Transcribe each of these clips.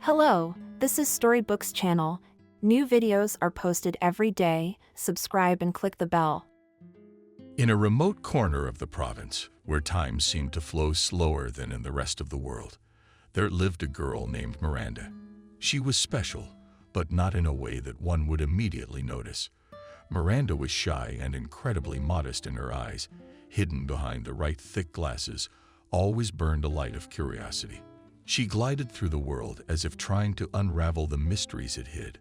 Hello, this is Storybooks channel. New videos are posted every day. Subscribe and click the bell. In a remote corner of the province, where time seemed to flow slower than in the rest of the world, there lived a girl named Miranda. She was special, but not in a way that one would immediately notice. Miranda was shy and incredibly modest in her eyes. Hidden behind the right thick glasses, always burned a light of curiosity. She glided through the world as if trying to unravel the mysteries it hid.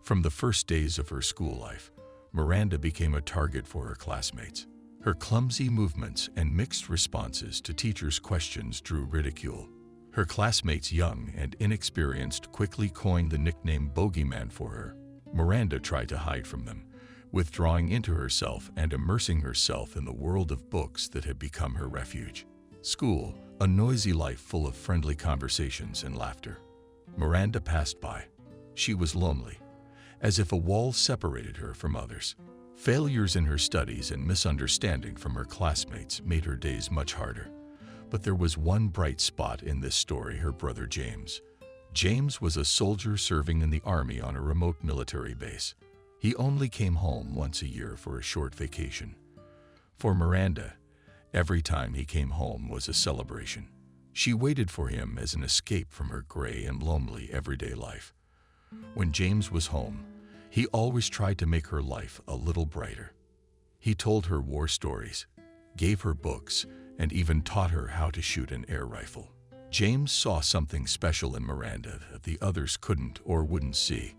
From the first days of her school life, Miranda became a target for her classmates. Her clumsy movements and mixed responses to teachers' questions drew ridicule. Her classmates, young and inexperienced, quickly coined the nickname Bogeyman for her. Miranda tried to hide from them, withdrawing into herself and immersing herself in the world of books that had become her refuge. School, a noisy life full of friendly conversations and laughter. Miranda passed by. She was lonely, as if a wall separated her from others. Failures in her studies and misunderstanding from her classmates made her days much harder. But there was one bright spot in this story: her brother James. James was a soldier serving in the army on a remote military base. He only came home once a year for a short vacation. For Miranda, every time he came home was a celebration. She waited for him as an escape from her gray and lonely everyday life. When James was home, he always tried to make her life a little brighter. He told her war stories, gave her books, and even taught her how to shoot an air rifle. James saw something special in Miranda that the others couldn't or wouldn't see.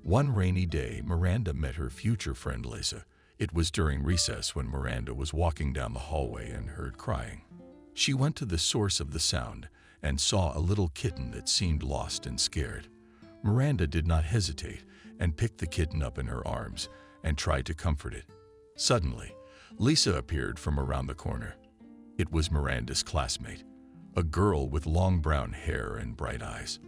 One rainy day, Miranda met her future friend Lisa. It was during recess when Miranda was walking down the hallway and heard crying. She went to the source of the sound and saw a little kitten that seemed lost and scared. Miranda did not hesitate and picked the kitten up in her arms and tried to comfort it. Suddenly, Lisa appeared from around the corner. It was Miranda's classmate, a girl with long brown hair and bright eyes.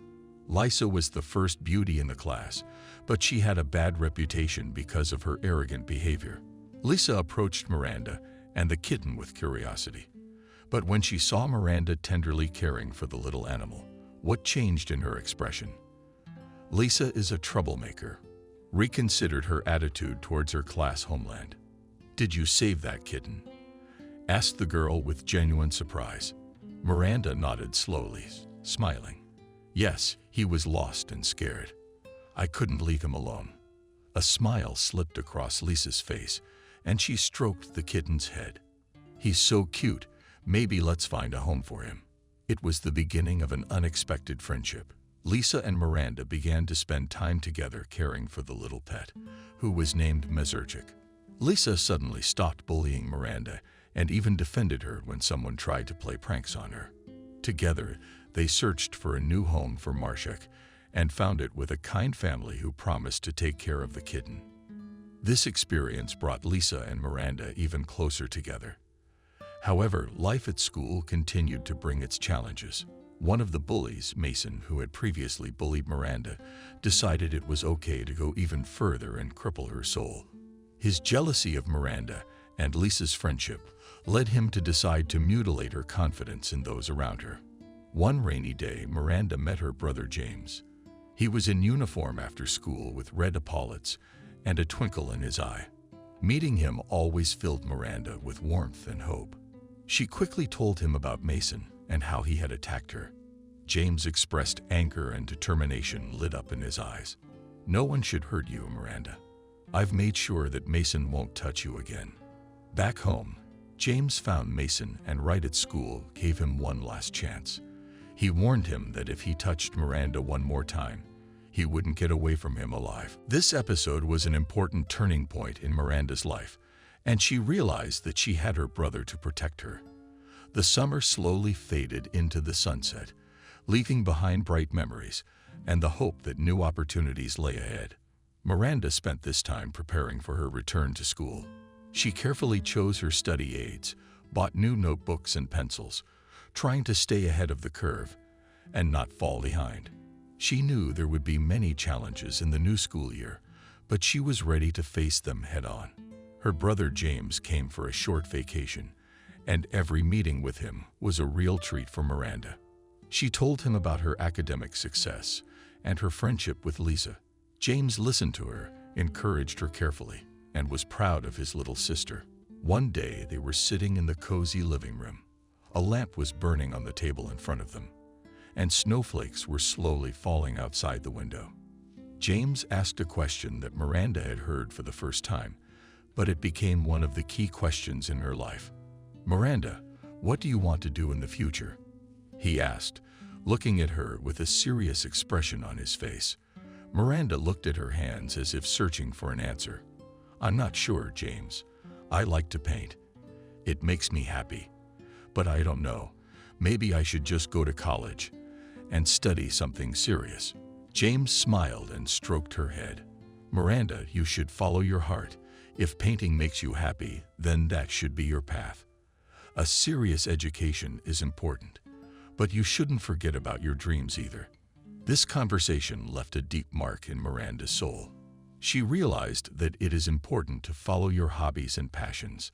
Lisa was the first beauty in the class, but she had a bad reputation because of her arrogant behavior. Lisa approached Miranda and the kitten with curiosity. But when she saw Miranda tenderly caring for the little animal, what changed in her expression? Lisa is a troublemaker, reconsidered her attitude towards her class homeland. "Did you save that kitten?" asked the girl with genuine surprise. Miranda nodded slowly, smiling. "Yes, he was lost and scared. I couldn't leave him alone." A smile slipped across Lisa's face, and she stroked the kitten's head. "He's so cute. Maybe let's find a home for him." It was the beginning of an unexpected friendship. Lisa and Miranda began to spend time together caring for the little pet, who was named Mazurchik. Lisa suddenly stopped bullying Miranda and even defended her when someone tried to play pranks on her. Together, they searched for a new home for Marshak and found it with a kind family who promised to take care of the kitten. This experience brought Lisa and Miranda even closer together. However, life at school continued to bring its challenges. One of the bullies, Mason, who had previously bullied Miranda, decided it was okay to go even further and cripple her soul. His jealousy of Miranda and Lisa's friendship led him to decide to mutilate her confidence in those around her. One rainy day, Miranda met her brother James. He was in uniform after school with red epaulets and a twinkle in his eye. Meeting him always filled Miranda with warmth and hope. She quickly told him about Mason and how he had attacked her. James expressed anger, and determination lit up in his eyes. "No one should hurt you, Miranda. I've made sure that Mason won't touch you again." Back home, James found Mason and right at school gave him one last chance. He warned him that if he touched Miranda one more time, he wouldn't get away from him alive. This episode was an important turning point in Miranda's life, and she realized that she had her brother to protect her. The summer slowly faded into the sunset, leaving behind bright memories and the hope that new opportunities lay ahead. Miranda spent this time preparing for her return to school. She carefully chose her study aids, bought new notebooks and pencils, trying to stay ahead of the curve and not fall behind. She knew there would be many challenges in the new school year, but she was ready to face them head-on. Her brother James came for a short vacation, and every meeting with him was a real treat for Miranda. She told him about her academic success and her friendship with Lisa. James listened to her, encouraged her carefully, and was proud of his little sister. One day they were sitting in the cozy living room. A lamp was burning on the table in front of them, and snowflakes were slowly falling outside the window. James asked a question that Miranda had heard for the first time, but it became one of the key questions in her life. "Miranda, what do you want to do in the future?" he asked, looking at her with a serious expression on his face. Miranda looked at her hands as if searching for an answer. "I'm not sure, James. I like to paint. It makes me happy. But I don't know. Maybe I should just go to college and study something serious." James smiled and stroked her head. "Miranda, you should follow your heart. If painting makes you happy, then that should be your path. A serious education is important, but you shouldn't forget about your dreams either." This conversation left a deep mark in Miranda's soul. She realized that it is important to follow your hobbies and passions.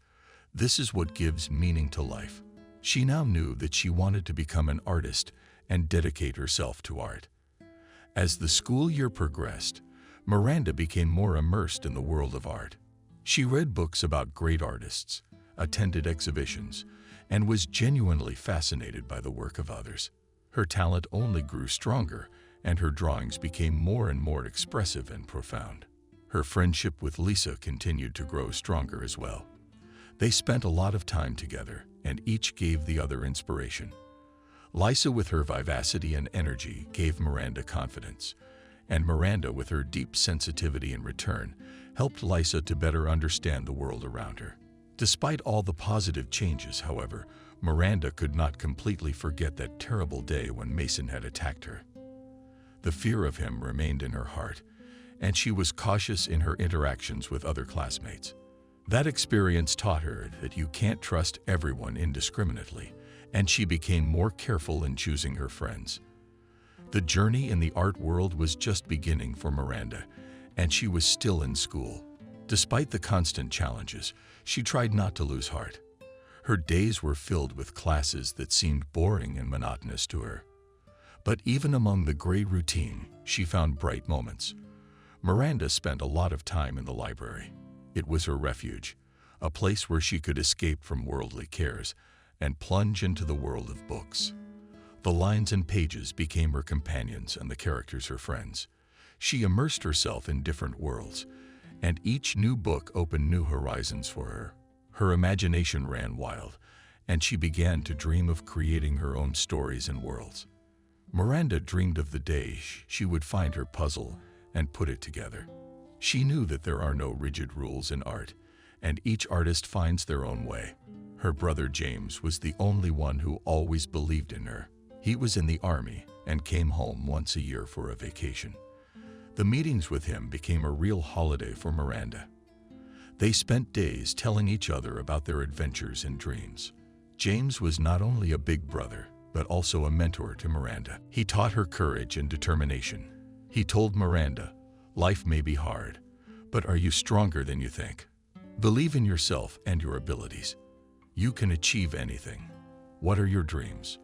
This is what gives meaning to life. She now knew that she wanted to become an artist and dedicate herself to art. As the school year progressed, Miranda became more immersed in the world of art. She read books about great artists, attended exhibitions, and was genuinely fascinated by the work of others. Her talent only grew stronger, and her drawings became more and more expressive and profound. Her friendship with Lisa continued to grow stronger as well. They spent a lot of time together, and each gave the other inspiration. Lisa, with her vivacity and energy, gave Miranda confidence, and Miranda, with her deep sensitivity in return, helped Lisa to better understand the world around her. Despite all the positive changes, however, Miranda could not completely forget that terrible day when Mason had attacked her. The fear of him remained in her heart, and she was cautious in her interactions with other classmates. That experience taught her that you can't trust everyone indiscriminately, and she became more careful in choosing her friends. The journey in the art world was just beginning for Miranda, and she was still in school. Despite the constant challenges, she tried not to lose heart. Her days were filled with classes that seemed boring and monotonous to her. But even among the gray routine, she found bright moments. Miranda spent a lot of time in the library. It was her refuge, a place where she could escape from worldly cares and plunge into the world of books. The lines and pages became her companions and the characters her friends. She immersed herself in different worlds, and each new book opened new horizons for her. Her imagination ran wild, and she began to dream of creating her own stories and worlds. Miranda dreamed of the day she would find her puzzle and put it together. She knew that there are no rigid rules in art, and each artist finds their own way. Her brother James was the only one who always believed in her. He was in the army and came home once a year for a vacation. The meetings with him became a real holiday for Miranda. They spent days telling each other about their adventures and dreams. James was not only a big brother, but also a mentor to Miranda. He taught her courage and determination. He told Miranda, "Life may be hard, but are you stronger than you think? Believe in yourself and your abilities. You can achieve anything. What are your dreams?"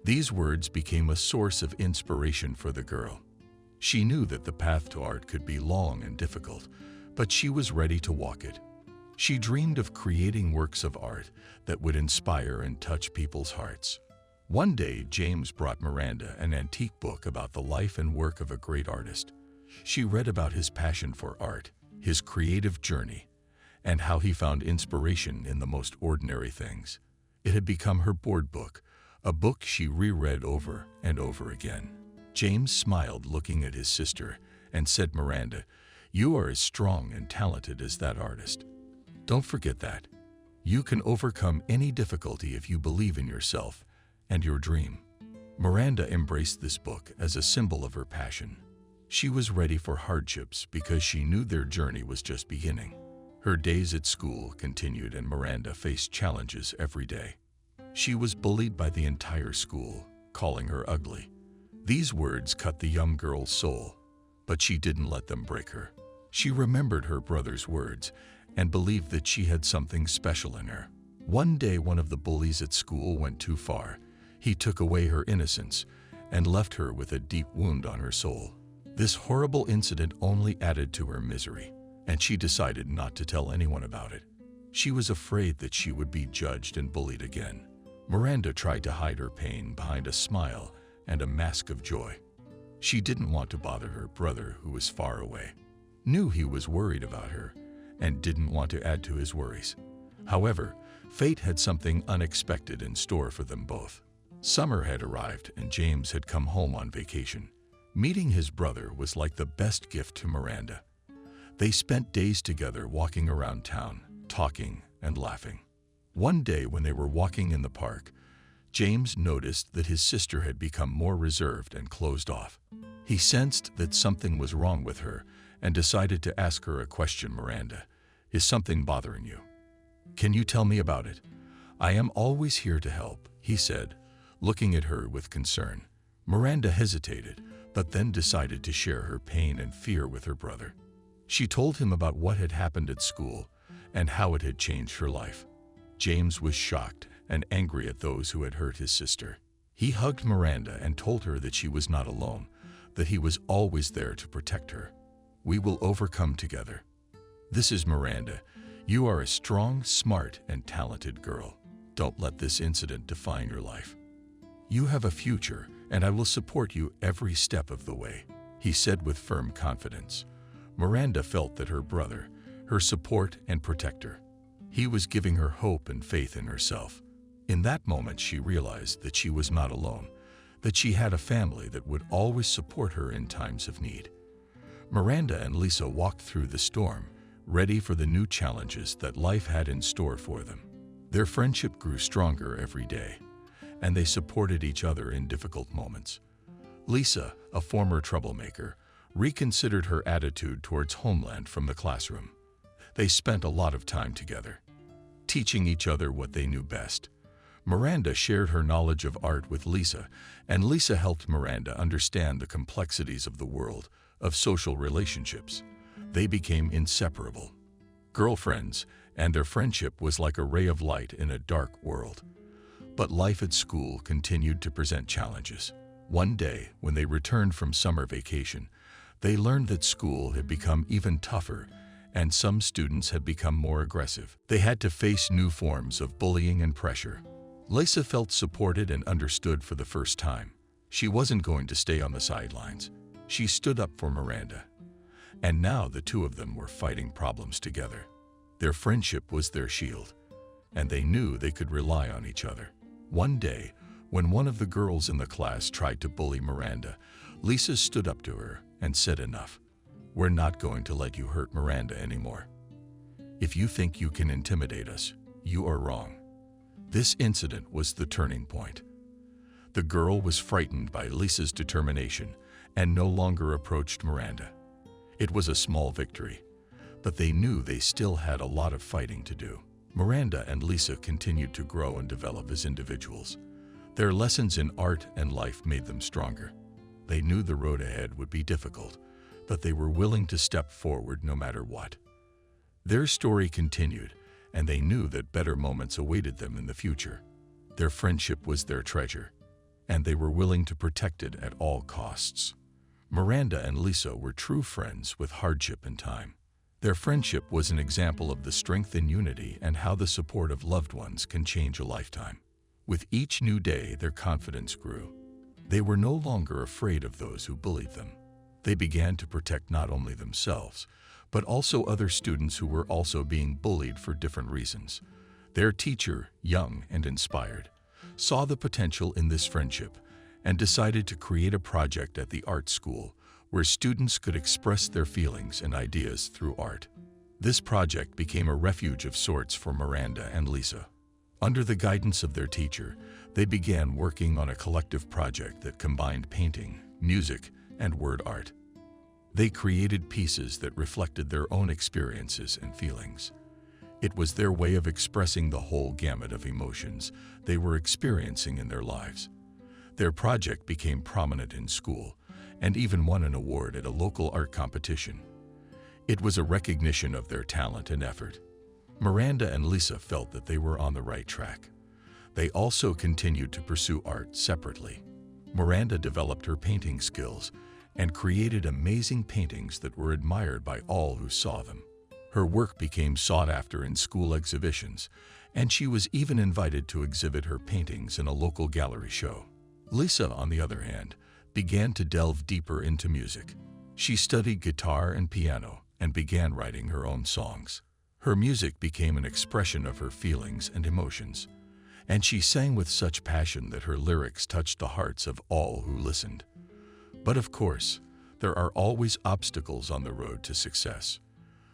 These words became a source of inspiration for the girl. She knew that the path to art could be long and difficult, but she was ready to walk it. She dreamed of creating works of art that would inspire and touch people's hearts. One day, James brought Miranda an antique book about the life and work of a great artist. She read about his passion for art, his creative journey, and how he found inspiration in the most ordinary things. It had become her board book, a book she reread over and over again. James smiled, looking at his sister, and said, "Miranda, you are as strong and talented as that artist. Don't forget that. You can overcome any difficulty if you believe in yourself and your dream." Miranda embraced this book as a symbol of her passion. She was ready for hardships because she knew their journey was just beginning. Her days at school continued, and Miranda faced challenges every day. She was bullied by the entire school, calling her ugly. These words cut the young girl's soul, but she didn't let them break her. She remembered her brother's words and believed that she had something special in her. One day, one of the bullies at school went too far. He took away her innocence and left her with a deep wound on her soul. This horrible incident only added to her misery, and she decided not to tell anyone about it. She was afraid that she would be judged and bullied again. Miranda tried to hide her pain behind a smile and a mask of joy. She didn't want to bother her brother, who was far away, knew he was worried about her, and didn't want to add to his worries. However, fate had something unexpected in store for them both. Summer had arrived and James had come home on vacation. Meeting his brother was like the best gift to Miranda. They spent days together walking around town, talking and laughing. One day when they were walking in the park, James noticed that his sister had become more reserved and closed off. He sensed that something was wrong with her and decided to ask her a question. "Miranda, is something bothering you? Can you tell me about it? I am always here to help," he said, looking at her with concern. Miranda hesitated, but then decided to share her pain and fear with her brother. She told him about what had happened at school and how it had changed her life. James was shocked and angry at those who had hurt his sister. He hugged Miranda and told her that she was not alone, that he was always there to protect her. "We will overcome together. This is Miranda. You are a strong, smart, and talented girl. Don't let this incident define your life. You have a future, and I will support you every step of the way," he said with firm confidence. Miranda felt that her brother, her support and protector, he was giving her hope and faith in herself. In that moment, she realized that she was not alone, that she had a family that would always support her in times of need. Miranda and Lisa walked through the storm, ready for the new challenges that life had in store for them. Their friendship grew stronger every day, and they supported each other in difficult moments. Lisa, a former troublemaker, reconsidered her attitude towards homeland from the classroom. They spent a lot of time together, teaching each other what they knew best. Miranda shared her knowledge of art with Lisa, and Lisa helped Miranda understand the complexities of the world, of social relationships. They became inseparable girlfriends, and their friendship was like a ray of light in a dark world. But life at school continued to present challenges. One day, when they returned from summer vacation, they learned that school had become even tougher, and some students had become more aggressive. They had to face new forms of bullying and pressure. Lisa felt supported and understood for the first time. She wasn't going to stay on the sidelines. She stood up for Miranda. And now the two of them were fighting problems together. Their friendship was their shield, and they knew they could rely on each other. One day, when one of the girls in the class tried to bully Miranda, Lisa stood up to her and said, "Enough. We're not going to let you hurt Miranda anymore. If you think you can intimidate us, you are wrong." This incident was the turning point. The girl was frightened by Lisa's determination and no longer approached Miranda. It was a small victory, but they knew they still had a lot of fighting to do. Miranda and Lisa continued to grow and develop as individuals. Their lessons in art and life made them stronger. They knew the road ahead would be difficult, but they were willing to step forward no matter what. Their story continued, and they knew that better moments awaited them in the future. Their friendship was their treasure, and they were willing to protect it at all costs. Miranda and Lisa were true friends with hardship and time. Their friendship was an example of the strength in unity and how the support of loved ones can change a lifetime. With each new day, their confidence grew. They were no longer afraid of those who bullied them. They began to protect not only themselves, but also other students who were also being bullied for different reasons. Their teacher, young and inspired, saw the potential in this friendship and decided to create a project at the art school where students could express their feelings and ideas through art. This project became a refuge of sorts for Miranda and Lisa. Under the guidance of their teacher, they began working on a collective project that combined painting, music, and word art. They created pieces that reflected their own experiences and feelings. It was their way of expressing the whole gamut of emotions they were experiencing in their lives. Their project became prominent in school and even won an award at a local art competition. It was a recognition of their talent and effort. Miranda and Lisa felt that they were on the right track. They also continued to pursue art separately. Miranda developed her painting skills and created amazing paintings that were admired by all who saw them. Her work became sought after in school exhibitions, and she was even invited to exhibit her paintings in a local gallery show. Lisa, on the other hand, began to delve deeper into music. She studied guitar and piano and began writing her own songs. Her music became an expression of her feelings and emotions, and she sang with such passion that her lyrics touched the hearts of all who listened. But of course, there are always obstacles on the road to success.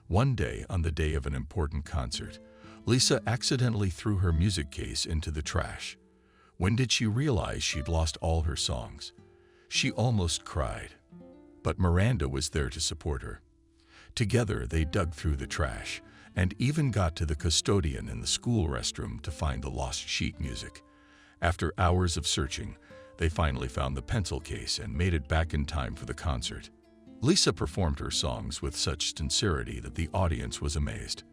One day, on the day of an important concert, Lisa accidentally threw her music case into the trash. When did she realize she'd lost all her songs? She almost cried. But Miranda was there to support her. Together, they dug through the trash and even got to the custodian in the school restroom to find the lost sheet music. After hours of searching, they finally found the pencil case and made it back in time for the concert. Lisa performed her songs with such sincerity that the audience was amazed.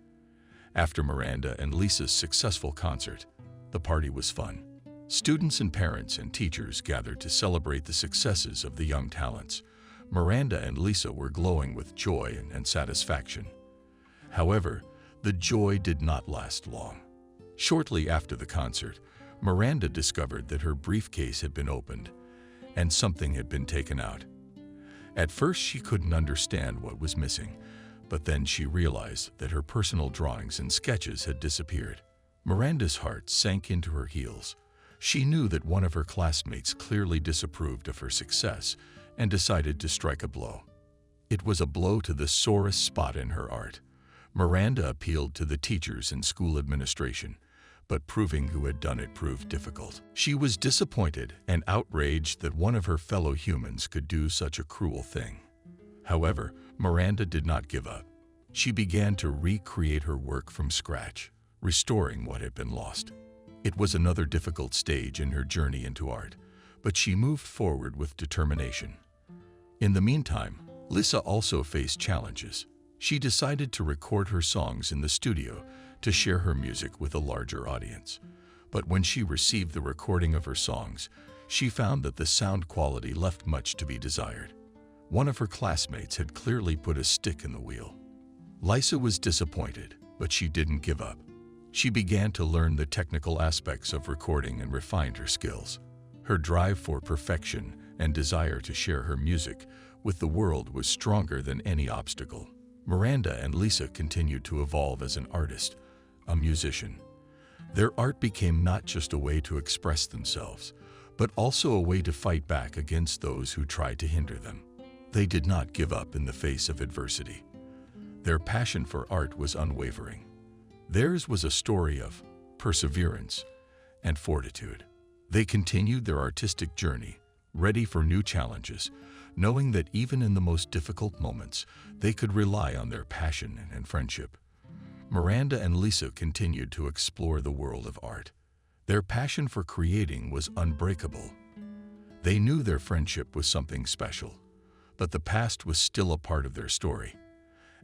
After Miranda and Lisa's successful concert, the party was fun. Students and parents and teachers gathered to celebrate the successes of the young talents. Miranda and Lisa were glowing with joy and satisfaction. However, the joy did not last long. Shortly after the concert, Miranda discovered that her briefcase had been opened and something had been taken out. At first, she couldn't understand what was missing, but then she realized that her personal drawings and sketches had disappeared. Miranda's heart sank into her heels. She knew that one of her classmates clearly disapproved of her success and decided to strike a blow. It was a blow to the sorest spot in her art. Miranda appealed to the teachers and school administration, but proving who had done it proved difficult. She was disappointed and outraged that one of her fellow humans could do such a cruel thing. However, Miranda did not give up. She began to recreate her work from scratch, restoring what had been lost. It was another difficult stage in her journey into art, but she moved forward with determination. In the meantime, Lisa also faced challenges. She decided to record her songs in the studio to share her music with a larger audience. But when she received the recording of her songs, she found that the sound quality left much to be desired. One of her classmates had clearly put a stick in the wheel. Lisa was disappointed, but she didn't give up. She began to learn the technical aspects of recording and refined her skills. Her drive for perfection and desire to share her music with the world was stronger than any obstacle. Miranda and Lisa continued to evolve as an artist, a musician. Their art became not just a way to express themselves, but also a way to fight back against those who tried to hinder them. They did not give up in the face of adversity. Their passion for art was unwavering. Theirs was a story of perseverance and fortitude. They continued their artistic journey, ready for new challenges, knowing that even in the most difficult moments, they could rely on their passion and friendship. Miranda and Lisa continued to explore the world of art. Their passion for creating was unbreakable. They knew their friendship was something special, but the past was still a part of their story.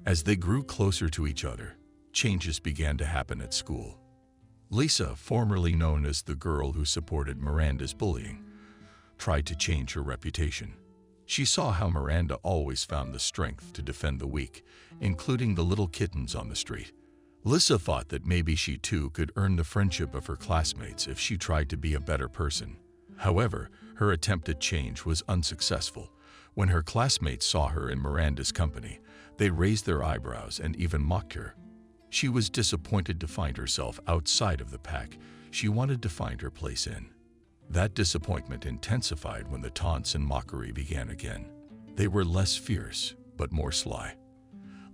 As they grew closer to each other, changes began to happen at school. Lisa, formerly known as the girl who supported Miranda's bullying, tried to change her reputation. She saw how Miranda always found the strength to defend the weak, including the little kittens on the street. Lisa thought that maybe she too could earn the friendship of her classmates if she tried to be a better person. However, her attempt at change was unsuccessful. When her classmates saw her in Miranda's company, they raised their eyebrows and even mocked her. She was disappointed to find herself outside of the pack she wanted to find her place in. That disappointment intensified when the taunts and mockery began again. They were less fierce, but more sly.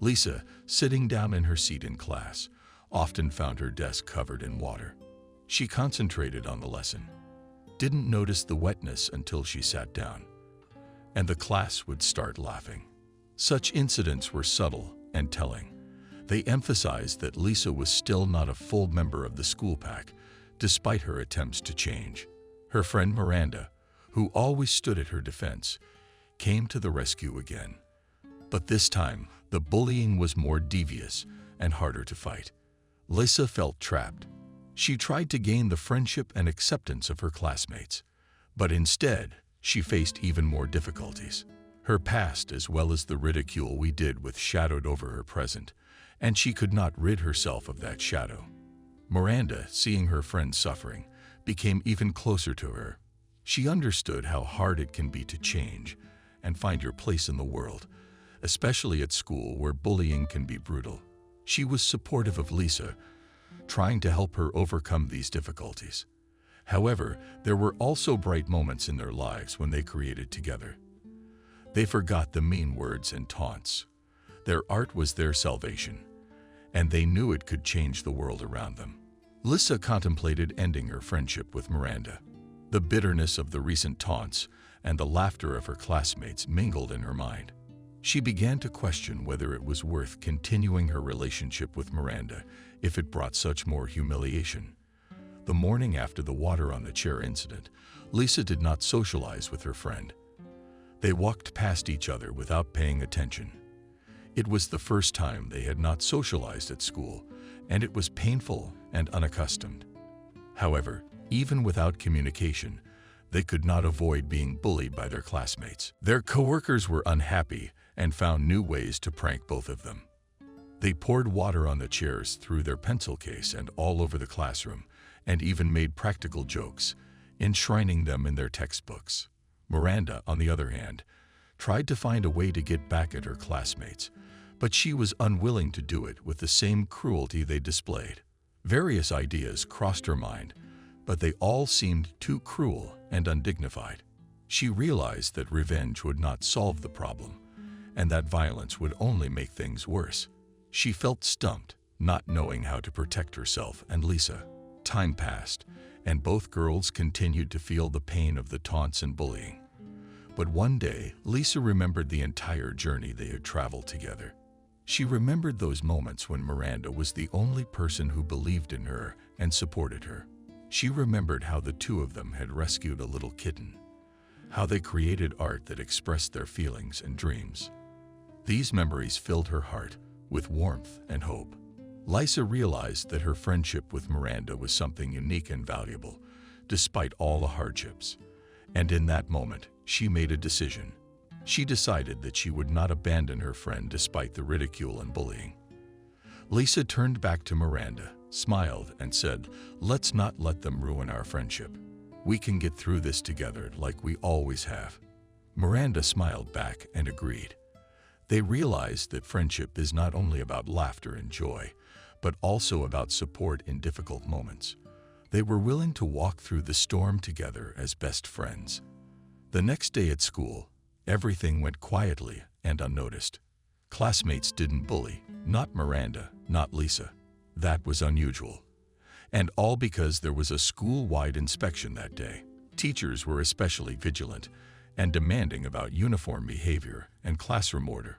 Lisa, sitting down in her seat in class, often found her desk covered in water. She concentrated on the lesson, didn't notice the wetness until she sat down, and the class would start laughing. Such incidents were subtle and telling. They emphasized that Lisa was still not a full member of the school pack, despite her attempts to change. Her friend Miranda, who always stood at her defense, came to the rescue again. But this time, the bullying was more devious and harder to fight. Lisa felt trapped. She tried to gain the friendship and acceptance of her classmates, but instead, she faced even more difficulties. Her past, as well as the ridicule we did with, shadowed over her present, and she could not rid herself of that shadow. Miranda, seeing her friend suffering, became even closer to her. She understood how hard it can be to change and find your place in the world, especially at school where bullying can be brutal. She was supportive of Lisa, trying to help her overcome these difficulties. However, there were also bright moments in their lives when they created together. They forgot the mean words and taunts. Their art was their salvation, and they knew it could change the world around them. Lisa contemplated ending her friendship with Miranda. The bitterness of the recent taunts and the laughter of her classmates mingled in her mind. She began to question whether it was worth continuing her relationship with Miranda if it brought such more humiliation. The morning after the water on the chair incident, Lisa did not socialize with her friend. They walked past each other without paying attention. It was the first time they had not socialized at school, and it was painful and unaccustomed. However, even without communication, they could not avoid being bullied by their classmates. Their coworkers were unhappy and found new ways to prank both of them. They poured water on the chairs, through their pencil case, and all over the classroom, and even made practical jokes, enshrining them in their textbooks. Miranda, on the other hand, tried to find a way to get back at her classmates, but she was unwilling to do it with the same cruelty they displayed. Various ideas crossed her mind, but they all seemed too cruel and undignified. She realized that revenge would not solve the problem, and that violence would only make things worse. She felt stumped, not knowing how to protect herself and Lisa. Time passed, and both girls continued to feel the pain of the taunts and bullying. But one day, Lisa remembered the entire journey they had traveled together. She remembered those moments when Miranda was the only person who believed in her and supported her. She remembered how the two of them had rescued a little kitten, how they created art that expressed their feelings and dreams. These memories filled her heart with warmth and hope. Lisa realized that her friendship with Miranda was something unique and valuable, despite all the hardships. And in that moment, she made a decision. She decided that she would not abandon her friend despite the ridicule and bullying. Lisa turned back to Miranda, smiled, and said, "Let's not let them ruin our friendship. We can get through this together like we always have." Miranda smiled back and agreed. They realized that friendship is not only about laughter and joy, but also about support in difficult moments. They were willing to walk through the storm together as best friends. The next day at school, everything went quietly and unnoticed. Classmates didn't bully, not Miranda, not Lisa. That was unusual. And all because there was a school-wide inspection that day. Teachers were especially vigilant and demanding about uniform behavior and classroom order.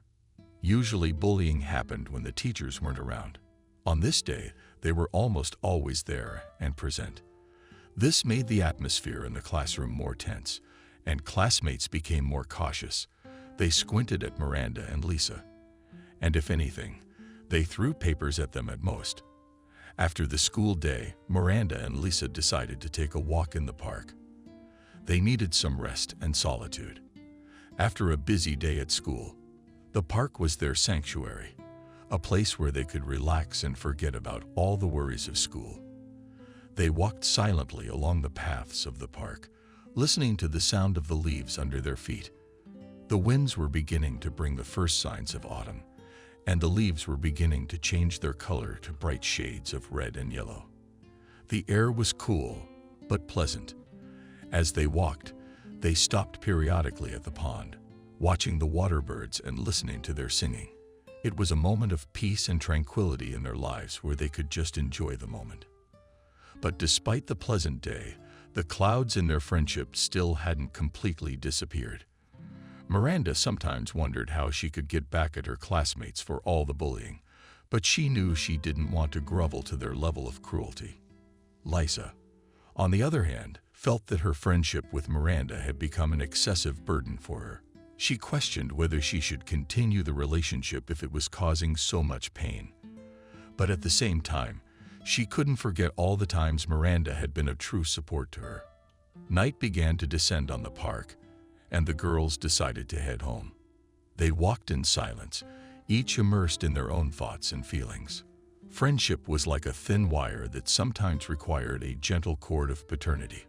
Usually bullying happened when the teachers weren't around. On this day, they were almost always there and present. This made the atmosphere in the classroom more tense, and classmates became more cautious. They squinted at Miranda and Lisa, and if anything, they threw papers at them at most. After the school day, Miranda and Lisa decided to take a walk in the park. They needed some rest and solitude. After a busy day at school, the park was their sanctuary, a place where they could relax and forget about all the worries of school. They walked silently along the paths of the park, listening to the sound of the leaves under their feet. The winds were beginning to bring the first signs of autumn, and the leaves were beginning to change their color to bright shades of red and yellow. The air was cool, but pleasant. As they walked, they stopped periodically at the pond, watching the water birds and listening to their singing. It was a moment of peace and tranquility in their lives where they could just enjoy the moment. But despite the pleasant day, the clouds in their friendship still hadn't completely disappeared. Miranda sometimes wondered how she could get back at her classmates for all the bullying, but she knew she didn't want to grovel to their level of cruelty. Lisa, on the other hand, felt that her friendship with Miranda had become an excessive burden for her. She questioned whether she should continue the relationship if it was causing so much pain. But at the same time, She couldn't forget all the times Miranda had been of true support to her. Night began to descend on the park, and the girls decided to head home. They walked in silence, each immersed in their own thoughts and feelings. Friendship was like a thin wire that sometimes required a gentle cord of paternity.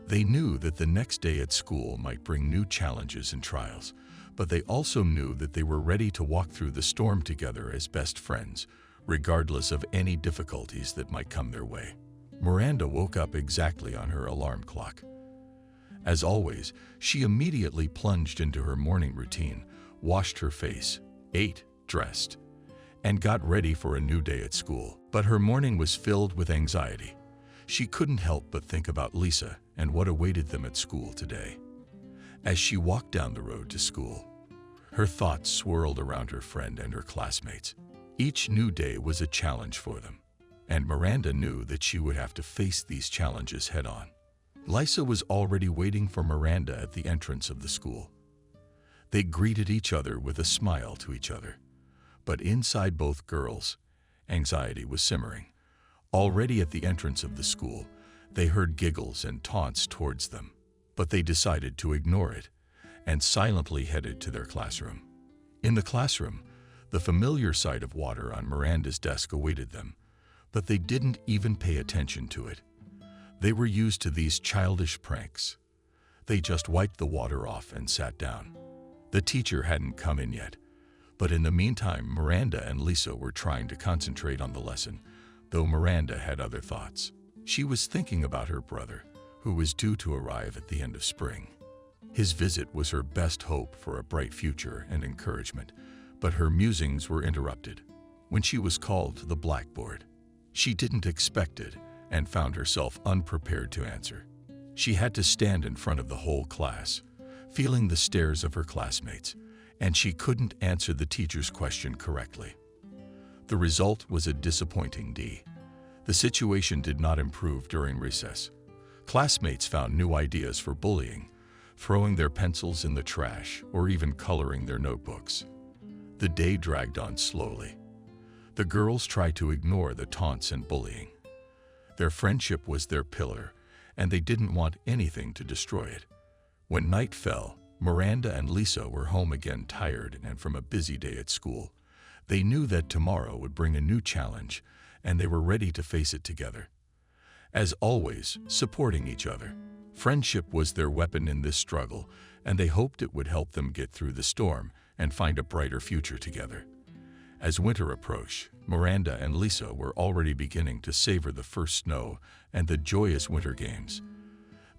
They knew that the next day at school might bring new challenges and trials, but they also knew that they were ready to walk through the storm together as best friends, regardless of any difficulties that might come their way. Miranda woke up exactly on her alarm clock. As always, she immediately plunged into her morning routine, washed her face, ate, dressed, and got ready for a new day at school. But her morning was filled with anxiety. She couldn't help but think about Lisa and what awaited them at school today. As she walked down the road to school, her thoughts swirled around her friend and her classmates. Each new day was a challenge for them, and Miranda knew that she would have to face these challenges head-on. Lisa was already waiting for Miranda at the entrance of the school. They greeted each other with a smile to each other, but inside both girls, anxiety was simmering. Already at the entrance of the school, they heard giggles and taunts towards them, but they decided to ignore it and silently headed to their classroom. In the classroom, the familiar sight of water on Miranda's desk awaited them, but they didn't even pay attention to it. They were used to these childish pranks. They just wiped the water off and sat down. The teacher hadn't come in yet, but in the meantime, Miranda and Lisa were trying to concentrate on the lesson, though Miranda had other thoughts. She was thinking about her brother, who was due to arrive at the end of spring. His visit was her best hope for a bright future and encouragement, but her musings were interrupted when she was called to the blackboard. She didn't expect it and found herself unprepared to answer. She had to stand in front of the whole class, feeling the stares of her classmates, and she couldn't answer the teacher's question correctly. The result was a disappointing D. The situation did not improve during recess. Classmates found new ideas for bullying, throwing their pencils in the trash or even coloring their notebooks. The day dragged on slowly. The girls tried to ignore the taunts and bullying. Their friendship was their pillar, and they didn't want anything to destroy it. When night fell, Miranda and Lisa were home again, tired and from a busy day at school. They knew that tomorrow would bring a new challenge, and they were ready to face it together. As always, supporting each other. Friendship was their weapon in this struggle, and they hoped it would help them get through the storm and find a brighter future together. As winter approached, Miranda and Lisa were already beginning to savor the first snow and the joyous winter games.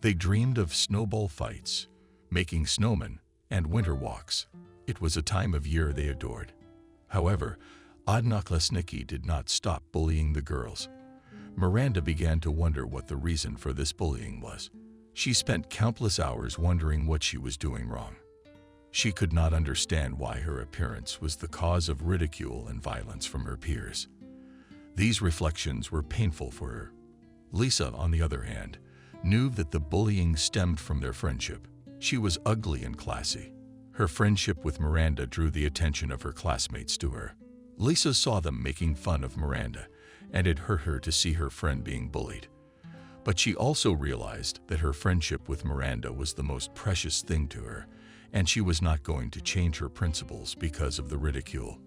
They dreamed of snowball fights, making snowmen, and winter walks. It was a time of year they adored. However, Odnoklassniki did not stop bullying the girls. Miranda began to wonder what the reason for this bullying was. She spent countless hours wondering what she was doing wrong. She could not understand why her appearance was the cause of ridicule and violence from her peers. These reflections were painful for her. Lisa, on the other hand, knew that the bullying stemmed from their friendship. She was ugly and classy. Her friendship with Miranda drew the attention of her classmates to her. Lisa saw them making fun of Miranda, and it hurt her to see her friend being bullied. But she also realized that her friendship with Miranda was the most precious thing to her, and she was not going to change her principles because of the ridicule.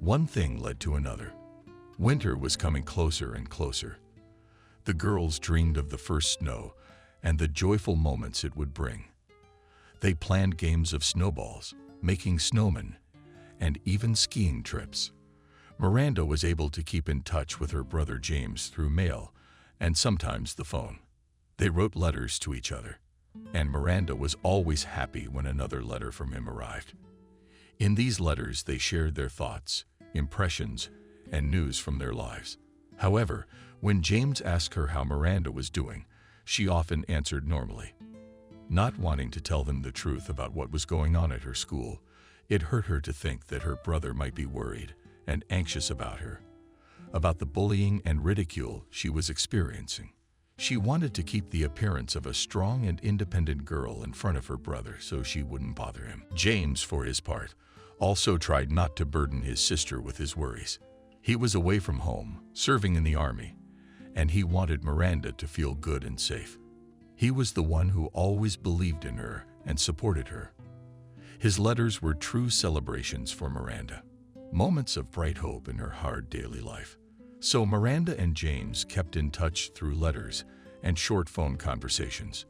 One thing led to another. Winter was coming closer and closer. The girls dreamed of the first snow and the joyful moments it would bring. They planned games of snowballs, making snowmen, and even skiing trips. Miranda was able to keep in touch with her brother James through mail and sometimes the phone. They wrote letters to each other, and Miranda was always happy when another letter from him arrived. In these letters, they shared their thoughts, impressions, and news from their lives. However, when James asked her how Miranda was doing, she often answered normally. Not wanting to tell them the truth about what was going on at her school, it hurt her to think that her brother might be worried and anxious about her, about the bullying and ridicule she was experiencing. She wanted to keep the appearance of a strong and independent girl in front of her brother so she wouldn't bother him. James, for his part, also tried not to burden his sister with his worries. He was away from home, serving in the army, and he wanted Miranda to feel good and safe. He was the one who always believed in her and supported her. His letters were true celebrations for Miranda, moments of bright hope in her hard daily life. So Miranda and James kept in touch through letters and short phone conversations,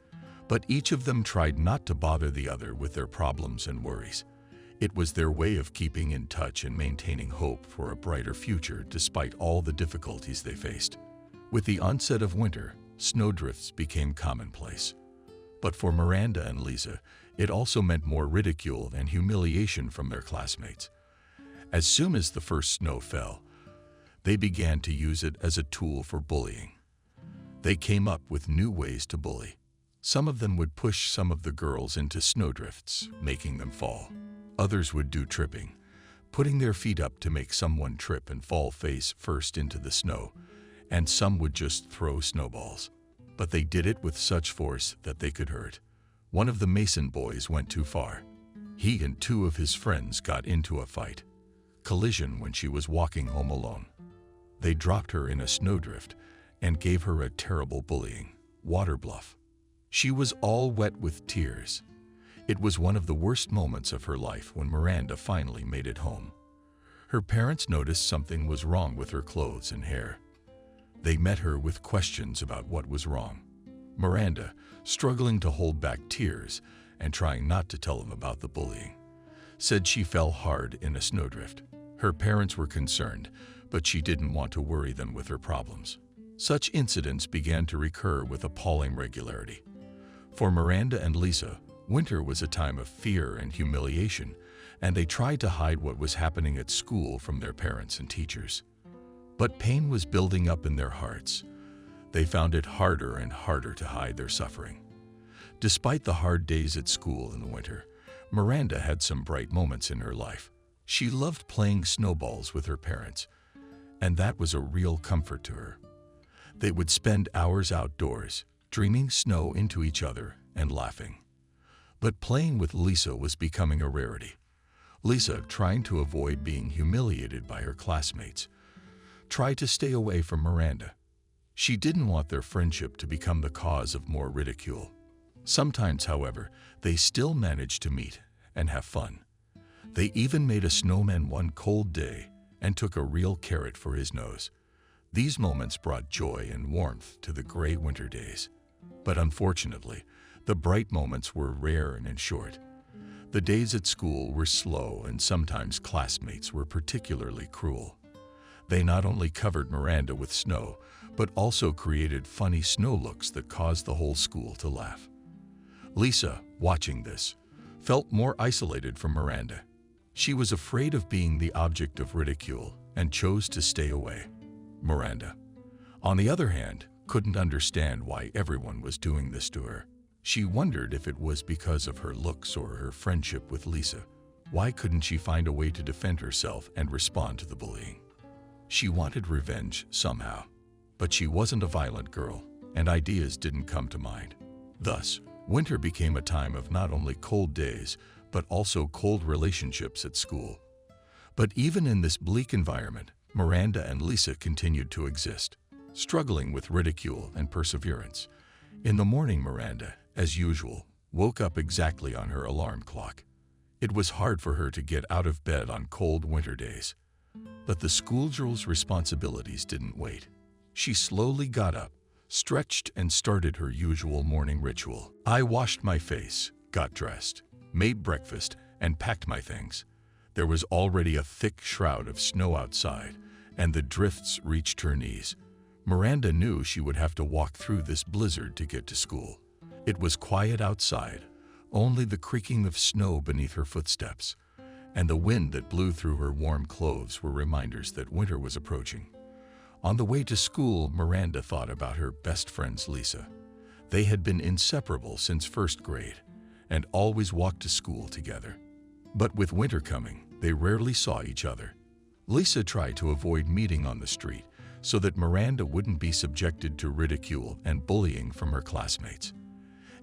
but each of them tried not to bother the other with their problems and worries. It was their way of keeping in touch and maintaining hope for a brighter future despite all the difficulties they faced. With the onset of winter, snowdrifts became commonplace. But for Miranda and Lisa, it also meant more ridicule and humiliation from their classmates. As soon as the first snow fell, they began to use it as a tool for bullying. They came up with new ways to bully. Some of them would push some of the girls into snowdrifts, making them fall. Others would do tripping, putting their feet up to make someone trip and fall face first into the snow, and some would just throw snowballs. But they did it with such force that they could hurt. One of the Mason boys went too far. He and two of his friends got into a collision when she was walking home alone. They dropped her in a snowdrift and gave her a terrible bullying, water bluff. She was all wet with tears. It was one of the worst moments of her life when Miranda finally made it home. Her parents noticed something was wrong with her clothes and hair. They met her with questions about what was wrong. Miranda, struggling to hold back tears and trying not to tell them about the bullying, said she fell hard in a snowdrift. Her parents were concerned, but she didn't want to worry them with her problems. Such incidents began to recur with appalling regularity. For Miranda and Lisa, winter was a time of fear and humiliation, and they tried to hide what was happening at school from their parents and teachers. But pain was building up in their hearts. They found it harder and harder to hide their suffering. Despite the hard days at school in the winter, Miranda had some bright moments in her life. She loved playing snowballs with her parents, and that was a real comfort to her. They would spend hours outdoors, dreaming snow into each other and laughing. But playing with Lisa was becoming a rarity. Lisa, trying to avoid being humiliated by her classmates, tried to stay away from Miranda. She didn't want their friendship to become the cause of more ridicule. Sometimes, however, they still managed to meet and have fun. They even made a snowman one cold day and took a real carrot for his nose. These moments brought joy and warmth to the gray winter days. But unfortunately, the bright moments were rare and short. The days at school were slow, and sometimes classmates were particularly cruel. They not only covered Miranda with snow, but also created funny snow looks that caused the whole school to laugh. Lisa, watching this, felt more isolated from Miranda. She was afraid of being the object of ridicule and chose to stay away. Miranda, on the other hand, couldn't understand why everyone was doing this to her. She wondered if it was because of her looks or her friendship with Lisa. Why couldn't she find a way to defend herself and respond to the bullying? She wanted revenge somehow, but she wasn't a violent girl, and ideas didn't come to mind. Thus, winter became a time of not only cold days, but also cold relationships at school. But even in this bleak environment, Miranda and Lisa continued to exist, struggling with ridicule and perseverance. In the morning, Miranda, as usual, woke up exactly on her alarm clock. It was hard for her to get out of bed on cold winter days. But the schoolgirl's responsibilities didn't wait. She slowly got up, stretched, and started her usual morning ritual. I washed my face, got dressed, made breakfast, and packed my things. There was already a thick shroud of snow outside, and the drifts reached her knees. Miranda knew she would have to walk through this blizzard to get to school. It was quiet outside, only the creaking of snow beneath her footsteps, and the wind that blew through her warm clothes were reminders that winter was approaching. On the way to school, Miranda thought about her best friends, Lisa. They had been inseparable since first grade and always walked to school together. But with winter coming, they rarely saw each other. Lisa tried to avoid meeting on the street so that Miranda wouldn't be subjected to ridicule and bullying from her classmates.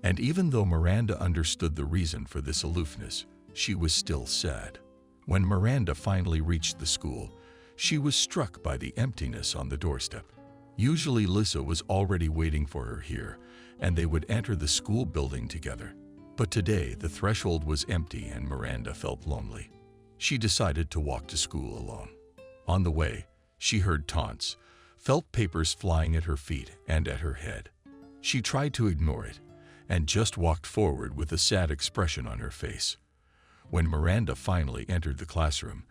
And even though Miranda understood the reason for this aloofness, she was still sad. When Miranda finally reached the school, she was struck by the emptiness on the doorstep. Usually Lisa was already waiting for her here, and they would enter the school building together. But today the threshold was empty and Miranda felt lonely. She decided to walk to school alone. On the way, she heard taunts, felt papers flying at her feet and at her head. She tried to ignore it and just walked forward with a sad expression on her face. When Miranda finally entered the classroom,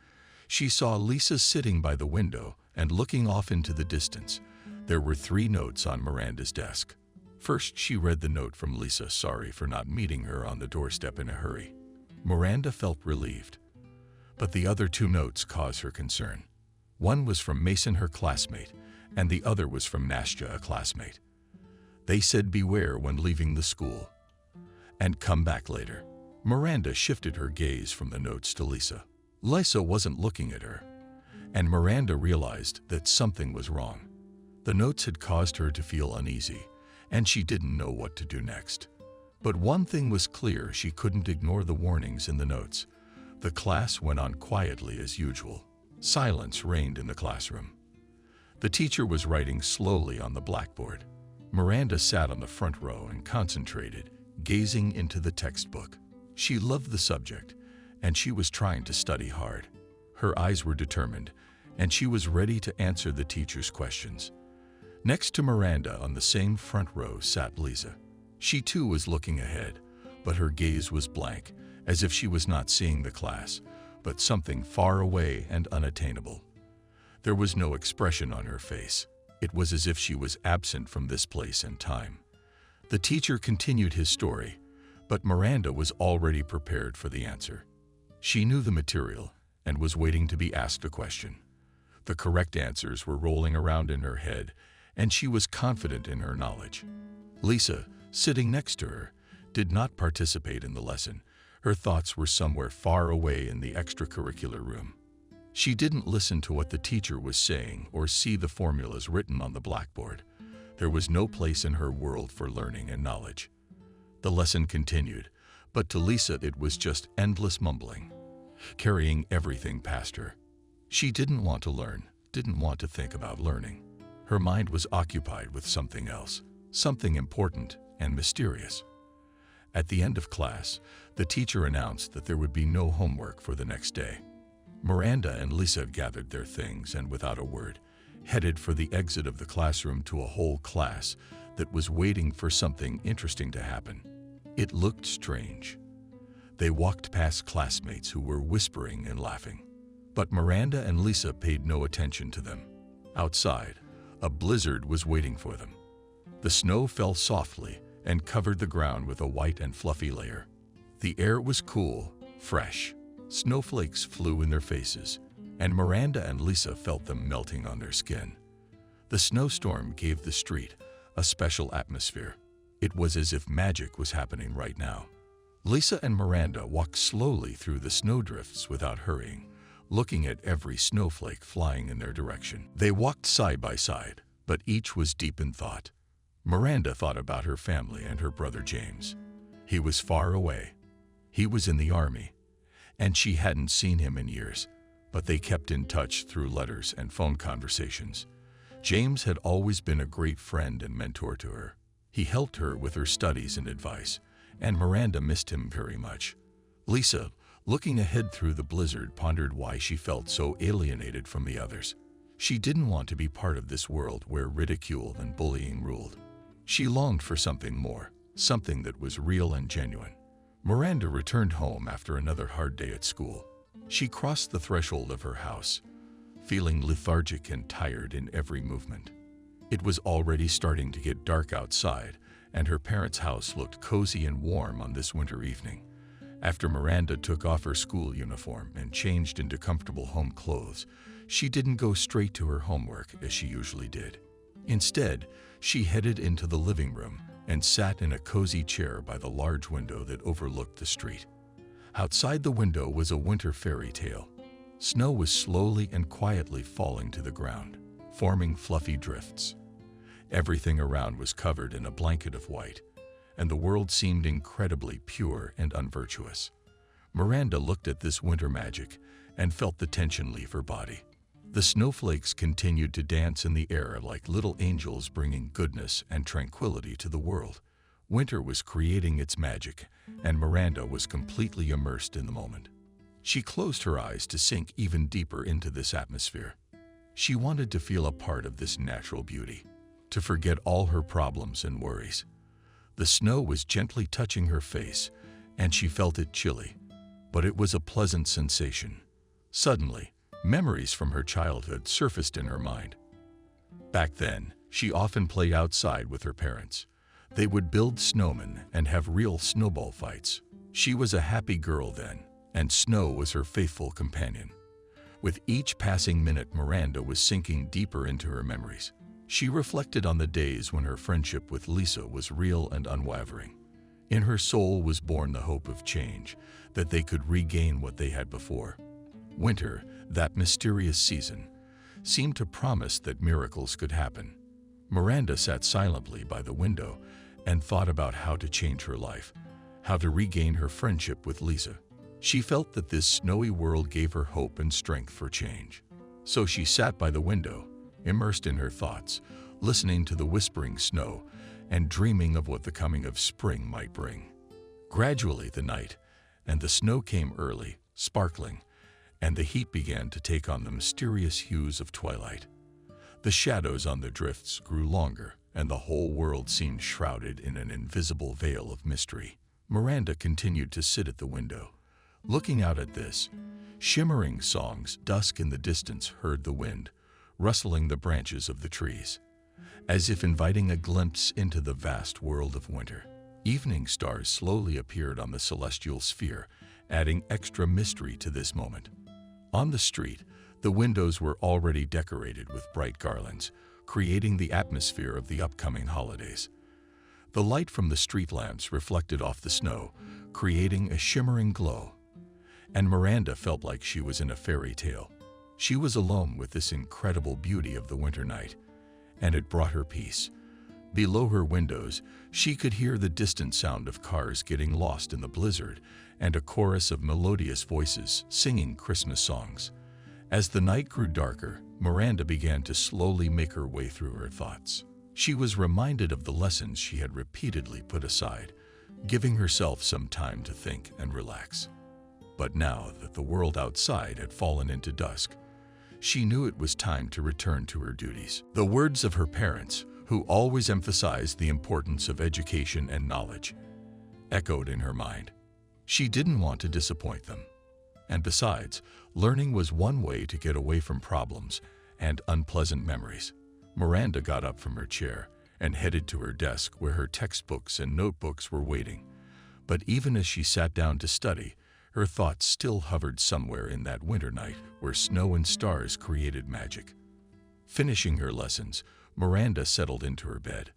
she saw Lisa sitting by the window and looking off into the distance. There were 3 notes on Miranda's desk. First, she read the note from Lisa, sorry for not meeting her on the doorstep in a hurry. Miranda felt relieved. But the other 2 notes caused her concern. One was from Mason, her classmate, and the other was from Nastya, a classmate. They said beware when leaving the school, and come back later. Miranda shifted her gaze from the notes to Lisa. Lisa wasn't looking at her, and Miranda realized that something was wrong. The notes had caused her to feel uneasy, and she didn't know what to do next. But one thing was clear: she couldn't ignore the warnings in the notes. The class went on quietly as usual. Silence reigned in the classroom. The teacher was writing slowly on the blackboard. Miranda sat on the front row and concentrated, gazing into the textbook. She loved the subject, and she was trying to study hard. Her eyes were determined, and she was ready to answer the teacher's questions. Next to Miranda on the same front row sat Lisa. She too was looking ahead, but her gaze was blank, as if she was not seeing the class, but something far away and unattainable. There was no expression on her face. It was as if she was absent from this place and time. The teacher continued his story, but Miranda was already prepared for the answer. She knew the material and was waiting to be asked a question. The correct answers were rolling around in her head, and she was confident in her knowledge. Lisa, sitting next to her, did not participate in the lesson. Her thoughts were somewhere far away in the extracurricular room. She didn't listen to what the teacher was saying or see the formulas written on the blackboard. There was no place in her world for learning and knowledge. The lesson continued, but to Lisa it was just endless mumbling, carrying everything past her. She didn't want to learn, didn't want to think about learning. Her mind was occupied with something else, something important and mysterious. At the end of class, the teacher announced that there would be no homework for the next day. Miranda and Lisa gathered their things and, without a word, headed for the exit of the classroom to a whole class that was waiting for something interesting to happen. It looked strange. They walked past classmates who were whispering and laughing. But Miranda and Lisa paid no attention to them. Outside, a blizzard was waiting for them. The snow fell softly and covered the ground with a white and fluffy layer. The air was cool, fresh. Snowflakes flew in their faces, and Miranda and Lisa felt them melting on their skin. The snowstorm gave the street a special atmosphere. It was as if magic was happening right now. Lisa and Miranda walked slowly through the snowdrifts without hurrying, looking at every snowflake flying in their direction. They walked side by side, but each was deep in thought. Miranda thought about her family and her brother James. He was far away. He was in the army, and she hadn't seen him in years, but they kept in touch through letters and phone conversations. James had always been a great friend and mentor to her. He helped her with her studies and advice, and Miranda missed him very much. Lisa, looking ahead through the blizzard, pondered why she felt so alienated from the others. She didn't want to be part of this world where ridicule and bullying ruled. She longed for something more, something that was real and genuine. Miranda returned home after another hard day at school. She crossed the threshold of her house, feeling lethargic and tired in every movement. It was already starting to get dark outside, and her parents' house looked cozy and warm on this winter evening. After Miranda took off her school uniform and changed into comfortable home clothes, she didn't go straight to her homework as she usually did. Instead, she headed into the living room and sat in a cozy chair by the large window that overlooked the street. Outside the window was a winter fairy tale. Snow was slowly and quietly falling to the ground, forming fluffy drifts. Everything around was covered in a blanket of white, and the world seemed incredibly pure and unvirtuous. Miranda looked at this winter magic and felt the tension leave her body. The snowflakes continued to dance in the air like little angels bringing goodness and tranquility to the world. Winter was creating its magic, and Miranda was completely immersed in the moment. She closed her eyes to sink even deeper into this atmosphere. She wanted to feel a part of this natural beauty, to forget all her problems and worries. The snow was gently touching her face, and she felt it chilly, but it was a pleasant sensation. Suddenly, memories from her childhood surfaced in her mind. Back then, she often played outside with her parents. They would build snowmen and have real snowball fights. She was a happy girl then, and snow was her faithful companion. With each passing minute, Miranda was sinking deeper into her memories. She reflected on the days when her friendship with Lisa was real and unwavering. In her soul was born the hope of change, that they could regain what they had before. Winter, that mysterious season, seemed to promise that miracles could happen. Miranda sat silently by the window and thought about how to change her life, how to regain her friendship with Lisa. She felt that this snowy world gave her hope and strength for change. So she sat by the window, immersed in her thoughts, listening to the whispering snow and dreaming of what the coming of spring might bring. Gradually the night and the snow came early, sparkling, and the heat began to take on the mysterious hues of twilight. The shadows on the drifts grew longer, and the whole world seemed shrouded in an invisible veil of mystery. Miranda continued to sit at the window, looking out at this shimmering songs. Dusk in the distance heard the wind, rustling the branches of the trees, as if inviting a glimpse into the vast world of winter. Evening stars slowly appeared on the celestial sphere, adding extra mystery to this moment. On the street, the windows were already decorated with bright garlands, creating the atmosphere of the upcoming holidays. The light from the street lamps reflected off the snow, creating a shimmering glow. And Miranda felt like she was in a fairy tale. She was alone with this incredible beauty of the winter night, and it brought her peace. Below her windows, she could hear the distant sound of cars getting lost in the blizzard and a chorus of melodious voices singing Christmas songs. As the night grew darker, Miranda began to slowly make her way through her thoughts. She was reminded of the lessons she had repeatedly put aside, giving herself some time to think and relax. But now that the world outside had fallen into dusk, she knew it was time to return to her duties. The words of her parents, who always emphasized the importance of education and knowledge, echoed in her mind. She didn't want to disappoint them. And besides, learning was one way to get away from problems and unpleasant memories. Miranda got up from her chair and headed to her desk where her textbooks and notebooks were waiting. But even as she sat down to study, her thoughts still hovered somewhere in that winter night where snow and stars created magic. Finishing her lessons, Miranda settled into her bed.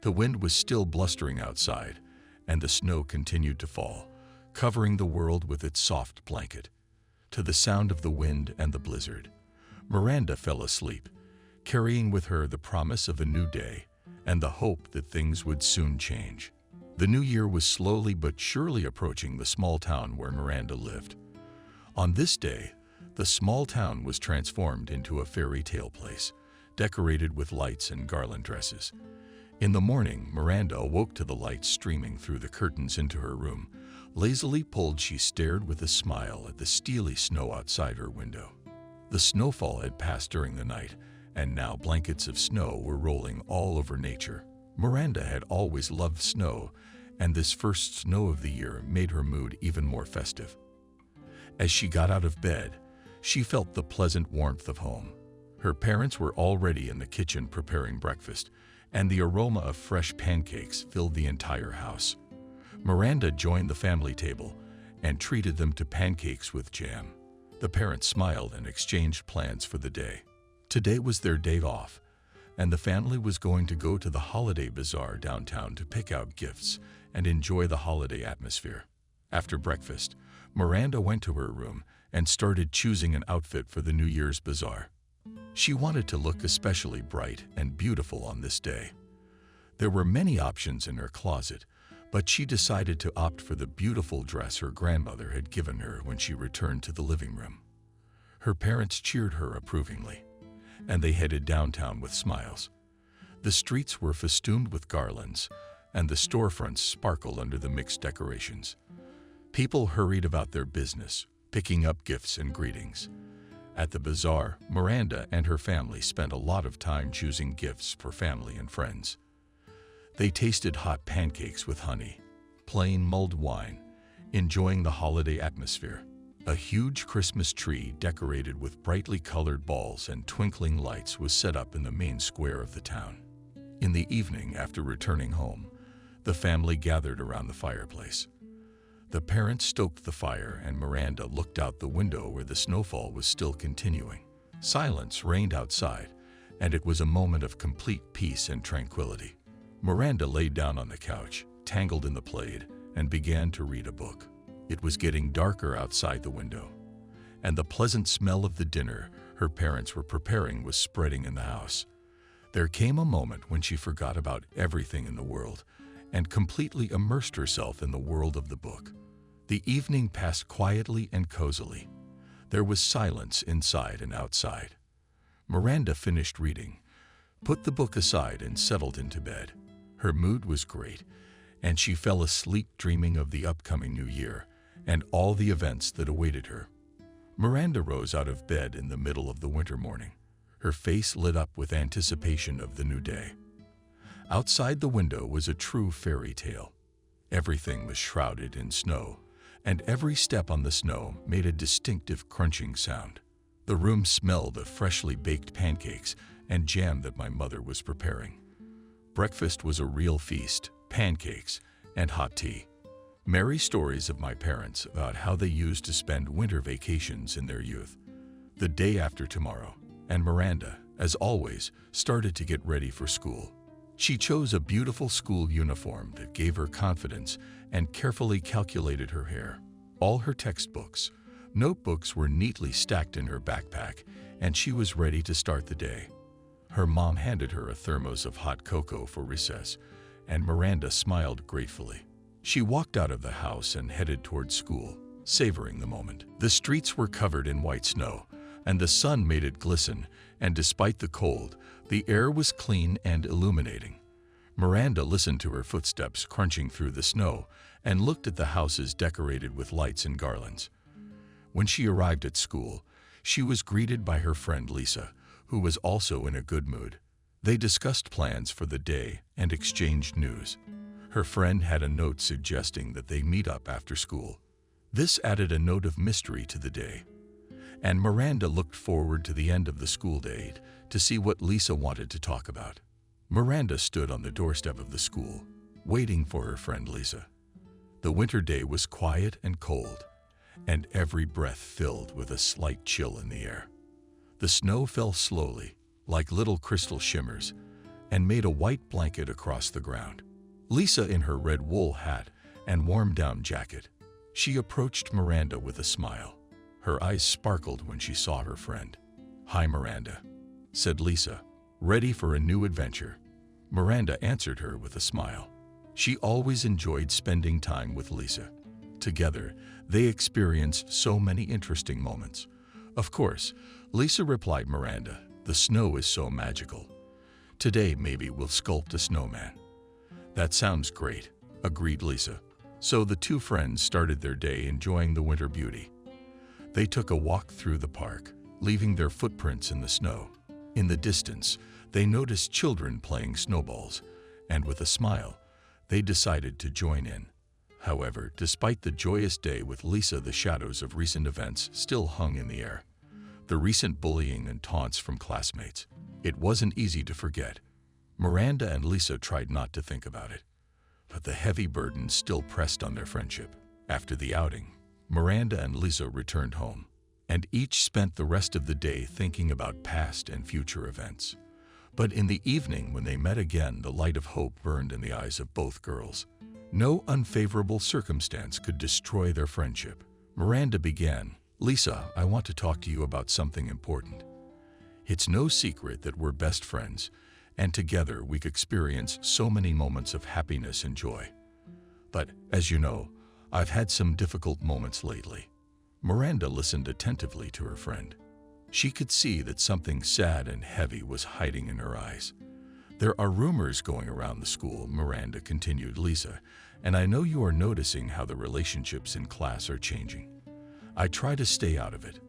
The wind was still blustering outside, and the snow continued to fall, covering the world with its soft blanket. To the sound of the wind and the blizzard, Miranda fell asleep, carrying with her the promise of a new day and the hope that things would soon change. The new year was slowly but surely approaching the small town where Miranda lived. On this day, the small town was transformed into a fairy tale place, decorated with lights and garland dresses. In the morning, Miranda awoke to the lights streaming through the curtains into her room. Lazily pulled, she stared with a smile at the steely snow outside her window. The snowfall had passed during the night, and now blankets of snow were rolling all over nature. Miranda had always loved snow, and this first snow of the year made her mood even more festive. As she got out of bed, she felt the pleasant warmth of home. Her parents were already in the kitchen preparing breakfast, and the aroma of fresh pancakes filled the entire house. Miranda joined the family table and treated them to pancakes with jam. The parents smiled and exchanged plans for the day. Today was their day off, and the family was going to go to the holiday bazaar downtown to pick out gifts and enjoy the holiday atmosphere. After breakfast, Miranda went to her room and started choosing an outfit for the New Year's bazaar. She wanted to look especially bright and beautiful on this day. There were many options in her closet, but she decided to opt for the beautiful dress her grandmother had given her when she returned to the living room. Her parents cheered her approvingly, and they headed downtown with smiles. The streets were festooned with garlands, and the storefronts sparkled under the mixed decorations. People hurried about their business, picking up gifts and greetings. At the bazaar, Miranda and her family spent a lot of time choosing gifts for family and friends. They tasted hot pancakes with honey, plain mulled wine, enjoying the holiday atmosphere. A huge Christmas tree decorated with brightly colored balls and twinkling lights was set up in the main square of the town. In the evening, after returning home, the family gathered around the fireplace. The parents stoked the fire, and Miranda looked out the window where the snowfall was still continuing. Silence reigned outside, and it was a moment of complete peace and tranquility. Miranda lay down on the couch, tangled in the plaid, and began to read a book. It was getting darker outside the window, and the pleasant smell of the dinner her parents were preparing was spreading in the house. There came a moment when she forgot about everything in the world and completely immersed herself in the world of the book. The evening passed quietly and cozily. There was silence inside and outside. Miranda finished reading, put the book aside, and settled into bed. Her mood was great, and she fell asleep dreaming of the upcoming new year and all the events that awaited her. Miranda rose out of bed in the middle of the winter morning, her face lit up with anticipation of the new day. Outside the window was a true fairy tale. Everything was shrouded in snow, and every step on the snow made a distinctive crunching sound. The room smelled of freshly baked pancakes and jam that my mother was preparing. Breakfast was a real feast, pancakes and hot tea. Merry stories of my parents about how they used to spend winter vacations in their youth. The day after tomorrow, and Miranda, as always, started to get ready for school. She chose a beautiful school uniform that gave her confidence and carefully calculated her hair. All her textbooks, notebooks were neatly stacked in her backpack, and she was ready to start the day. Her mom handed her a thermos of hot cocoa for recess, and Miranda smiled gratefully. She walked out of the house and headed toward school, savoring the moment. The streets were covered in white snow, and the sun made it glisten, and despite the cold, the air was clean and illuminating. Miranda listened to her footsteps crunching through the snow and looked at the houses decorated with lights and garlands. When she arrived at school, she was greeted by her friend Lisa, who was also in a good mood. They discussed plans for the day and exchanged news. Her friend had a note suggesting that they meet up after school. This added a note of mystery to the day, and Miranda looked forward to the end of the school day to see what Lisa wanted to talk about. Miranda stood on the doorstep of the school, waiting for her friend Lisa. The winter day was quiet and cold, and every breath filled with a slight chill in the air. The snow fell slowly, like little crystal shimmers, and made a white blanket across the ground. Lisa, in her red wool hat and warm down jacket, she approached Miranda with a smile. Her eyes sparkled when she saw her friend. "Hi, Miranda," said Lisa, ready for a new adventure. Miranda answered her with a smile. She always enjoyed spending time with Lisa. Together, they experienced so many interesting moments. "Of course," Lisa replied Miranda, "the snow is so magical. Today maybe we'll sculpt a snowman." "That sounds great," agreed Lisa. So the two friends started their day enjoying the winter beauty. They took a walk through the park, leaving their footprints in the snow. In the distance, they noticed children playing snowballs, and with a smile, they decided to join in. However, despite the joyous day with Lisa, the shadows of recent events still hung in the air. The recent bullying and taunts from classmates. It wasn't easy to forget. Miranda and Lisa tried not to think about it, but the heavy burden still pressed on their friendship. After the outing, Miranda and Lisa returned home, and each spent the rest of the day thinking about past and future events. But in the evening, when they met again, the light of hope burned in the eyes of both girls. No unfavorable circumstance could destroy their friendship. Miranda began, "Lisa, I want to talk to you about something important. It's no secret that we're best friends, and together we experience so many moments of happiness and joy. But, as you know, I've had some difficult moments lately." Miranda listened attentively to her friend. She could see that something sad and heavy was hiding in her eyes. "There are rumors going around the school," Miranda continued, "Lisa, and I know you are noticing how the relationships in class are changing. I try to stay out of it,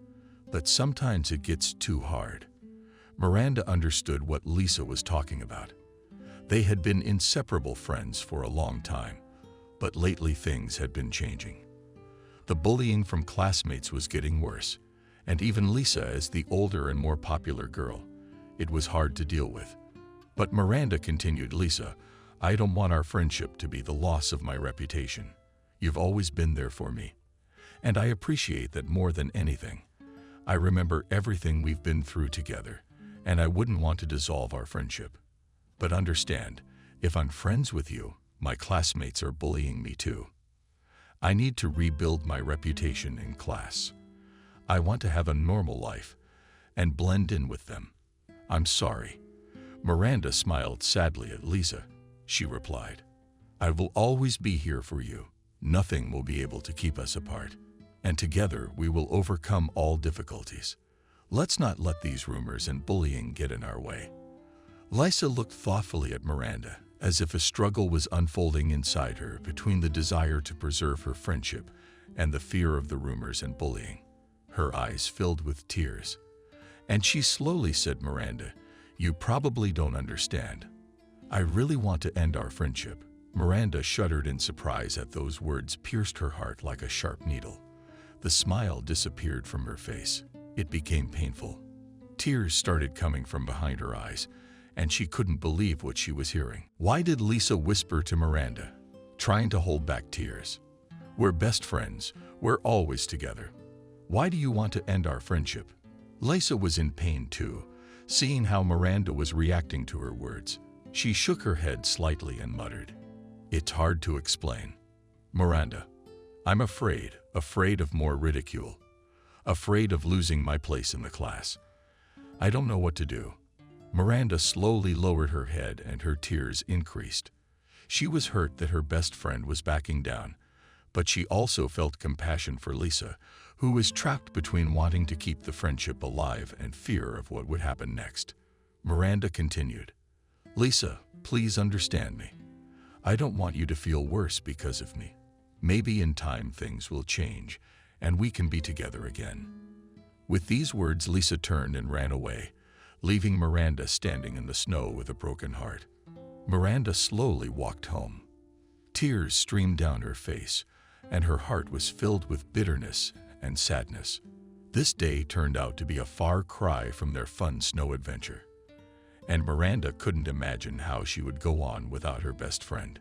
but sometimes it gets too hard." Miranda understood what Lisa was talking about. They had been inseparable friends for a long time, but lately things had been changing. The bullying from classmates was getting worse, and even Lisa, as the older and more popular girl, it was hard to deal with. But Miranda continued, "Lisa, I don't want our friendship to be the loss of my reputation. You've always been there for me, and I appreciate that more than anything. I remember everything we've been through together, and I wouldn't want to dissolve our friendship. But understand, if I'm friends with you, my classmates are bullying me too. I need to rebuild my reputation in class. I want to have a normal life and blend in with them. I'm sorry." Miranda smiled sadly at Lisa. She replied, "I will always be here for you. Nothing will be able to keep us apart, and together we will overcome all difficulties. Let's not let these rumors and bullying get in our way." Lisa looked thoughtfully at Miranda, as if a struggle was unfolding inside her between the desire to preserve her friendship and the fear of the rumors and bullying. Her eyes filled with tears, and she slowly said, "Miranda, you probably don't understand. I really want to end our friendship." Miranda shuddered in surprise at those words pierced her heart like a sharp needle. The smile disappeared from her face. It became painful. Tears started coming from behind her eyes, and she couldn't believe what she was hearing. Why did Lisa whisper to Miranda, trying to hold back tears? "We're best friends. We're always together. Why do you want to end our friendship?" Lisa was in pain too, seeing how Miranda was reacting to her words. She shook her head slightly and muttered, "It's hard to explain. Miranda, I'm afraid of more ridicule, afraid of losing my place in the class. I don't know what to do." Miranda slowly lowered her head and her tears increased. She was hurt that her best friend was backing down, but she also felt compassion for Lisa, who was trapped between wanting to keep the friendship alive and fear of what would happen next. Miranda continued, "Lisa, please understand me. I don't want you to feel worse because of me. Maybe in time things will change, and we can be together again." With these words, Lisa turned and ran away, leaving Miranda standing in the snow with a broken heart. Miranda slowly walked home. Tears streamed down her face, and her heart was filled with bitterness and sadness. This day turned out to be a far cry from their fun snow adventure, and Miranda couldn't imagine how she would go on without her best friend.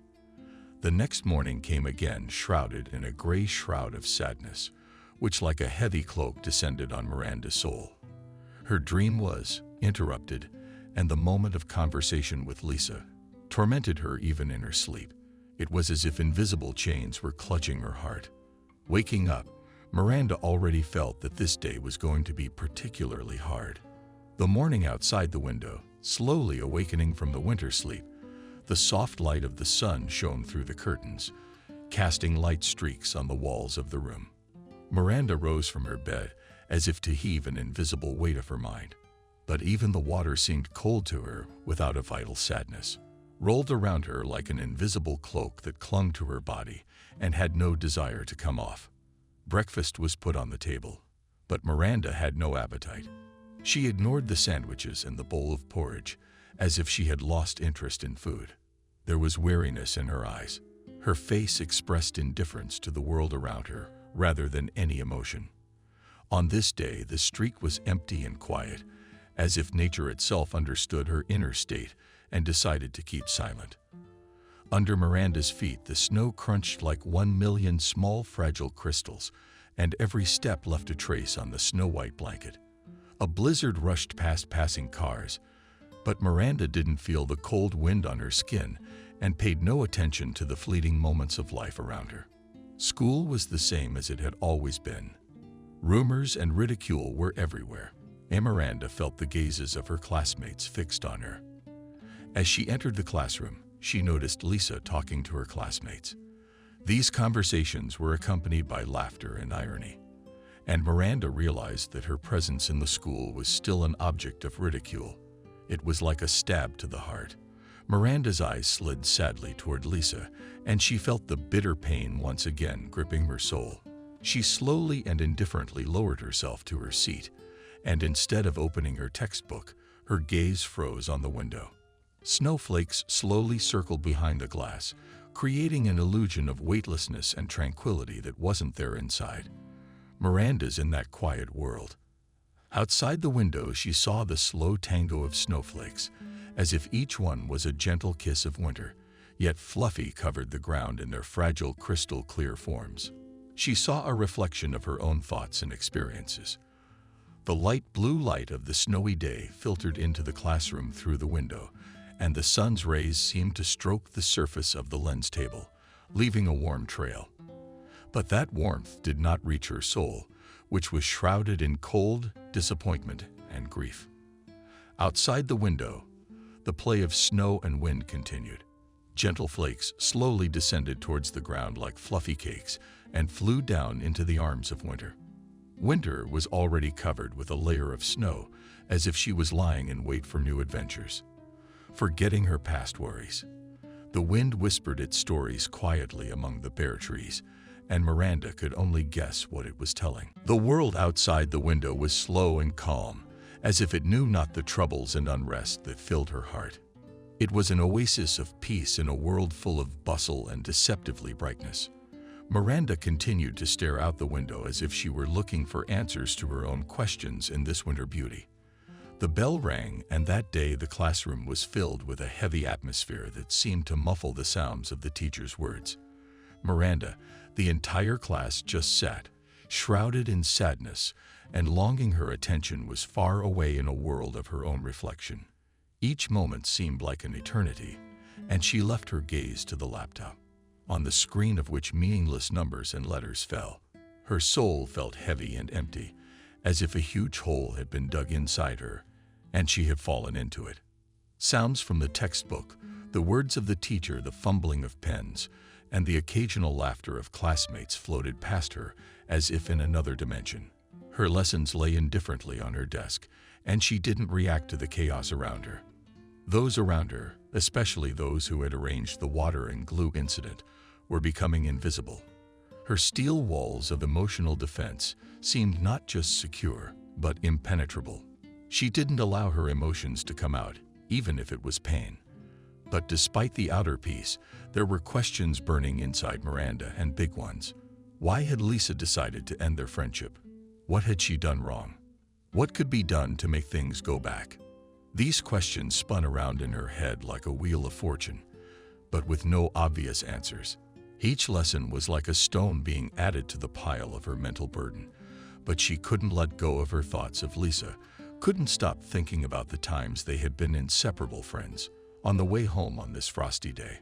The next morning came again, shrouded in a gray shroud of sadness, which like a heavy cloak descended on Miranda's soul. Her dream was interrupted, and the moment of conversation with Lisa tormented her even in her sleep. It was as if invisible chains were clutching her heart. Waking up, Miranda already felt that this day was going to be particularly hard. The morning outside the window, slowly awakening from the winter sleep, the soft light of the sun shone through the curtains, casting light streaks on the walls of the room. Miranda rose from her bed as if to heave an invisible weight of her mind. But even the water seemed cold to her without a vital sadness, rolled around her like an invisible cloak that clung to her body and had no desire to come off. Breakfast was put on the table, but Miranda had no appetite. She ignored the sandwiches and the bowl of porridge as if she had lost interest in food. There was weariness in her eyes. Her face expressed indifference to the world around her rather than any emotion. On this day, the street was empty and quiet, as if nature itself understood her inner state and decided to keep silent. Under Miranda's feet, the snow crunched like 1,000,000 small, fragile crystals, and every step left a trace on the snow-white blanket. A blizzard rushed past passing cars, but Miranda didn't feel the cold wind on her skin and paid no attention to the fleeting moments of life around her. School was the same as it had always been. Rumors and ridicule were everywhere, and Miranda felt the gazes of her classmates fixed on her. As she entered the classroom, she noticed Lisa talking to her classmates. These conversations were accompanied by laughter and irony, and Miranda realized that her presence in the school was still an object of ridicule. It was like a stab to the heart. Miranda's eyes slid sadly toward Lisa, and she felt the bitter pain once again gripping her soul. She slowly and indifferently lowered herself to her seat, and instead of opening her textbook, her gaze froze on the window. Snowflakes slowly circled behind the glass, creating an illusion of weightlessness and tranquility that wasn't there inside. Miranda's in that quiet world. Outside the window, she saw the slow tango of snowflakes, as if each one was a gentle kiss of winter, yet fluffy covered the ground in their fragile crystal-clear forms. She saw a reflection of her own thoughts and experiences. The light blue light of the snowy day filtered into the classroom through the window, and the sun's rays seemed to stroke the surface of the lens table, leaving a warm trail. But that warmth did not reach her soul, which was shrouded in cold, disappointment, and grief. Outside the window, the play of snow and wind continued. Gentle flakes slowly descended towards the ground like fluffy cakes and flew down into the arms of winter. Winter was already covered with a layer of snow, as if she was lying in wait for new adventures. Forgetting her past worries, the wind whispered its stories quietly among the bare trees, and Miranda could only guess what it was telling. The world outside the window was slow and calm, as if it knew not the troubles and unrest that filled her heart. It was an oasis of peace in a world full of bustle and deceptively brightness. Miranda continued to stare out the window as if she were looking for answers to her own questions in this winter beauty. The bell rang, and that day the classroom was filled with a heavy atmosphere that seemed to muffle the sounds of the teacher's words. Miranda, the entire class just sat, shrouded in sadness, and longing. Her attention was far away in a world of her own reflection. Each moment seemed like an eternity, and she left her gaze to the laptop, on the screen of which meaningless numbers and letters fell. Her soul felt heavy and empty, as if a huge hole had been dug inside her, and she had fallen into it. Sounds from the textbook, the words of the teacher, the fumbling of pens, and the occasional laughter of classmates floated past her as if in another dimension. Her lessons lay indifferently on her desk, and she didn't react to the chaos around her. Those around her, especially those who had arranged the water and glue incident, were becoming invisible. Her steel walls of emotional defense seemed not just secure, but impenetrable. She didn't allow her emotions to come out, even if it was pain. But despite the outer peace, there were questions burning inside Miranda, and big ones. Why had Lisa decided to end their friendship? What had she done wrong? What could be done to make things go back? These questions spun around in her head like a wheel of fortune, but with no obvious answers. Each lesson was like a stone being added to the pile of her mental burden, but she couldn't let go of her thoughts of Lisa, couldn't stop thinking about the times they had been inseparable friends. On the way home on this frosty day,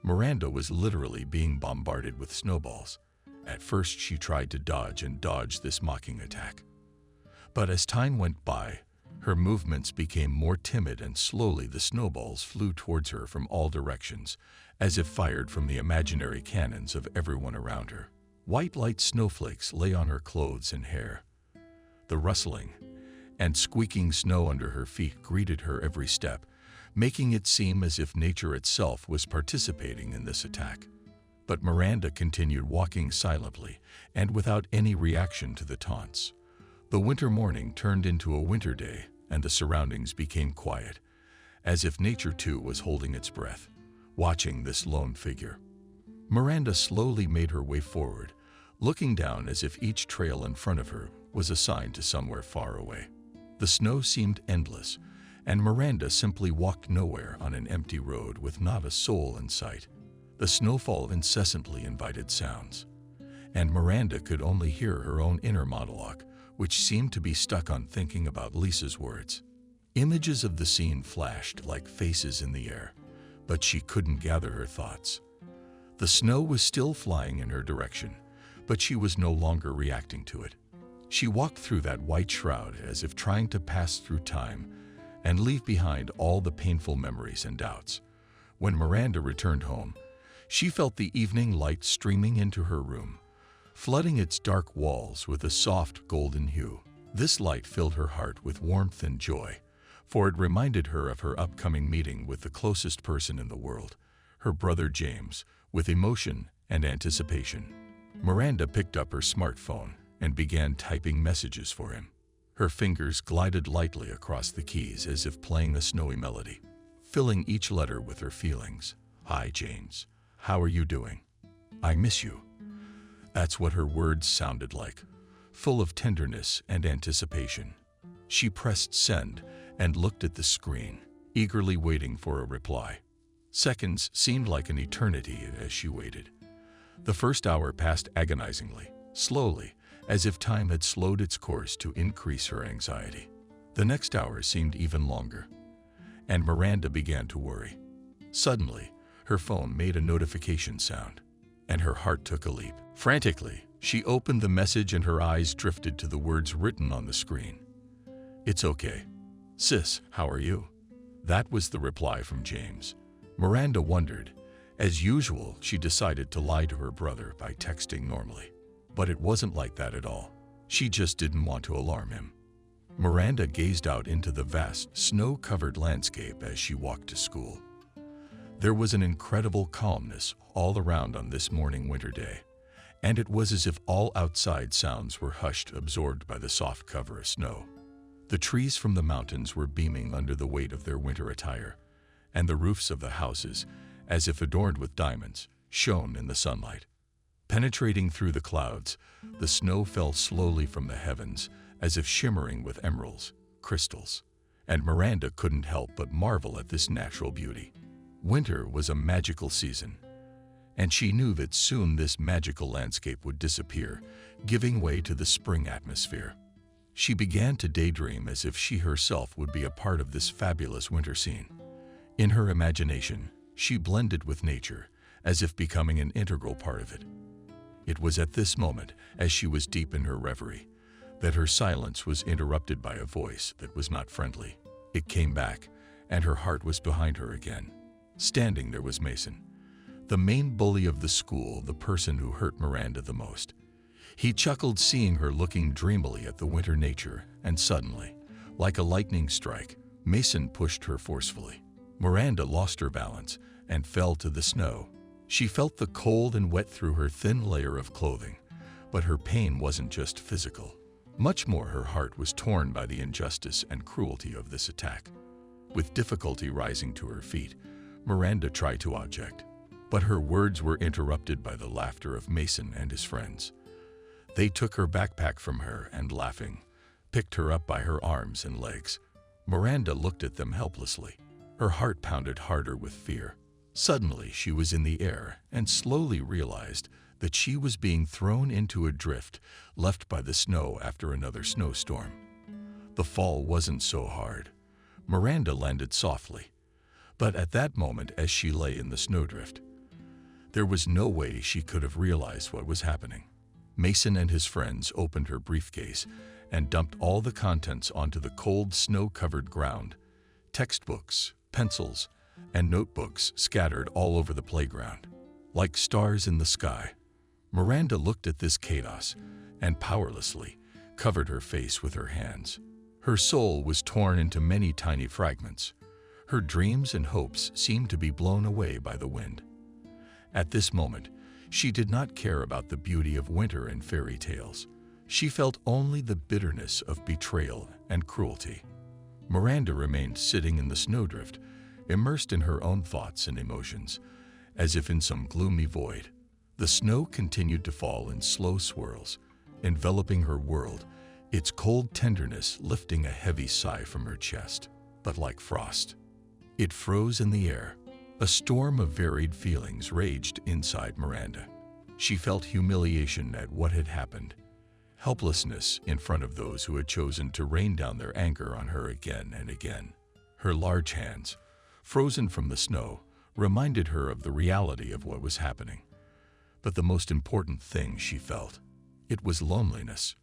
Miranda was literally being bombarded with snowballs. At first, she tried to dodge this mocking attack. But as time went by, her movements became more timid, and slowly the snowballs flew towards her from all directions, as if fired from the imaginary cannons of everyone around her. White light snowflakes lay on her clothes and hair. The rustling and squeaking snow under her feet greeted her every step, making it seem as if nature itself was participating in this attack. But Miranda continued walking silently and without any reaction to the taunts. The winter morning turned into a winter day, and the surroundings became quiet, as if nature too was holding its breath, watching this lone figure. Miranda slowly made her way forward, looking down as if each trail in front of her was assigned to somewhere far away. The snow seemed endless, and Miranda simply walked nowhere on an empty road with not a soul in sight. The snowfall incessantly invited sounds, and Miranda could only hear her own inner monologue, which seemed to be stuck on thinking about Lisa's words. Images of the scene flashed like faces in the air, but she couldn't gather her thoughts. The snow was still flying in her direction, but she was no longer reacting to it. She walked through that white shroud as if trying to pass through time and leave behind all the painful memories and doubts. When Miranda returned home, she felt the evening light streaming into her room. flooding its dark walls with a soft golden hue. This light filled her heart with warmth and joy, for it reminded her of her upcoming meeting with the closest person in the world, her brother James, with emotion and anticipation. Miranda picked up her smartphone and began typing messages for him. Her fingers glided lightly across the keys as if playing a snowy melody, filling each letter with her feelings. "Hi, James. How are you doing? I miss you." That's what her words sounded like, full of tenderness and anticipation. She pressed send and looked at the screen, eagerly waiting for a reply. Seconds seemed like an eternity as she waited. The first hour passed agonizingly, slowly, as if time had slowed its course to increase her anxiety. The next hour seemed even longer, and Miranda began to worry. Suddenly, her phone made a notification sound, and her heart took a leap. Frantically, she opened the message and her eyes drifted to the words written on the screen. "It's okay. Sis, how are you?" That was the reply from James. Miranda wondered. As usual, she decided to lie to her brother by texting normally. But it wasn't like that at all. She just didn't want to alarm him. Miranda gazed out into the vast, snow-covered landscape as she walked to school. There was an incredible calmness all around on this morning winter day, and it was as if all outside sounds were hushed, absorbed by the soft cover of snow. The trees from the mountains were beaming under the weight of their winter attire, and the roofs of the houses, as if adorned with diamonds, shone in the sunlight. Penetrating through the clouds, the snow fell slowly from the heavens, as if shimmering with emeralds, crystals, and Miranda couldn't help but marvel at this natural beauty. Winter was a magical season, and she knew that soon this magical landscape would disappear, giving way to the spring atmosphere. She began to daydream as if she herself would be a part of this fabulous winter scene. In her imagination, she blended with nature, as if becoming an integral part of it. It was at this moment, as she was deep in her reverie, that her silence was interrupted by a voice that was not friendly. It came back, and her heart was behind her again. Standing there was Mason, the main bully of the school, the person who hurt Miranda the most. He chuckled seeing her looking dreamily at the winter nature, and suddenly, like a lightning strike, Mason pushed her forcefully. Miranda lost her balance and fell to the snow. She felt the cold and wet through her thin layer of clothing, but her pain wasn't just physical. Much more, her heart was torn by the injustice and cruelty of this attack. With difficulty rising to her feet, Miranda tried to object, but her words were interrupted by the laughter of Mason and his friends. They took her backpack from her and, laughing, picked her up by her arms and legs. Miranda looked at them helplessly. Her heart pounded harder with fear. Suddenly, she was in the air and slowly realized that she was being thrown into a drift left by the snow after another snowstorm. The fall wasn't so hard. Miranda landed softly. But at that moment, as she lay in the snowdrift, there was no way she could have realized what was happening. Mason and his friends opened her briefcase and dumped all the contents onto the cold, snow-covered ground. Textbooks, pencils, and notebooks scattered all over the playground, like stars in the sky. Miranda looked at this chaos and powerlessly covered her face with her hands. Her soul was torn into many tiny fragments. Her dreams and hopes seemed to be blown away by the wind. At this moment, she did not care about the beauty of winter and fairy tales. She felt only the bitterness of betrayal and cruelty. Miranda remained sitting in the snowdrift, immersed in her own thoughts and emotions, as if in some gloomy void. The snow continued to fall in slow swirls, enveloping her world, its cold tenderness lifting a heavy sigh from her chest. But like frost, it froze in the air. A storm of varied feelings raged inside Miranda. She felt humiliation at what had happened, helplessness in front of those who had chosen to rain down their anger on her again and again. Her large hands, frozen from the snow, reminded her of the reality of what was happening. But the most important thing she felt, it was loneliness.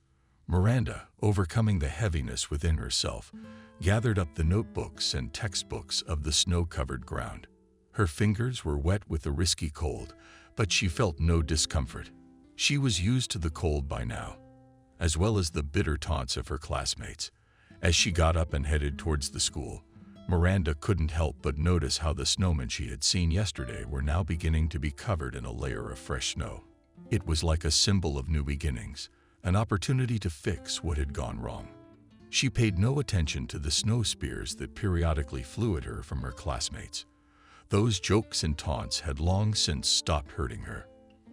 Miranda, overcoming the heaviness within herself, gathered up the notebooks and textbooks of the snow-covered ground. Her fingers were wet with the risky cold, but she felt no discomfort. She was used to the cold by now, as well as the bitter taunts of her classmates. As she got up and headed towards the school, Miranda couldn't help but notice how the snowmen she had seen yesterday were now beginning to be covered in a layer of fresh snow. It was like a symbol of new beginnings, an opportunity to fix what had gone wrong. She paid no attention to the snow spears that periodically flew at her from her classmates. Those jokes and taunts had long since stopped hurting her.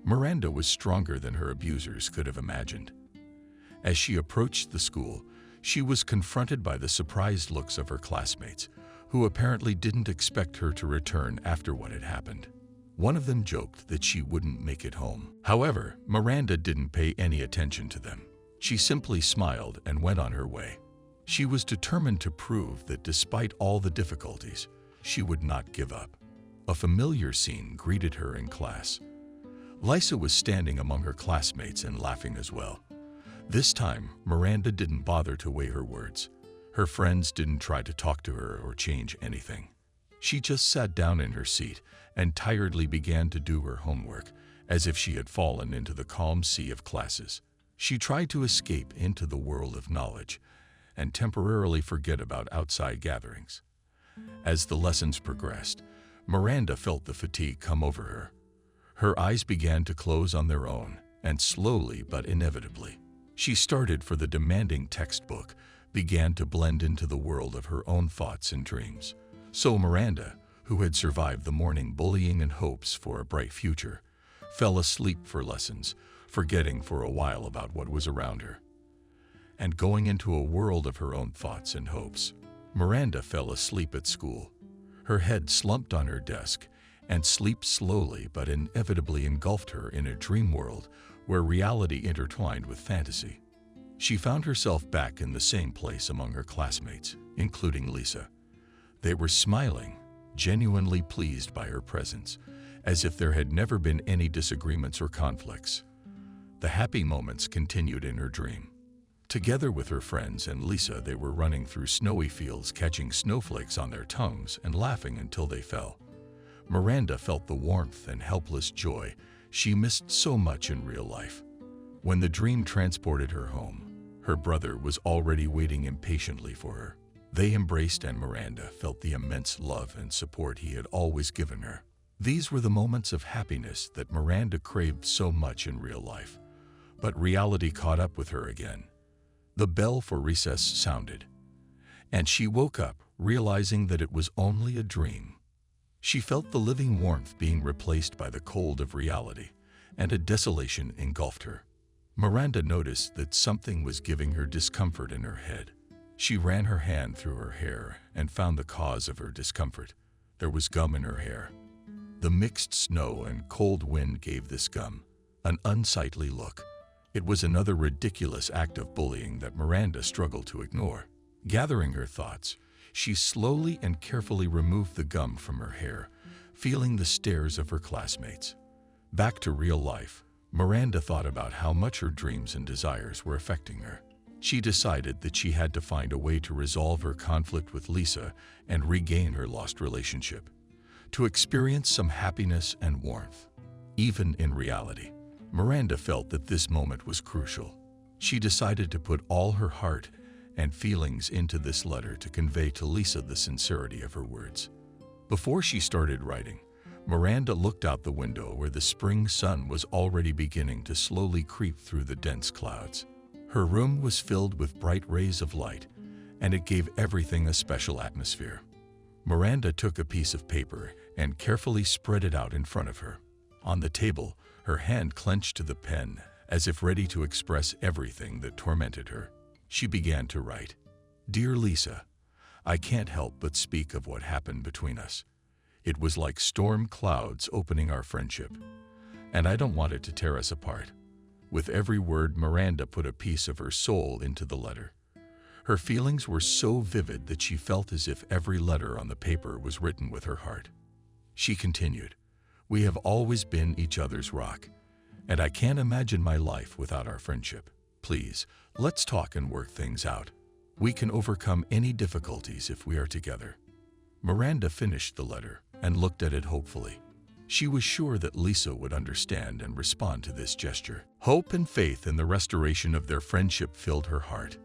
Miranda was stronger than her abusers could have imagined. As she approached the school, she was confronted by the surprised looks of her classmates, who apparently didn't expect her to return after what had happened. One of them joked that she wouldn't make it home. However, Miranda didn't pay any attention to them. She simply smiled and went on her way. She was determined to prove that despite all the difficulties, she would not give up. A familiar scene greeted her in class. Lisa was standing among her classmates and laughing as well. This time, Miranda didn't bother to weigh her words. Her friends didn't try to talk to her or change anything. She just sat down in her seat and tiredly began to do her homework, as if she had fallen into the calm sea of classes. She tried to escape into the world of knowledge and temporarily forget about outside gatherings. As the lessons progressed, Miranda felt the fatigue come over her. Her eyes began to close on their own, and slowly but inevitably, she started for the demanding textbook, began to blend into the world of her own thoughts and dreams. So Miranda, who had survived the morning bullying and hopes for a bright future, fell asleep for lessons, forgetting for a while about what was around her, and going into a world of her own thoughts and hopes. Miranda fell asleep at school. Her head slumped on her desk, and sleep slowly but inevitably engulfed her in a dream world where reality intertwined with fantasy. She found herself back in the same place among her classmates, including Lisa. They were smiling, genuinely pleased by her presence, as if there had never been any disagreements or conflicts. The happy moments continued in her dream. Together with her friends and Lisa, they were running through snowy fields, catching snowflakes on their tongues and laughing until they fell. Miranda felt the warmth and helpless joy she missed so much in real life. When the dream transported her home, her brother was already waiting impatiently for her. They embraced, and Miranda felt the immense love and support he had always given her. These were the moments of happiness that Miranda craved so much in real life. But reality caught up with her again. The bell for recess sounded, and she woke up, realizing that it was only a dream. She felt the living warmth being replaced by the cold of reality, and a desolation engulfed her. Miranda noticed that something was giving her discomfort in her head. She ran her hand through her hair and found the cause of her discomfort. There was gum in her hair. The mixed snow and cold wind gave this gum an unsightly look. It was another ridiculous act of bullying that Miranda struggled to ignore. Gathering her thoughts, she slowly and carefully removed the gum from her hair, feeling the stares of her classmates. Back to real life, Miranda thought about how much her dreams and desires were affecting her. She decided that she had to find a way to resolve her conflict with Lisa and regain her lost relationship, to experience some happiness and warmth. Even in reality, Miranda felt that this moment was crucial. She decided to put all her heart and feelings into this letter to convey to Lisa the sincerity of her words. Before she started writing, Miranda looked out the window where the spring sun was already beginning to slowly creep through the dense clouds. Her room was filled with bright rays of light, and it gave everything a special atmosphere. Miranda took a piece of paper and carefully spread it out in front of her. On the table, her hand clenched to the pen, as if ready to express everything that tormented her. She began to write. "Dear Lisa, I can't help but speak of what happened between us. It was like storm clouds opening our friendship, and I don't want it to tear us apart." With every word, Miranda put a piece of her soul into the letter. Her feelings were so vivid that she felt as if every letter on the paper was written with her heart. She continued, "We have always been each other's rock, and I can't imagine my life without our friendship. Please, let's talk and work things out. We can overcome any difficulties if we are together." Miranda finished the letter and looked at it hopefully. She was sure that Lisa would understand and respond to this gesture. Hope and faith in the restoration of their friendship filled her heart,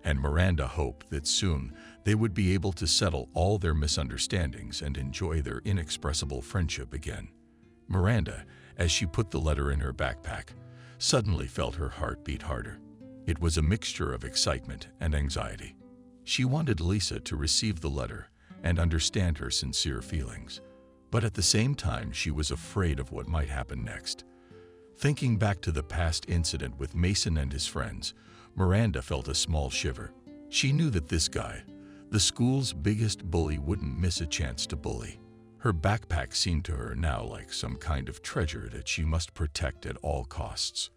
and Miranda hoped that soon they would be able to settle all their misunderstandings and enjoy their inexpressible friendship again. Miranda, as she put the letter in her backpack, suddenly felt her heart beat harder. It was a mixture of excitement and anxiety. She wanted Lisa to receive the letter and understand her sincere feelings, but at the same time she was afraid of what might happen next. Thinking back to the past incident with Mason and his friends, Miranda felt a small shiver. She knew that this guy, the school's biggest bully, wouldn't miss a chance to bully. Her backpack seemed to her now like some kind of treasure that she must protect at all costs.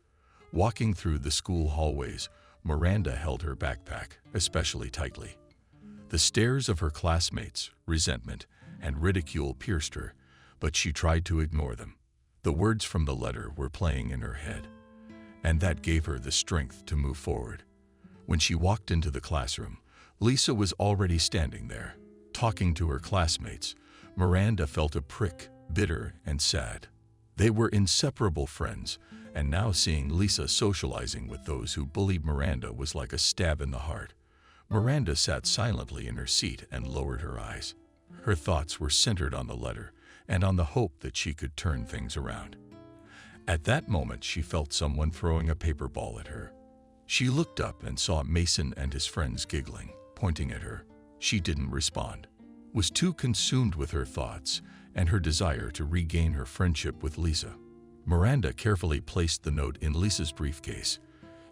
Walking through the school hallways, Miranda held her backpack especially tightly. The stares of her classmates, resentment, and ridicule pierced her, but she tried to ignore them. The words from the letter were playing in her head, and that gave her the strength to move forward. When she walked into the classroom, Lisa was already standing there. Talking to her classmates, Miranda felt a prick, bitter and sad. They were inseparable friends, and now seeing Lisa socializing with those who bullied Miranda was like a stab in the heart. Miranda sat silently in her seat and lowered her eyes. Her thoughts were centered on the letter and on the hope that she could turn things around. At that moment, she felt someone throwing a paper ball at her. She looked up and saw Mason and his friends giggling, pointing at her. She didn't respond, was too consumed with her thoughts and her desire to regain her friendship with Lisa. Miranda carefully placed the note in Lisa's briefcase,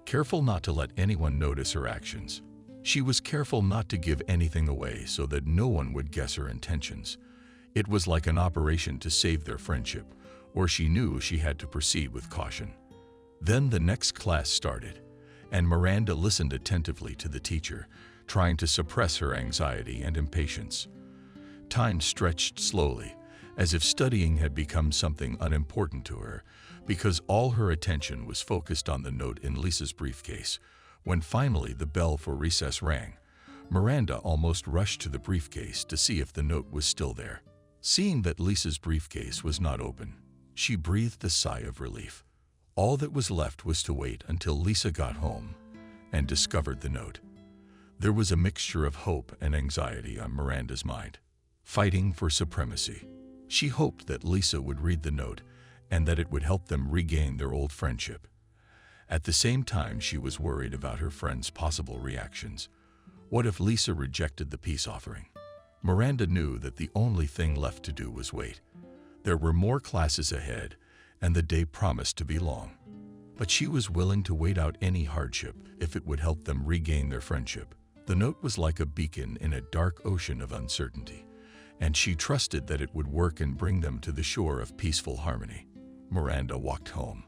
careful not to let anyone notice her actions. She was careful not to give anything away so that no one would guess her intentions. It was like an operation to save their friendship, or she knew she had to proceed with caution. Then the next class started, and Miranda listened attentively to the teacher, trying to suppress her anxiety and impatience. Time stretched slowly, as if studying had become something unimportant to her, because all her attention was focused on the note in Lisa's briefcase. When finally the bell for recess rang, Miranda almost rushed to the briefcase to see if the note was still there. Seeing that Lisa's briefcase was not open, she breathed a sigh of relief. All that was left was to wait until Lisa got home and discovered the note. There was a mixture of hope and anxiety on Miranda's mind. Fighting for supremacy. She hoped that Lisa would read the note and that it would help them regain their old friendship. At the same time, she was worried about her friend's possible reactions. What if Lisa rejected the peace offering? Miranda knew that the only thing left to do was wait. There were more classes ahead, and the day promised to be long. But she was willing to wait out any hardship if it would help them regain their friendship. The note was like a beacon in a dark ocean of uncertainty, and she trusted that it would work and bring them to the shore of peaceful harmony. Miranda walked home.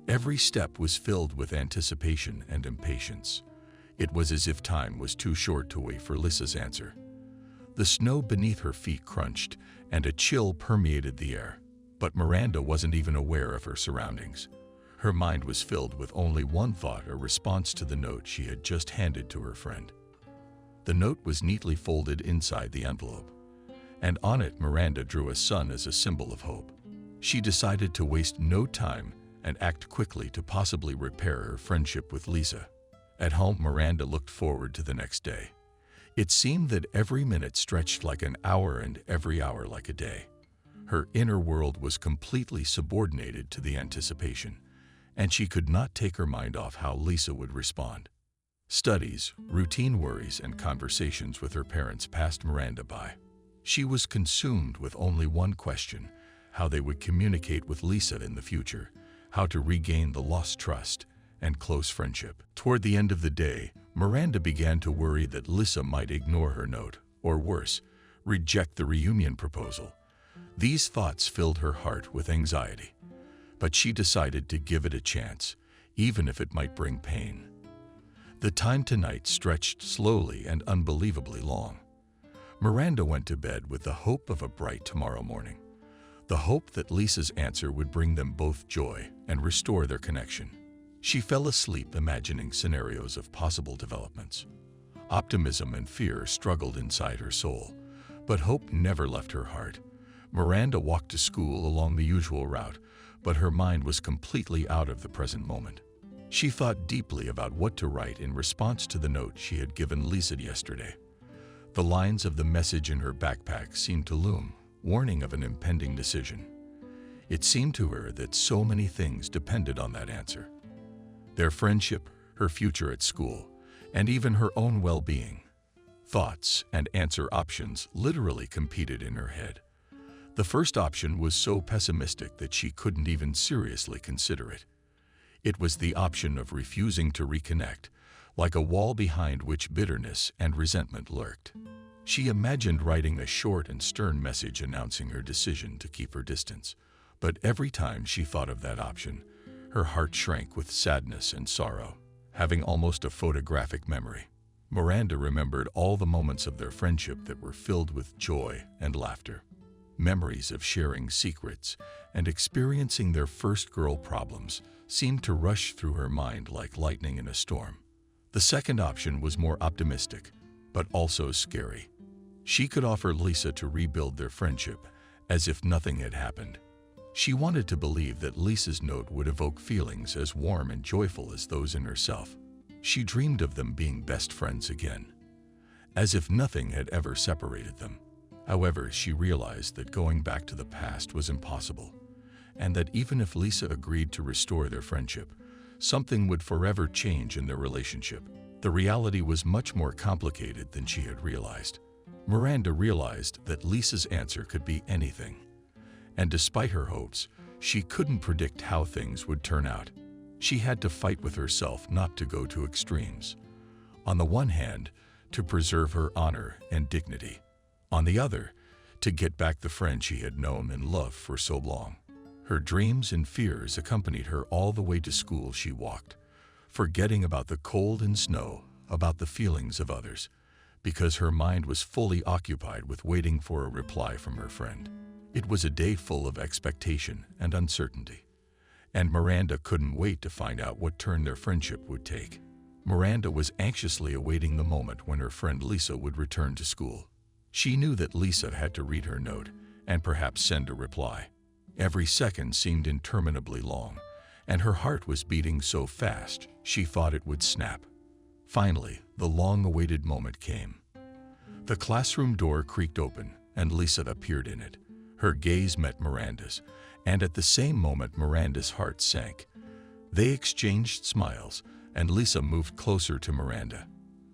Every step was filled with anticipation and impatience. It was as if time was too short to wait for Lisa's answer. The snow beneath her feet crunched, and a chill permeated the air. But Miranda wasn't even aware of her surroundings. Her mind was filled with only one thought, a response to the note she had just handed to her friend. The note was neatly folded inside the envelope, and on it Miranda drew a sun as a symbol of hope. She decided to waste no time and act quickly to possibly repair her friendship with Lisa. At home, Miranda looked forward to the next day. It seemed that every minute stretched like an hour and every hour like a day. Her inner world was completely subordinated to the anticipation, and she could not take her mind off how Lisa would respond. Studies, routine worries, and conversations with her parents passed Miranda by. She was consumed with only one question: how they would communicate with Lisa in the future, how to regain the lost trust and close friendship. Toward the end of the day, Miranda began to worry that Lisa might ignore her note, or worse, reject the reunion proposal. These thoughts filled her heart with anxiety, but she decided to give it a chance, even if it might bring pain. The time tonight stretched slowly and unbelievably long. Miranda went to bed with the hope of a bright tomorrow morning, the hope that Lisa's answer would bring them both joy and restore their connection. She fell asleep imagining scenarios of possible developments. Optimism and fear struggled inside her soul, but hope never left her heart. Miranda walked to school along the usual route, but her mind was completely out of the present moment. She thought deeply about what to write in response to the note she had given Lisa yesterday. The lines of the message in her backpack seemed to loom, warning of an impending decision. It seemed to her that so many things depended on that answer. Their friendship, her future at school, and even her own well-being. Thoughts and answer options literally competed in her head. The first option was so pessimistic that she couldn't even seriously consider it. It was the option of refusing to reconnect, like a wall behind which bitterness and resentment lurked. She imagined writing a short and stern message announcing her decision to keep her distance, but every time she thought of that option, her heart shrank with sadness and sorrow, having almost a photographic memory. Miranda remembered all the moments of their friendship that were filled with joy and laughter. Memories of sharing secrets and experiencing their first girl problems seemed to rush through her mind like lightning in a storm. The second option was more optimistic, but also scary. She could offer Lisa to rebuild their friendship as if nothing had happened. She wanted to believe that Lisa's note would evoke feelings as warm and joyful as those in herself. She dreamed of them being best friends again, as if nothing had ever separated them. However, she realized that going back to the past was impossible, and that even if Lisa agreed to restore their friendship, something would forever change in their relationship. The reality was much more complicated than she had realized. Miranda realized that Lisa's answer could be anything, and despite her hopes, she couldn't predict how things would turn out. She had to fight with herself not to go to extremes. On the one hand, to preserve her honor and dignity. On the other, to get back the friend she had known and loved for so long. Her dreams and fears accompanied her all the way to school. She walked, forgetting about the cold and snow, about the feelings of others, because her mind was fully occupied with waiting for a reply from her friend. It was a day full of expectation and uncertainty, and Miranda couldn't wait to find out what turn their friendship would take. Miranda was anxiously awaiting the moment when her friend Lisa would return to school. She knew that Lisa had to read her note and perhaps send a reply. Every second seemed interminably long, and her heart was beating so fast she thought it would snap. Finally, the long-awaited moment came. The classroom door creaked open, and Lisa appeared in it. Her gaze met Miranda's, and at the same moment Miranda's heart sank. They exchanged smiles, and Lisa moved closer to Miranda.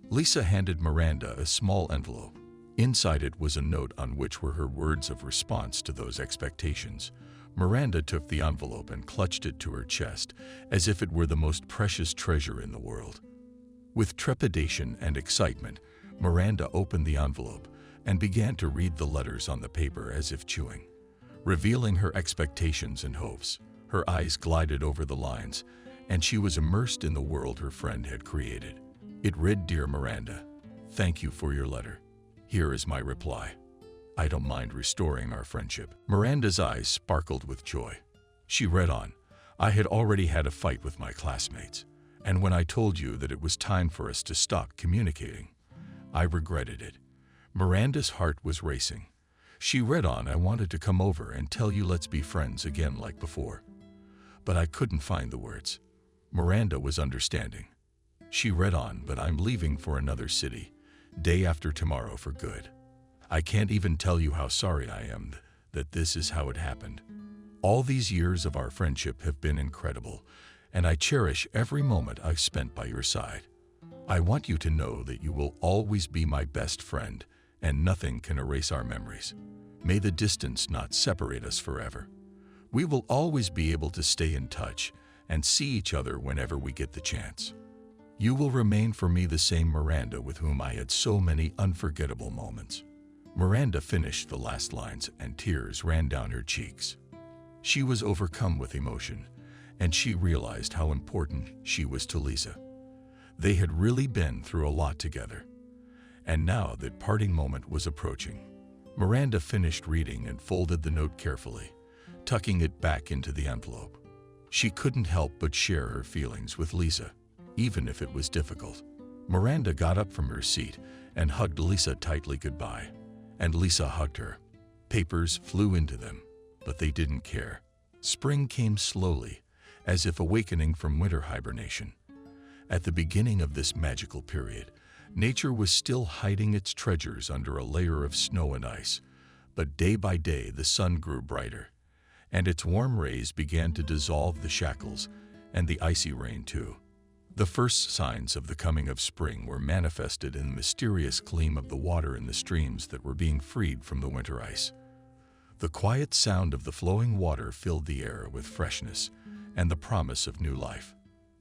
Lisa handed Miranda a small envelope. Inside it was a note on which were her words of response to those expectations. Miranda took the envelope and clutched it to her chest, as if it were the most precious treasure in the world. With trepidation and excitement, Miranda opened the envelope and began to read the letters on the paper as if chewing. Revealing her expectations and hopes, her eyes glided over the lines, and she was immersed in the world her friend had created. It read, "Dear Miranda, thank you for your letter. Here is my reply. I don't mind restoring our friendship." Miranda's eyes sparkled with joy. She read on, "I had already had a fight with my classmates, and when I told you that it was time for us to stop communicating, I regretted it." Miranda's heart was racing. She read on, "I wanted to come over and tell you let's be friends again like before, but I couldn't find the words." Miranda was understanding. She read on, "But I'm leaving for another city, day after tomorrow for good. I can't even tell you how sorry I am that this is how it happened. All these years of our friendship have been incredible, and I cherish every moment I've spent by your side. I want you to know that you will always be my best friend, and nothing can erase our memories. May the distance not separate us forever. We will always be able to stay in touch and see each other whenever we get the chance. You will remain for me the same Miranda with whom I had so many unforgettable moments." Miranda finished the last lines, and tears ran down her cheeks. She was overcome with emotion, and she realized how important she was to Lisa. They had really been through a lot together, and now that parting moment was approaching. Miranda finished reading and folded the note carefully, tucking it back into the envelope. She couldn't help but share her feelings with Lisa, even if it was difficult. Miranda got up from her seat and hugged Lisa tightly goodbye, and Lisa hugged her. Papers flew into them, but they didn't care. Spring came slowly, as if awakening from winter hibernation. At the beginning of this magical period, nature was still hiding its treasures under a layer of snow and ice, but day by day the sun grew brighter, and its warm rays began to dissolve the shackles and the icy rain too. The first signs of the coming of spring were manifested in the mysterious gleam of the water in the streams that were being freed from the winter ice. The quiet sound of the flowing water filled the air with freshness and the promise of new life.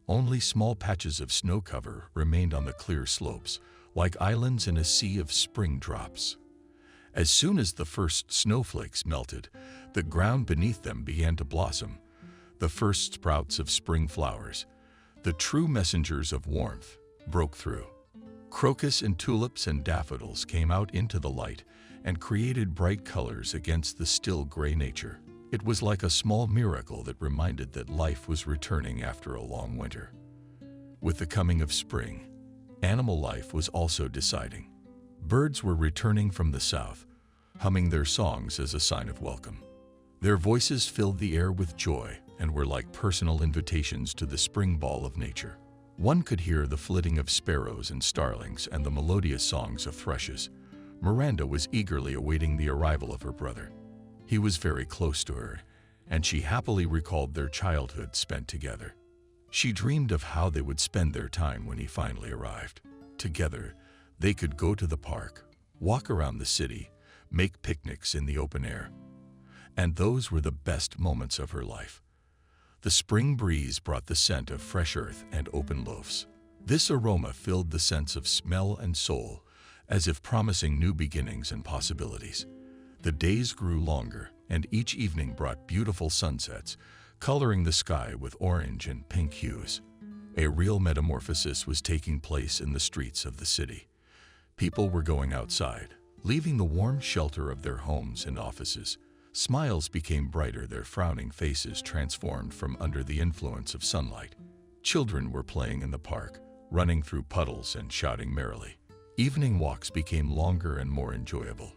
Only small patches of snow cover remained on the clear slopes, like islands in a sea of spring drops. As soon as the first snowflakes melted, the ground beneath them began to blossom, the first sprouts of spring flowers. The true messengers of warmth broke through. Crocus and tulips and daffodils came out into the light and created bright colors against the still gray nature. It was like a small miracle that reminded that life was returning after a long winter. With the coming of spring, animal life was also deciding. Birds were returning from the south, humming their songs as a sign of welcome. Their voices filled the air with joy and were like personal invitations to the spring ball of nature. One could hear the flitting of sparrows and starlings and the melodious songs of thrushes. Miranda was eagerly awaiting the arrival of her brother. He was very close to her, and she happily recalled their childhood spent together. She dreamed of how they would spend their time when he finally arrived. Together, they could go to the park, walk around the city, make picnics in the open air. And those were the best moments of her life. The spring breeze brought the scent of fresh earth and open loaves. This aroma filled the sense of smell and soul, as if promising new beginnings and possibilities. The days grew longer, and each evening brought beautiful sunsets, coloring the sky with orange and pink hues. A real metamorphosis was taking place in the streets of the city. People were going outside, leaving the warm shelter of their homes and offices. Smiles became brighter, their frowning faces transformed from under the influence of sunlight. Children were playing in the park, running through puddles and shouting merrily. Evening walks became longer and more enjoyable.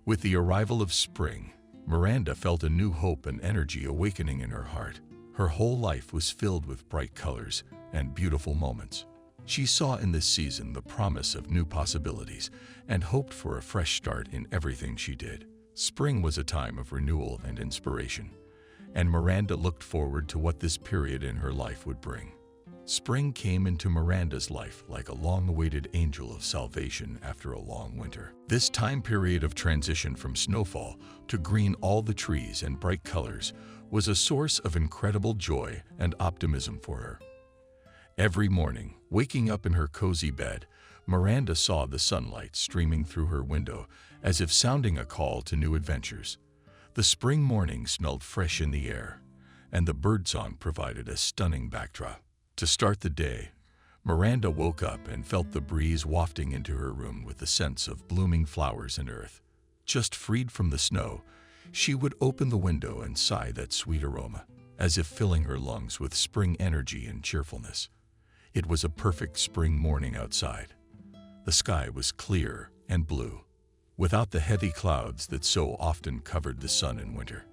With the arrival of spring, Miranda felt a new hope and energy awakening in her heart. Her whole life was filled with bright colors and beautiful moments. She saw in this season the promise of new possibilities and hoped for a fresh start in everything she did. Spring was a time of renewal and inspiration, and Miranda looked forward to what this period in her life would bring. Spring came into Miranda's life like a long-awaited angel of salvation after a long winter. This time period of transition from snowfall to green, all the trees and bright colors, was a source of incredible joy and optimism for her. Every morning, waking up in her cozy bed, Miranda saw the sunlight streaming through her window as if sounding a call to new adventures. The spring morning smelled fresh in the air, and the birdsong provided a stunning backdrop. To start the day, Miranda woke up and felt the breeze wafting into her room with the sense of blooming flowers and earth. Just freed from the snow, she would open the window and sigh that sweet aroma, as if filling her lungs with spring energy and cheerfulness. It was a perfect spring morning outside. The sky was clear and blue, without the heavy clouds that so often covered the sun in winter.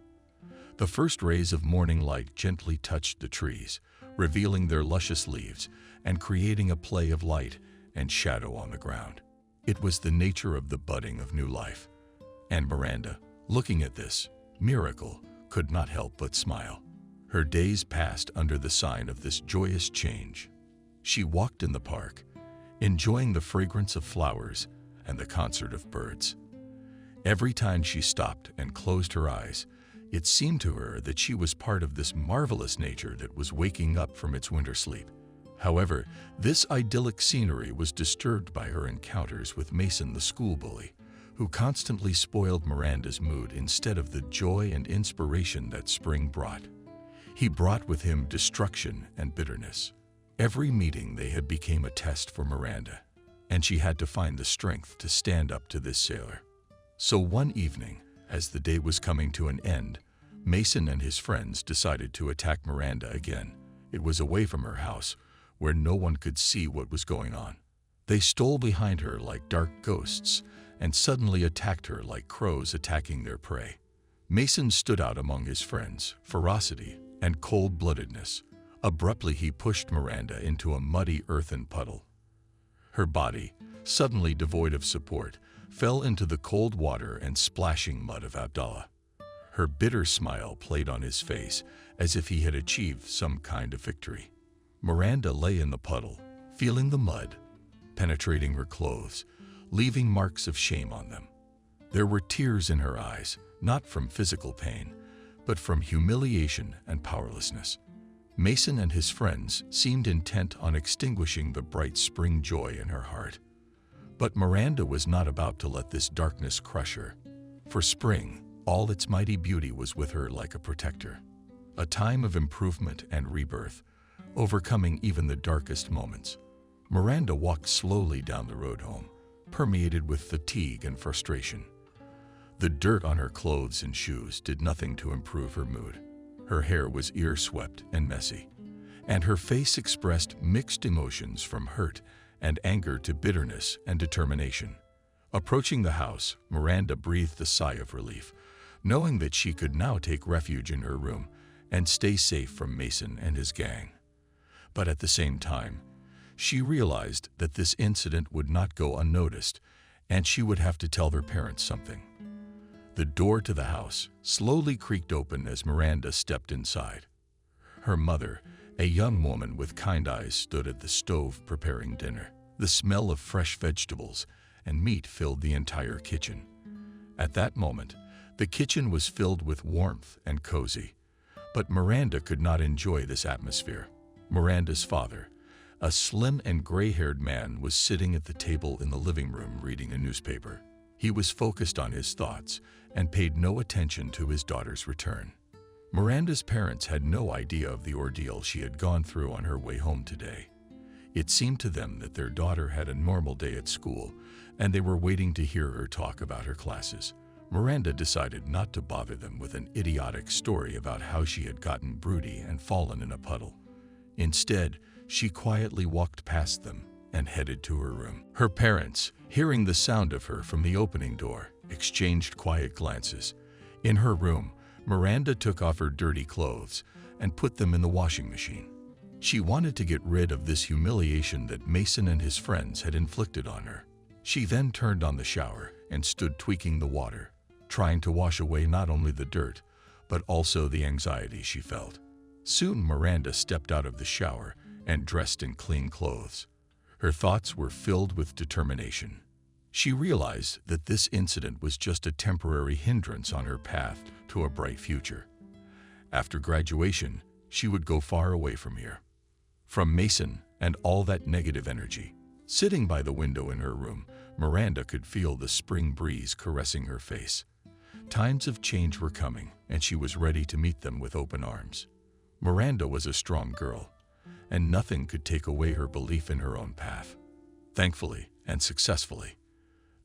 The first rays of morning light gently touched the trees, revealing their luscious leaves and creating a play of light and shadow on the ground. It was the nature of the budding of new life, and Miranda, looking at this miracle, could not help but smile. Her days passed under the sign of this joyous change. She walked in the park, enjoying the fragrance of flowers and the concert of birds. Every time she stopped and closed her eyes, it seemed to her that she was part of this marvelous nature that was waking up from its winter sleep. However, this idyllic scenery was disturbed by her encounters with Mason the school bully, who constantly spoiled Miranda's mood instead of the joy and inspiration that spring brought. He brought with him destruction and bitterness. Every meeting they had became a test for Miranda, and she had to find the strength to stand up to this sailor. So one evening, as the day was coming to an end, Mason and his friends decided to attack Miranda again. It was away from her house, where no one could see what was going on. They stole behind her like dark ghosts and suddenly attacked her like crows attacking their prey. Mason stood out among his friends, ferocity and cold-bloodedness. Abruptly, he pushed Miranda into a muddy earthen puddle. Her body, suddenly devoid of support, fell into the cold water and splashing mud of Abdallah. Her bitter smile played on his face as if he had achieved some kind of victory. Miranda lay in the puddle, feeling the mud penetrating her clothes, leaving marks of shame on them. There were tears in her eyes, not from physical pain, but from humiliation and powerlessness. Mason and his friends seemed intent on extinguishing the bright spring joy in her heart. But Miranda was not about to let this darkness crush her. For spring, all its mighty beauty was with her like a protector. A time of improvement and rebirth, overcoming even the darkest moments. Miranda walked slowly down the road home, permeated with fatigue and frustration. The dirt on her clothes and shoes did nothing to improve her mood. Her hair was ear-swept and messy, and her face expressed mixed emotions from hurt and anger to bitterness and determination. Approaching the house, Miranda breathed a sigh of relief, knowing that she could now take refuge in her room and stay safe from Mason and his gang. But at the same time, she realized that this incident would not go unnoticed, and she would have to tell their parents something. The door to the house slowly creaked open as Miranda stepped inside. Her mother, a young woman with kind eyes, stood at the stove preparing dinner. The smell of fresh vegetables and meat filled the entire kitchen. At that moment, the kitchen was filled with warmth and cozy. But Miranda could not enjoy this atmosphere. Miranda's father, a slim and gray-haired man, was sitting at the table in the living room reading a newspaper. He was focused on his thoughts and paid no attention to his daughter's return. Miranda's parents had no idea of the ordeal she had gone through on her way home today. It seemed to them that their daughter had a normal day at school, and they were waiting to hear her talk about her classes. Miranda decided not to bother them with an idiotic story about how she had gotten broody and fallen in a puddle. Instead, she quietly walked past them and headed to her room. Her parents, hearing the sound of her from the opening door, exchanged quiet glances. In her room, Miranda took off her dirty clothes and put them in the washing machine. She wanted to get rid of this humiliation that Mason and his friends had inflicted on her. She then turned on the shower and stood tweaking the water, trying to wash away not only the dirt, but also the anxiety she felt. Soon Miranda stepped out of the shower and dressed in clean clothes. Her thoughts were filled with determination. She realized that this incident was just a temporary hindrance on her path to a bright future. After graduation, she would go far away from here, from Mason and all that negative energy. Sitting by the window in her room, Miranda could feel the spring breeze caressing her face. Times of change were coming, and she was ready to meet them with open arms. Miranda was a strong girl, and nothing could take away her belief in her own path. Thankfully and successfully,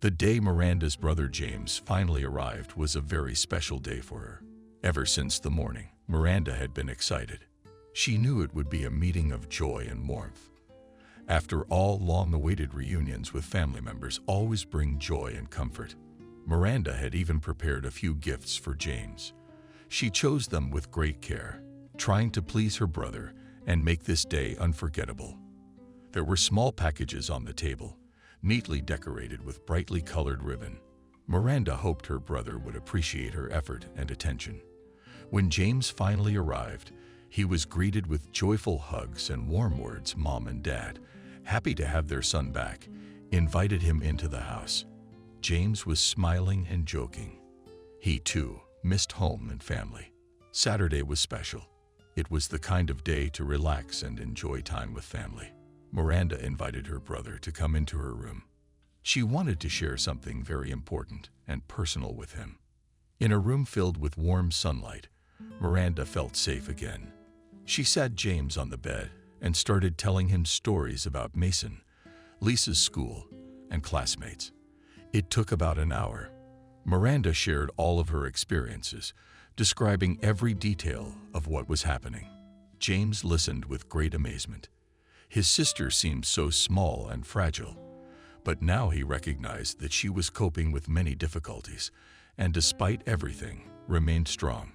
the day Miranda's brother James finally arrived was a very special day for her. Ever since the morning, Miranda had been excited. She knew it would be a meeting of joy and warmth. After all, long-awaited reunions with family members always bring joy and comfort. Miranda had even prepared a few gifts for James. She chose them with great care, trying to please her brother and make this day unforgettable. There were small packages on the table, neatly decorated with brightly colored ribbon. Miranda hoped her brother would appreciate her effort and attention. When James finally arrived, he was greeted with joyful hugs and warm words. Mom and Dad, happy to have their son back, invited him into the house. James was smiling and joking. He, too, missed home and family. Saturday was special. It was the kind of day to relax and enjoy time with family. Miranda invited her brother to come into her room. She wanted to share something very important and personal with him. In a room filled with warm sunlight, Miranda felt safe again. She sat James on the bed and started telling him stories about Mason, Lisa's school, and classmates. It took about an hour. Miranda shared all of her experiences, describing every detail of what was happening. James listened with great amazement. His sister seemed so small and fragile, But now he recognized that she was coping with many difficulties, and despite everything, remained strong.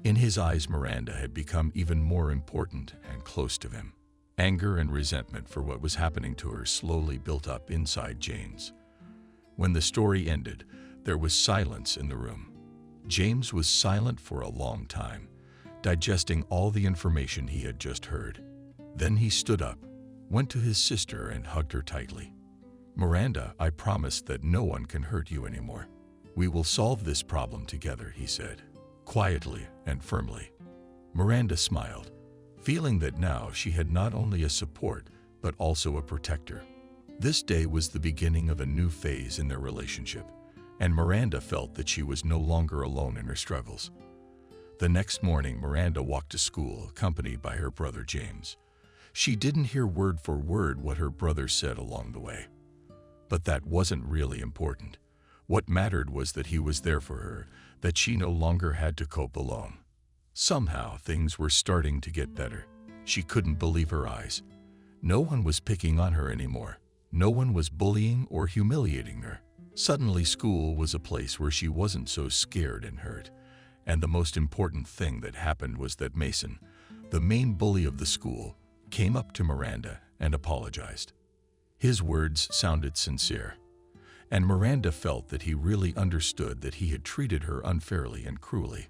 In his eyes, Miranda had become even more important and close to him. Anger and resentment for what was happening to her slowly built up inside James. When the story ended, there was silence in the room. James was silent for a long time, digesting all the information he had just heard. Then he stood up, went to his sister and hugged her tightly. "Miranda, I promise that no one can hurt you anymore. We will solve this problem together," he said, quietly and firmly. Miranda smiled, feeling that now she had not only a support, but also a protector. This day was the beginning of a new phase in their relationship, and Miranda felt that she was no longer alone in her struggles. The next morning, Miranda walked to school, accompanied by her brother James. She didn't hear word for word what her brother said along the way. But that wasn't really important. What mattered was that he was there for her, that she no longer had to cope alone. Somehow, things were starting to get better. She couldn't believe her eyes. No one was picking on her anymore. No one was bullying or humiliating her. Suddenly, school was a place where she wasn't so scared and hurt. And the most important thing that happened was that Mason, the main bully of the school, came up to Miranda and apologized. His words sounded sincere, and Miranda felt that he really understood that he had treated her unfairly and cruelly.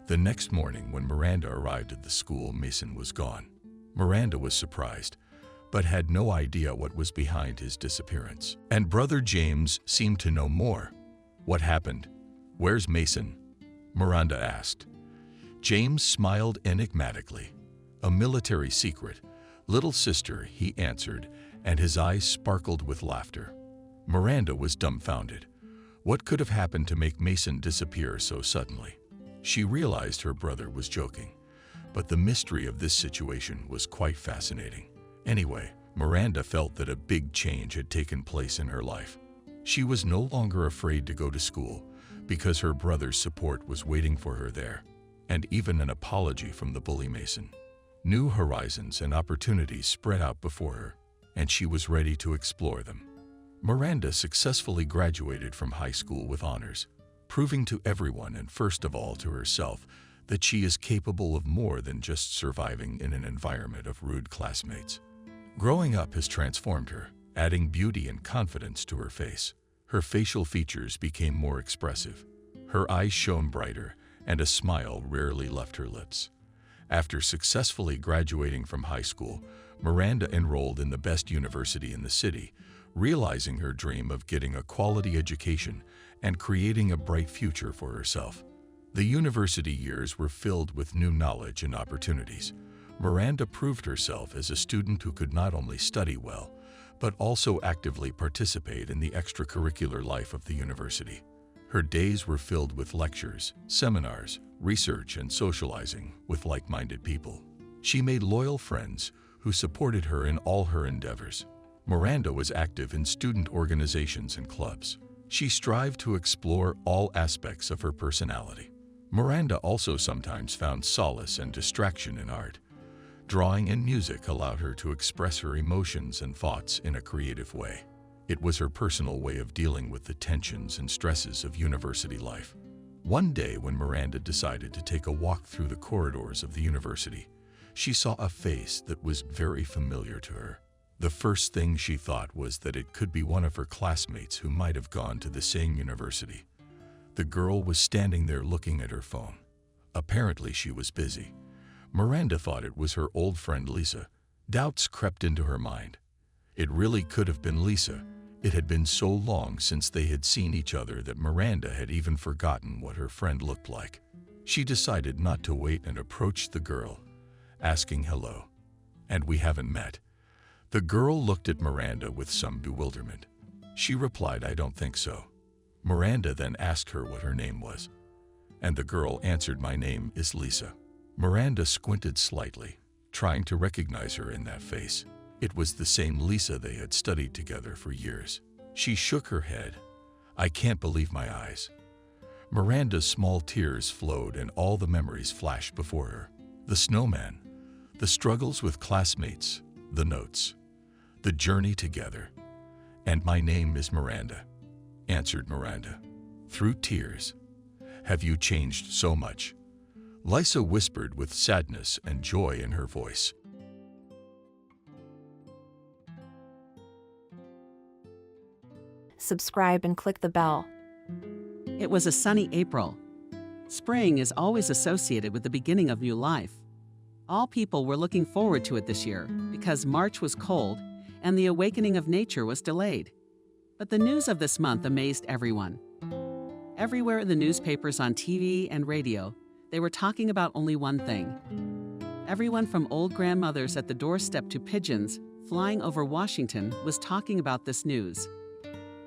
The next morning, when Miranda arrived at the school, Mason was gone. Miranda was surprised, but had no idea what was behind his disappearance. And brother James seemed to know more. "What happened? Where's Mason?" Miranda asked. James smiled enigmatically. "A military secret. Little sister," he answered, and his eyes sparkled with laughter. Miranda was dumbfounded. What could have happened to make Mason disappear so suddenly? She realized her brother was joking, but the mystery of this situation was quite fascinating. Anyway, Miranda felt that a big change had taken place in her life. She was no longer afraid to go to school because her brother's support was waiting for her there, and even an apology from the bully Mason. New horizons and opportunities spread out before her, and she was ready to explore them. Miranda successfully graduated from high school with honors, proving to everyone and first of all to herself that she is capable of more than just surviving in an environment of rude classmates. Growing up has transformed her, adding beauty and confidence to her face. Her facial features became more expressive. Her eyes shone brighter, and a smile rarely left her lips. After successfully graduating from high school, Miranda enrolled in the best university in the city, realizing her dream of getting a quality education and creating a bright future for herself. The university years were filled with new knowledge and opportunities. Miranda proved herself as a student who could not only study well, but also actively participate in the extracurricular life of the university. Her days were filled with lectures, seminars, research, and socializing with like-minded people. She made loyal friends who supported her in all her endeavors. Miranda was active in student organizations and clubs. She strived to explore all aspects of her personality. Miranda also sometimes found solace and distraction in art. Drawing and music allowed her to express her emotions and thoughts in a creative way. It was her personal way of dealing with the tensions and stresses of university life. One day, when Miranda decided to take a walk through the corridors of the university, she saw a face that was very familiar to her. The first thing she thought was that it could be one of her classmates who might have gone to the same university. The girl was standing there looking at her phone. Apparently, she was busy. Miranda thought it was her old friend Lisa. Doubts crept into her mind. It really could have been Lisa. It had been so long since they had seen each other that Miranda had even forgotten what her friend looked like. She decided not to wait and approached the girl, asking hello. "And we haven't met." The girl looked at Miranda with some bewilderment. She replied, "I don't think so." Miranda then asked her what her name was, and the girl answered, "My name is Lisa." Miranda squinted slightly, trying to recognize her in that face. It was the same Lisa they had studied together for years. She shook her head. "I can't believe my eyes." Miranda's small tears flowed and all the memories flashed before her. The snowman, the struggles with classmates, the notes, the journey together. "And my name is Miranda," answered Miranda, through tears. "Have you changed so much?" Lisa whispered with sadness and joy in her voice. Subscribe and click the bell. It was a sunny April. Spring is always associated with the beginning of new life. All people were looking forward to it this year because March was cold and the awakening of nature was delayed. But the news of this month amazed everyone. Everywhere in the newspapers, on TV and radio, they were talking about only one thing. Everyone from old grandmothers at the doorstep to pigeons flying over Washington was talking about this news.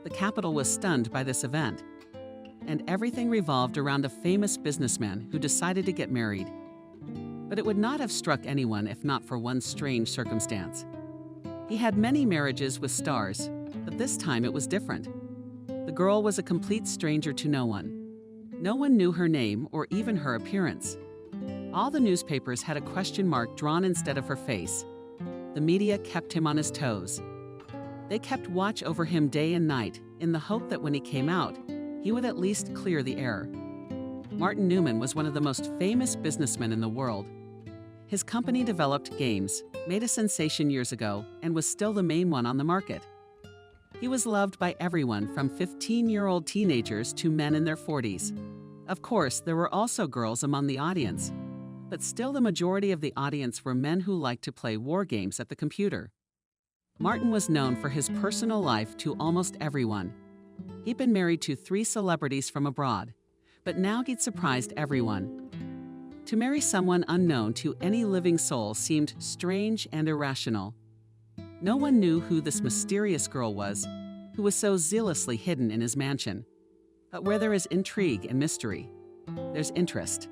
The Capitol was stunned by this event, and everything revolved around a famous businessman who decided to get married. But it would not have struck anyone if not for one strange circumstance. He had many marriages with stars, but this time it was different. The girl was a complete stranger to no one. No one knew her name or even her appearance. All the newspapers had a question mark drawn instead of her face. The media kept him on his toes. They kept watch over him day and night in the hope that when he came out, he would at least clear the air. Martin Newman was one of the most famous businessmen in the world. His company developed games, made a sensation years ago, and was still the main one on the market. He was loved by everyone from 15-year-old teenagers to men in their 40s. Of course, there were also girls among the audience, but still the majority of the audience were men who liked to play war games at the computer. Martin was known for his personal life to almost everyone. He'd been married to 3 celebrities from abroad, but now he'd surprised everyone. To marry someone unknown to any living soul seemed strange and irrational. No one knew who this mysterious girl was, who was so zealously hidden in his mansion. But where there is intrigue and mystery, there's interest.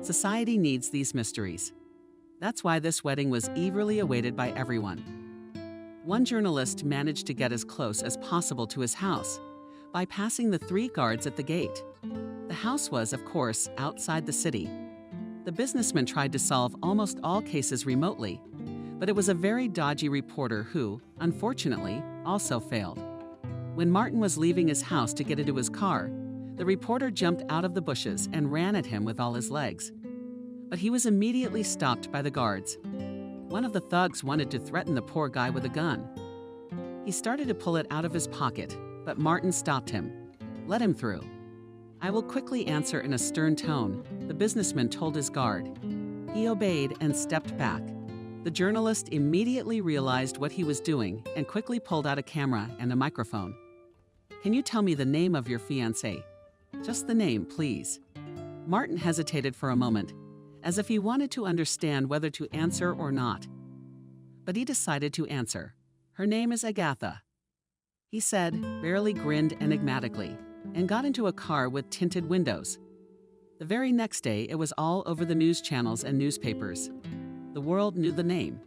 Society needs these mysteries. That's why this wedding was eagerly awaited by everyone. One journalist managed to get as close as possible to his house, bypassing the 3 guards at the gate. The house was, of course, outside the city. The businessman tried to solve almost all cases remotely, but it was a very dodgy reporter who, unfortunately, also failed. When Martin was leaving his house to get into his car, the reporter jumped out of the bushes and ran at him with all his legs. But he was immediately stopped by the guards. One of the thugs wanted to threaten the poor guy with a gun. He started to pull it out of his pocket, but Martin stopped him. "Let him through." "I will quickly answer," in a stern tone, the businessman told his guard. He obeyed and stepped back. The journalist immediately realized what he was doing and quickly pulled out a camera and a microphone. "Can you tell me the name of your fiancé? Just the name, please." Martin hesitated for a moment, as if he wanted to understand whether to answer or not. But he decided to answer. "Her name is Agatha," he said, barely grinned enigmatically, and got into a car with tinted windows. The very next day, it was all over the news channels and newspapers. The world knew the name.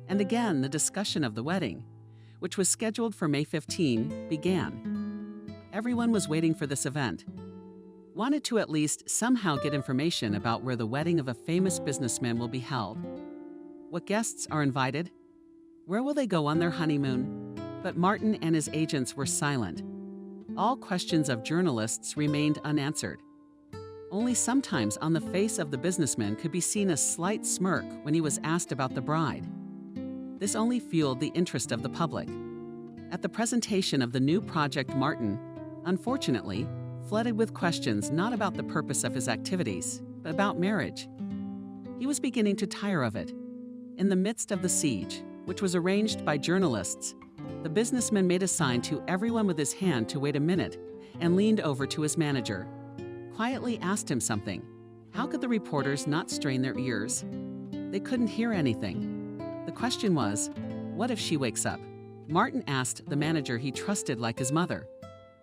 And again, the discussion of the wedding, which was scheduled for May 15, began. Everyone was waiting for this event, wanted to at least somehow get information about where the wedding of a famous businessman will be held. What guests are invited? Where will they go on their honeymoon? But Martin and his agents were silent. All questions of journalists remained unanswered. Only sometimes on the face of the businessman could be seen a slight smirk when he was asked about the bride. This only fueled the interest of the public. At the presentation of the new project, Martin, unfortunately, flooded with questions not about the purpose of his activities, but about marriage. He was beginning to tire of it. In the midst of the siege, which was arranged by journalists, the businessman made a sign to everyone with his hand to wait a minute and leaned over to his manager. Quietly asked him something. How could the reporters not strain their ears? They couldn't hear anything. The question was, what if she wakes up? Martin asked the manager he trusted like his mother.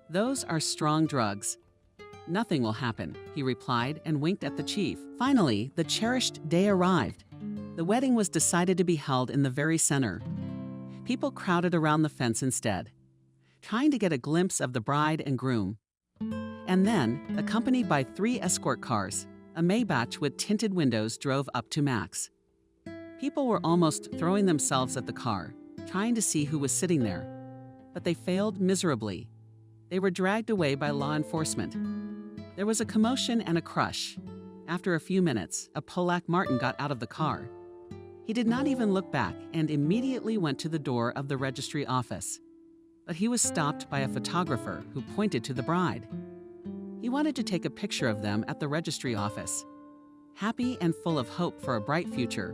"Those are strong drugs." "Nothing will happen," he replied and winked at the chief. Finally, the cherished day arrived. The wedding was decided to be held in the very center. People crowded around the fence instead, trying to get a glimpse of the bride and groom. And then, accompanied by 3 escort cars, a Maybach with tinted windows drove up to Max. People were almost throwing themselves at the car, trying to see who was sitting there. but they failed miserably. They were dragged away by law enforcement. There was a commotion and a crush. After a few minutes, a Polak Martin got out of the car. He did not even look back and immediately went to the door of the registry office. But he was stopped by a photographer who pointed to the bride. He wanted to take a picture of them at the registry office. Happy and full of hope for a bright future.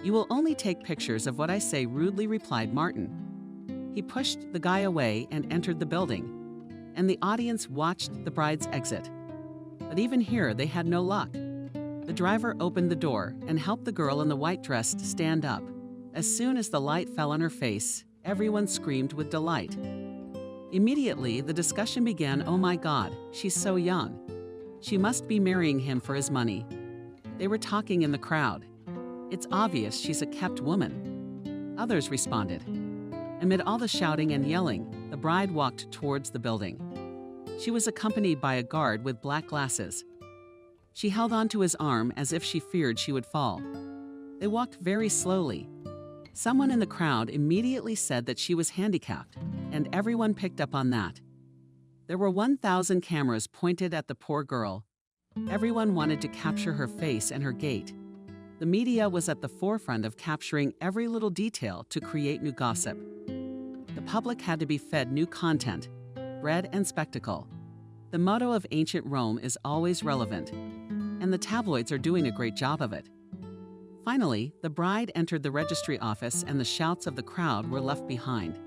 "You will only take pictures of what I say," rudely replied Martin. He pushed the guy away and entered the building, and the audience watched the bride's exit. But even here, they had no luck. The driver opened the door and helped the girl in the white dress stand up. As soon as the light fell on her face, everyone screamed with delight. Immediately, the discussion began. "Oh my God, she's so young. She must be marrying him for his money." They were talking in the crowd. "It's obvious she's a kept woman." Others responded. Amid all the shouting and yelling, the bride walked towards the building. She was accompanied by a guard with black glasses. She held onto his arm as if she feared she would fall. They walked very slowly. Someone in the crowd immediately said that she was handicapped, and everyone picked up on that. There were 1,000 cameras pointed at the poor girl. Everyone wanted to capture her face and her gait. The media was at the forefront of capturing every little detail to create new gossip. The public had to be fed new content, bread and spectacle. The motto of ancient Rome is always relevant, and the tabloids are doing a great job of it. Finally, the bride entered the registry office and the shouts of the crowd were left behind.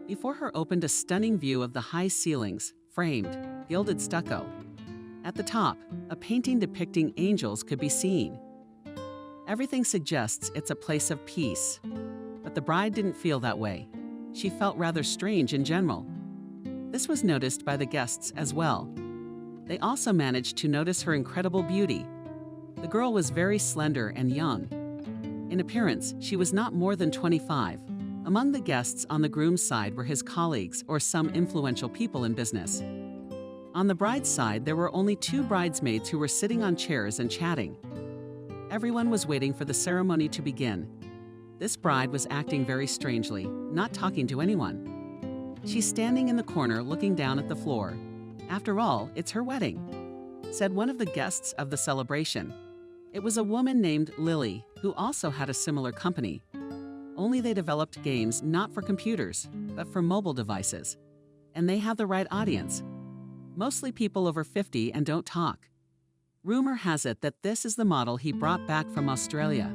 Before her opened a stunning view of the high ceilings, framed, gilded stucco. At the top, a painting depicting angels could be seen. Everything suggests it's a place of peace. But the bride didn't feel that way. She felt rather strange in general. This was noticed by the guests as well. They also managed to notice her incredible beauty. The girl was very slender and young. In appearance, she was not more than 25. Among the guests on the groom's side were his colleagues or some influential people in business. On the bride's side, there were only 2 bridesmaids who were sitting on chairs and chatting. Everyone was waiting for the ceremony to begin. This bride was acting very strangely, not talking to anyone. She's standing in the corner looking down at the floor. "After all, it's her wedding," said one of the guests of the celebration. It was a woman named Lily, who also had a similar company. Only they developed games not for computers, but for mobile devices. And they have the right audience. Mostly people over 50 and don't talk. Rumor has it that this is the model he brought back from Australia.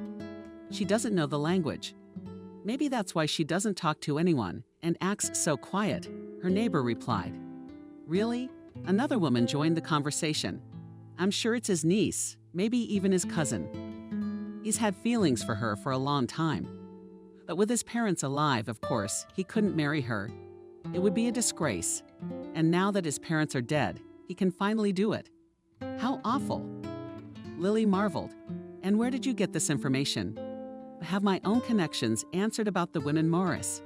She doesn't know the language. Maybe that's why she doesn't talk to anyone and acts so quiet, her neighbor replied. "Really?" Another woman joined the conversation. "I'm sure it's his niece, maybe even his cousin. He's had feelings for her for a long time. But with his parents alive, of course, he couldn't marry her. It would be a disgrace. And now that his parents are dead, he can finally do it. How awful." Lily marveled. "And where did you get this information?" "I have my own connections," answered about the women Morris.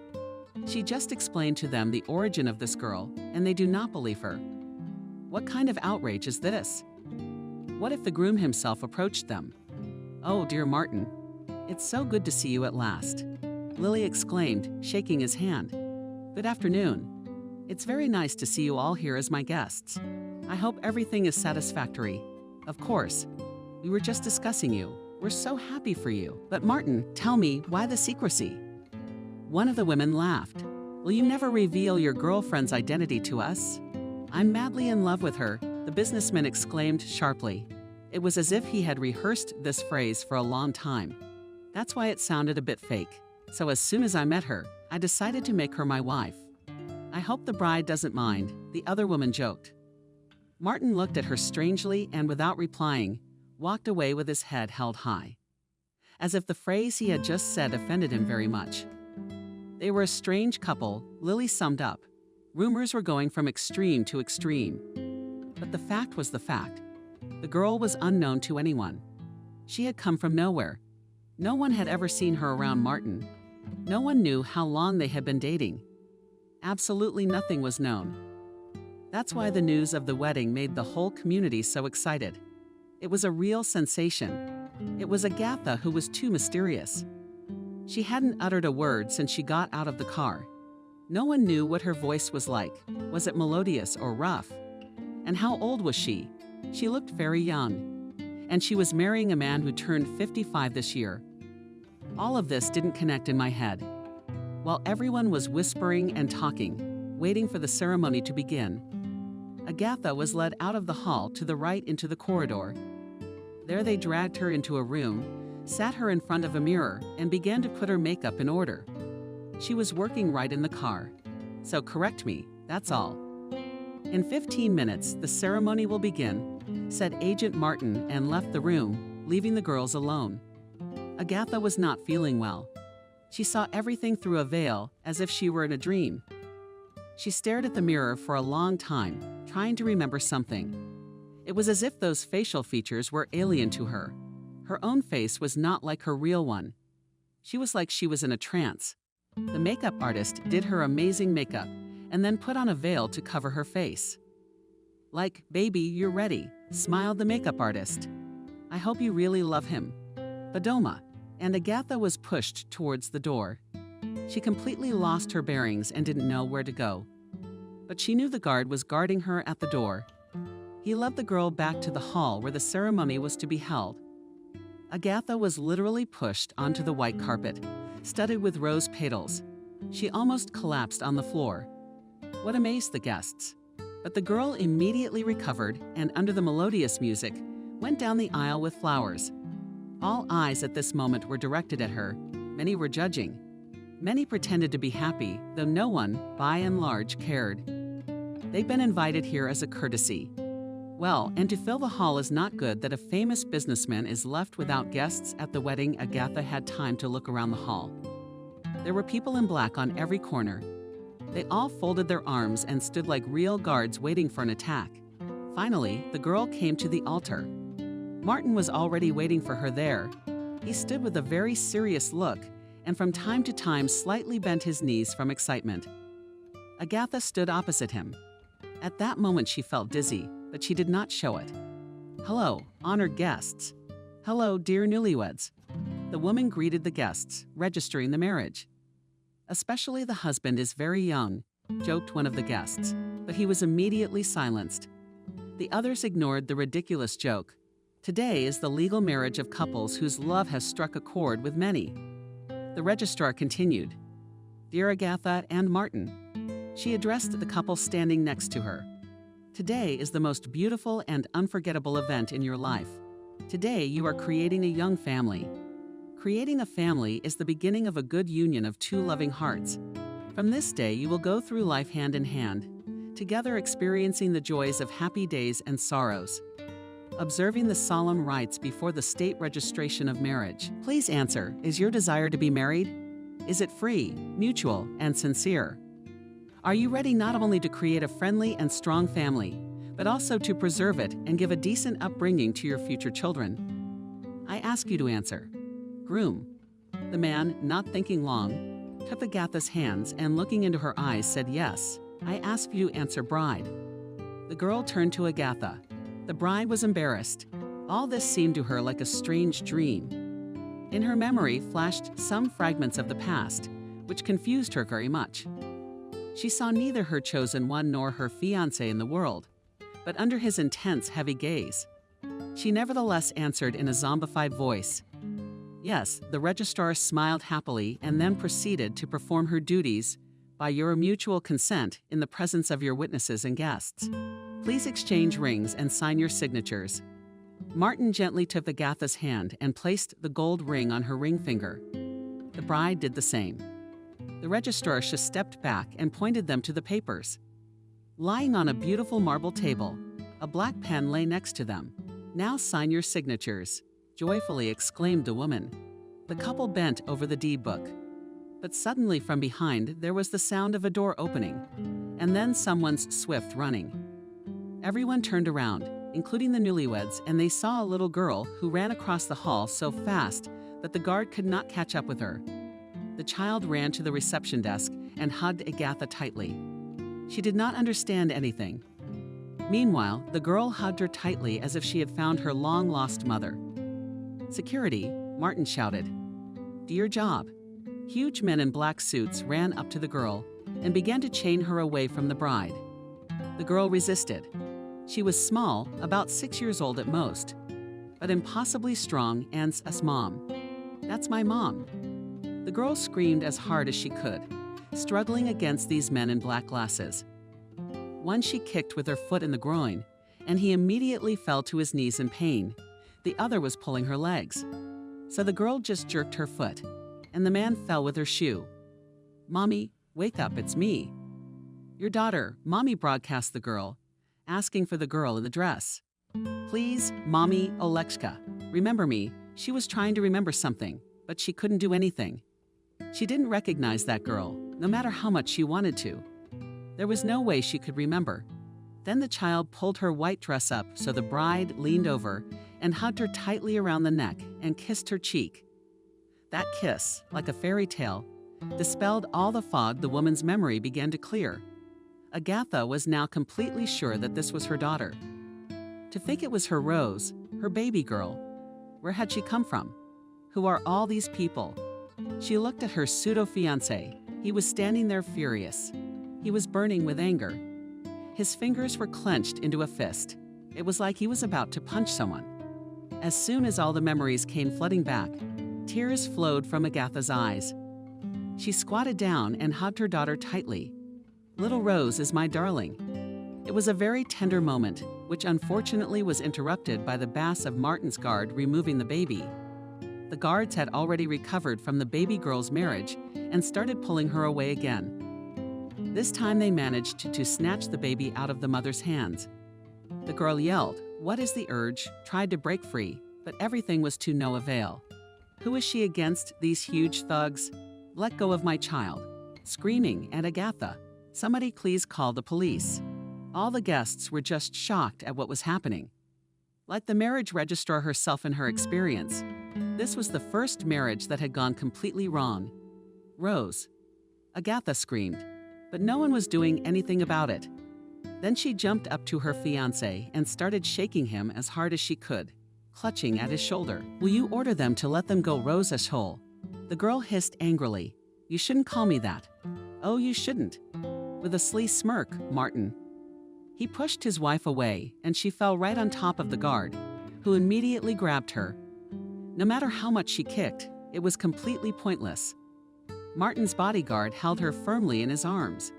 She just explained to them the origin of this girl, and they do not believe her. What kind of outrage is this? What if the groom himself approached them? "Oh, dear Martin, it's so good to see you at last," Lily exclaimed, shaking his hand. "Good afternoon. It's very nice to see you all here as my guests. I hope everything is satisfactory. Of course, we were just discussing you. We're so happy for you. But Martin, tell me, why the secrecy?" One of the women laughed. "Will you never reveal your girlfriend's identity to us?" "I'm madly in love with her," the businessman exclaimed sharply. It was as if he had rehearsed this phrase for a long time. That's why it sounded a bit fake. "So as soon as I met her, I decided to make her my wife." "I hope the bride doesn't mind," the other woman joked. Martin looked at her strangely and without replying, walked away with his head held high. As if the phrase he had just said offended him very much. They were a strange couple, Lily summed up. Rumors were going from extreme to extreme. But the fact was the fact. The girl was unknown to anyone. She had come from nowhere. No one had ever seen her around Martin. No one knew how long they had been dating. Absolutely nothing was known. That's why the news of the wedding made the whole community so excited. It was a real sensation. It was Agatha who was too mysterious. She hadn't uttered a word since she got out of the car. No one knew what her voice was like. Was it melodious or rough? And how old was she? She looked very young. And she was marrying a man who turned 55 this year. All of this didn't connect in my head. While everyone was whispering and talking, waiting for the ceremony to begin, Agatha was led out of the hall to the right into the corridor. There they dragged her into a room, sat her in front of a mirror, and began to put her makeup in order. She was working right in the car. So correct me, that's all. In 15 minutes, the ceremony will begin, said Agent Martin, and left the room, leaving the girls alone. Agatha was not feeling well. She saw everything through a veil, as if she were in a dream. She stared at the mirror for a long time, trying to remember something. It was as if those facial features were alien to her. Her own face was not like her real one. She was like she was in a trance. The makeup artist did her amazing makeup and then put on a veil to cover her face. Like, "Baby, you're ready," smiled the makeup artist. "I hope you really love him." Badoma. And Agatha was pushed towards the door. She completely lost her bearings and didn't know where to go. But she knew the guard was guarding her at the door. He led the girl back to the hall where the ceremony was to be held. Agatha was literally pushed onto the white carpet, studded with rose petals. She almost collapsed on the floor. What amazed the guests. But the girl immediately recovered and, under the melodious music, went down the aisle with flowers. All eyes at this moment were directed at her. Many were judging. Many pretended to be happy, though no one, by and large, cared. They've been invited here as a courtesy. Well, and to fill the hall is not good that a famous businessman is left without guests at the wedding. Agatha had time to look around the hall. There were people in black on every corner. They all folded their arms and stood like real guards waiting for an attack. Finally, the girl came to the altar. Martin was already waiting for her there. He stood with a very serious look and from time to time slightly bent his knees from excitement. Agatha stood opposite him. At that moment she felt dizzy, but she did not show it. "Hello, honored guests. Hello, dear newlyweds." The woman greeted the guests, registering the marriage. "Especially the husband is very young," joked one of the guests, but he was immediately silenced. The others ignored the ridiculous joke. Today is the legal marriage of couples whose love has struck a chord with many. The registrar continued. "Dear Agatha and Martin," she addressed the couple standing next to her. "Today is the most beautiful and unforgettable event in your life. Today you are creating a young family. Creating a family is the beginning of a good union of two loving hearts. From this day you will go through life hand in hand, together experiencing the joys of happy days and sorrows. Observing the solemn rites before the state registration of marriage. Please answer, is your desire to be married? Is it free, mutual, and sincere? Are you ready not only to create a friendly and strong family, but also to preserve it and give a decent upbringing to your future children? I ask you to answer." Groom. The man, not thinking long, took Agatha's hands and looking into her eyes said, "Yes, I ask you to answer bride." The girl turned to Agatha. The bride was embarrassed. All this seemed to her like a strange dream. In her memory flashed some fragments of the past, which confused her very much. She saw neither her chosen one nor her fiancé in the world, but under his intense, heavy gaze. She nevertheless answered in a zombified voice. Yes, the registrar smiled happily and then proceeded to perform her duties by your mutual consent in the presence of your witnesses and guests. Please exchange rings and sign your signatures. Martin gently took Agatha's hand and placed the gold ring on her ring finger. The bride did the same. The registrar just stepped back and pointed them to the papers. Lying on a beautiful marble table, a black pen lay next to them. "Now sign your signatures," joyfully exclaimed the woman. The couple bent over the deed book. But suddenly from behind there was the sound of a door opening, and then someone's swift running. Everyone turned around, including the newlyweds, and they saw a little girl who ran across the hall so fast that the guard could not catch up with her. The child ran to the reception desk and hugged Agatha tightly. She did not understand anything. Meanwhile, the girl hugged her tightly as if she had found her long-lost mother. "Security," Martin shouted. "Do your job." Huge men in black suits ran up to the girl, and began to chain her away from the bride. The girl resisted. She was small, about 6 years old at most, but impossibly strong and a mom. "That's my mom." The girl screamed as hard as she could, struggling against these men in black glasses. One she kicked with her foot in the groin, and he immediately fell to his knees in pain. The other was pulling her legs. So the girl just jerked her foot, and the man fell with her shoe. "Mommy, wake up, it's me." "Your daughter," Mommy broadcast the girl, asking for the girl in the dress. "Please, Mommy Olekshka, remember me." She was trying to remember something, but she couldn't do anything. She didn't recognize that girl, no matter how much she wanted to. There was no way she could remember. Then the child pulled her white dress up so the bride leaned over and hugged her tightly around the neck and kissed her cheek. That kiss, like a fairy tale, dispelled all the fog. The woman's memory began to clear. Agatha was now completely sure that this was her daughter. To think it was her Rose, her baby girl. Where had she come from? Who are all these people? She looked at her pseudo-fiancé. He was standing there furious. He was burning with anger. His fingers were clenched into a fist. It was like he was about to punch someone. As soon as all the memories came flooding back, tears flowed from Agatha's eyes. She squatted down and hugged her daughter tightly. "Little Rose is my darling." It was a very tender moment, which unfortunately was interrupted by the bass of Martin's guard removing the baby. The guards had already recovered from the baby girl's marriage and started pulling her away again. This time they managed to snatch the baby out of the mother's hands. The girl yelled, "What is the urge?" tried to break free, but everything was to no avail. Who is she against, these huge thugs? "Let go of my child," screaming at Agatha. "Somebody please call the police." All the guests were just shocked at what was happening. Like the marriage registrar herself in her experience, this was the first marriage that had gone completely wrong. "Rose," Agatha screamed, but no one was doing anything about it. Then she jumped up to her fiancé and started shaking him as hard as she could, clutching at his shoulder. "Will you order them to let them go, Rose Ashol?" The girl hissed angrily. "You shouldn't call me that." "Oh, you shouldn't." With a sly smirk, Martin. He pushed his wife away, and she fell right on top of the guard, who immediately grabbed her. No matter how much she kicked, it was completely pointless. Martin's bodyguard held her firmly in his arms.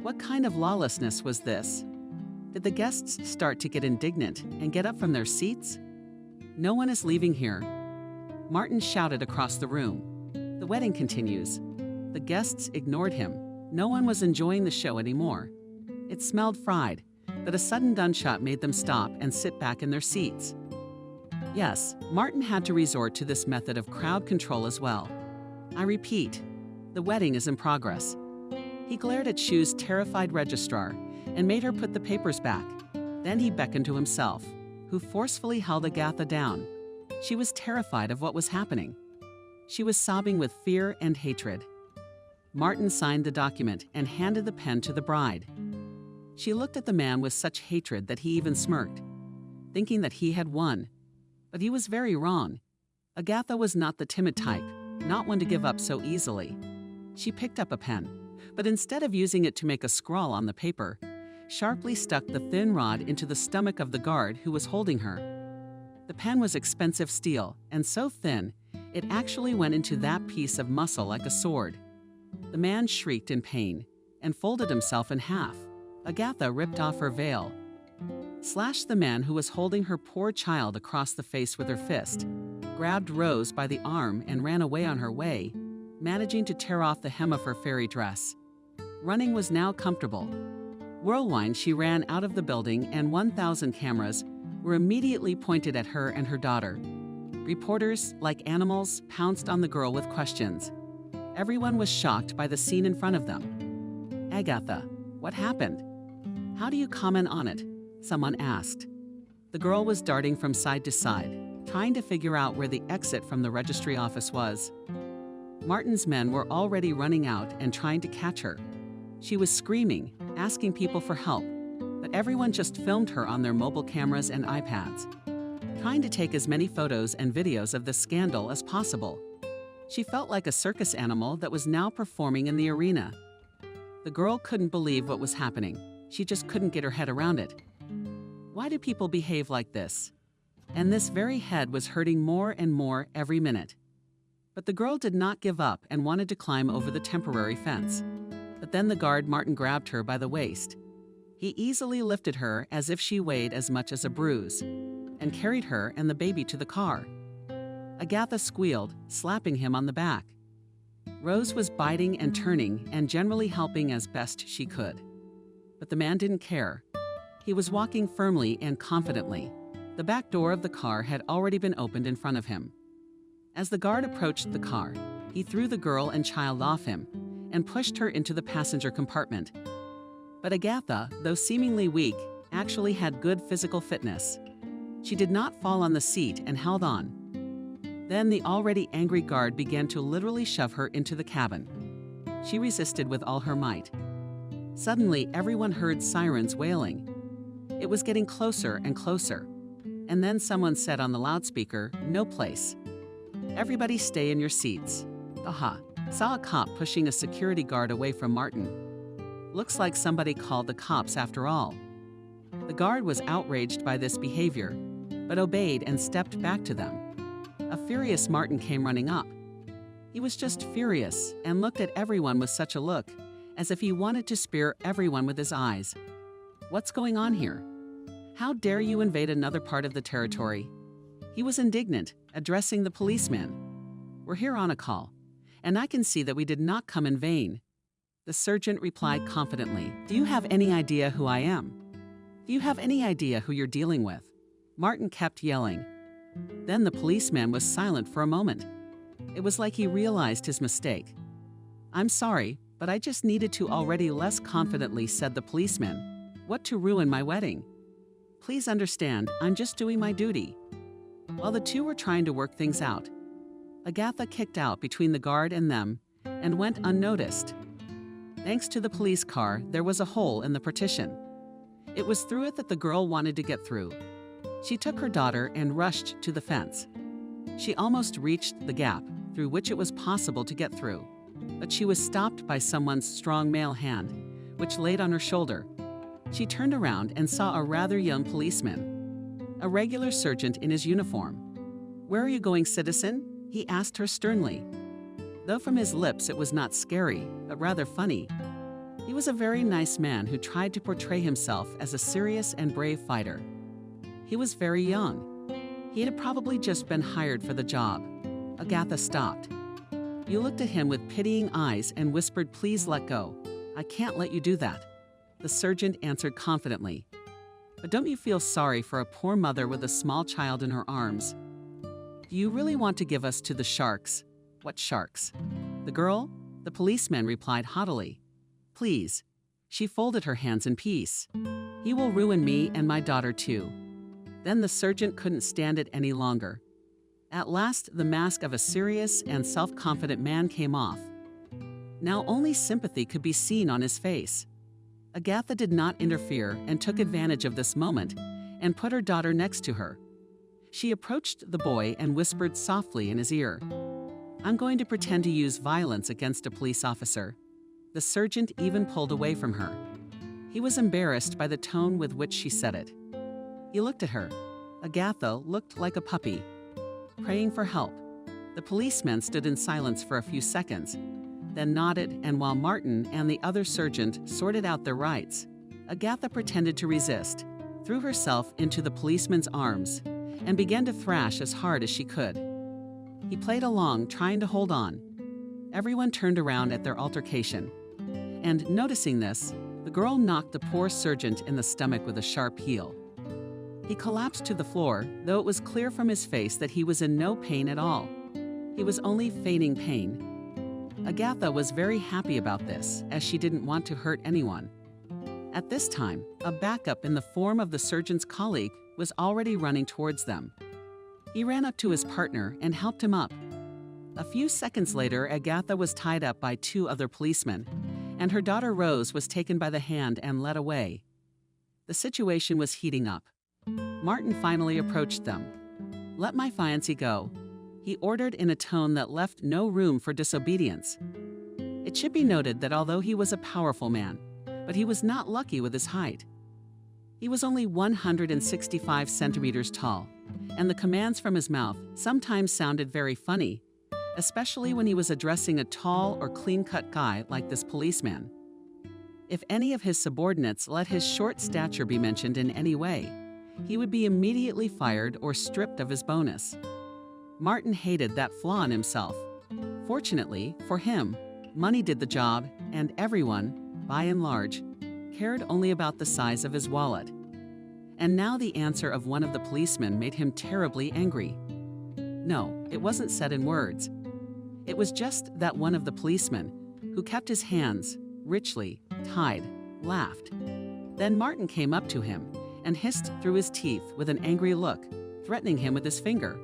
What kind of lawlessness was this? Did the guests start to get indignant and get up from their seats? "No one is leaving here," Martin shouted across the room. The wedding continues. The guests ignored him. No one was enjoying the show anymore. It smelled fried, but a sudden gunshot made them stop and sit back in their seats. Yes, Martin had to resort to this method of crowd control as well. I repeat, the wedding is in progress. He glared at Shu's terrified registrar and made her put the papers back. Then he beckoned to himself, who forcefully held Agatha down. She was terrified of what was happening. She was sobbing with fear and hatred. Martin signed the document and handed the pen to the bride. She looked at the man with such hatred that he even smirked, thinking that he had won. But he was very wrong. Agatha was not the timid type, not one to give up so easily. She picked up a pen, but instead of using it to make a scrawl on the paper, sharply stuck the thin rod into the stomach of the guard who was holding her. The pen was expensive steel, and so thin, it actually went into that piece of muscle like a sword. The man shrieked in pain and folded himself in half. Agatha ripped off her veil, slashed the man who was holding her poor child across the face with her fist, grabbed Rose by the arm and ran away on her way, managing to tear off the hem of her fairy dress. Running was now comfortable. Whirlwind, she ran out of the building, and 1,000 cameras were immediately pointed at her and her daughter. Reporters, like animals, pounced on the girl with questions. Everyone was shocked by the scene in front of them. "Agatha, what happened? How do you comment on it?" someone asked. The girl was darting from side to side, trying to figure out where the exit from the registry office was. Martin's men were already running out and trying to catch her. She was screaming, asking people for help, but everyone just filmed her on their mobile cameras and iPads, trying to take as many photos and videos of the scandal as possible. She felt like a circus animal that was now performing in the arena. The girl couldn't believe what was happening. She just couldn't get her head around it. Why do people behave like this? And this very head was hurting more and more every minute. But the girl did not give up and wanted to climb over the temporary fence. But then the guard Martin grabbed her by the waist. He easily lifted her as if she weighed as much as a bruise, and carried her and the baby to the car. Agatha squealed, slapping him on the back. Rose was biting and turning and generally helping as best she could. But the man didn't care. He was walking firmly and confidently. The back door of the car had already been opened in front of him. As the guard approached the car, he threw the girl and child off him and pushed her into the passenger compartment. But Agatha, though seemingly weak, actually had good physical fitness. She did not fall on the seat and held on. Then the already angry guard began to literally shove her into the cabin. She resisted with all her might. Suddenly, everyone heard sirens wailing. It was getting closer and closer. And then someone said on the loudspeaker, "No place. Everybody stay in your seats." Aha, saw a cop pushing a security guard away from Martin. Looks like somebody called the cops after all. The guard was outraged by this behavior, but obeyed and stepped back to them. A furious Martin came running up. He was just furious and looked at everyone with such a look, as if he wanted to spear everyone with his eyes. What's going on here? How dare you invade another part of the territory? He was indignant, addressing the policeman. We're here on a call, and I can see that we did not come in vain. The sergeant replied confidently, "Do you have any idea who I am? Do you have any idea who you're dealing with?" Martin kept yelling. Then the policeman was silent for a moment. It was like he realized his mistake. "I'm sorry, but I just needed to already less confidently," said the policeman. "What to ruin my wedding? Please understand, I'm just doing my duty." While the two were trying to work things out, Agatha kicked out between the guard and them and went unnoticed. Thanks to the police car, there was a hole in the partition. It was through it that the girl wanted to get through. She took her daughter and rushed to the fence. She almost reached the gap through which it was possible to get through, but she was stopped by someone's strong male hand, which laid on her shoulder. She turned around and saw a rather young policeman, a regular sergeant in his uniform. "Where are you going, citizen?" he asked her sternly. Though from his lips it was not scary, but rather funny. He was a very nice man who tried to portray himself as a serious and brave fighter. He was very young. He had probably just been hired for the job. Agatha stopped. He looked at him with pitying eyes and whispered, "Please let go. I can't let you do that." The sergeant answered confidently, "But don't you feel sorry for a poor mother with a small child in her arms? Do you really want to give us to the sharks?" "What sharks?" "The girl?" The policeman replied haughtily. "Please." She folded her hands in peace. "He will ruin me and my daughter too." Then the sergeant couldn't stand it any longer. At last, the mask of a serious and self-confident man came off. Now only sympathy could be seen on his face. Agatha did not interfere and took advantage of this moment and put her daughter next to her. She approached the boy and whispered softly in his ear, "I'm going to pretend to use violence against a police officer." The sergeant even pulled away from her. He was embarrassed by the tone with which she said it. He looked at her. Agatha looked like a puppy, praying for help. The policeman stood in silence for a few seconds, then nodded, and while Martin and the other sergeant sorted out their rights, Agatha pretended to resist, threw herself into the policeman's arms, and began to thrash as hard as she could. He played along, trying to hold on. Everyone turned around at their altercation. And noticing this, the girl knocked the poor sergeant in the stomach with a sharp heel. He collapsed to the floor, though it was clear from his face that he was in no pain at all. He was only feigning pain. Agatha was very happy about this, as she didn't want to hurt anyone. At this time, a backup in the form of the surgeon's colleague was already running towards them. He ran up to his partner and helped him up. A few seconds later, Agatha was tied up by two other policemen, and her daughter Rose was taken by the hand and led away. The situation was heating up. Martin finally approached them. "Let my fiancée go," he ordered in a tone that left no room for disobedience. It should be noted that although he was a powerful man, but he was not lucky with his height. He was only 165 centimeters tall, and the commands from his mouth sometimes sounded very funny, especially when he was addressing a tall or clean-cut guy like this policeman. If any of his subordinates let his short stature be mentioned in any way, he would be immediately fired or stripped of his bonus. Martin hated that flaw in himself. Fortunately, for him, money did the job, and everyone, by and large, cared only about the size of his wallet. And now the answer of one of the policemen made him terribly angry. No, it wasn't said in words. It was just that one of the policemen, who kept his hands, richly tied, laughed. Then Martin came up to him and hissed through his teeth with an angry look, threatening him with his finger.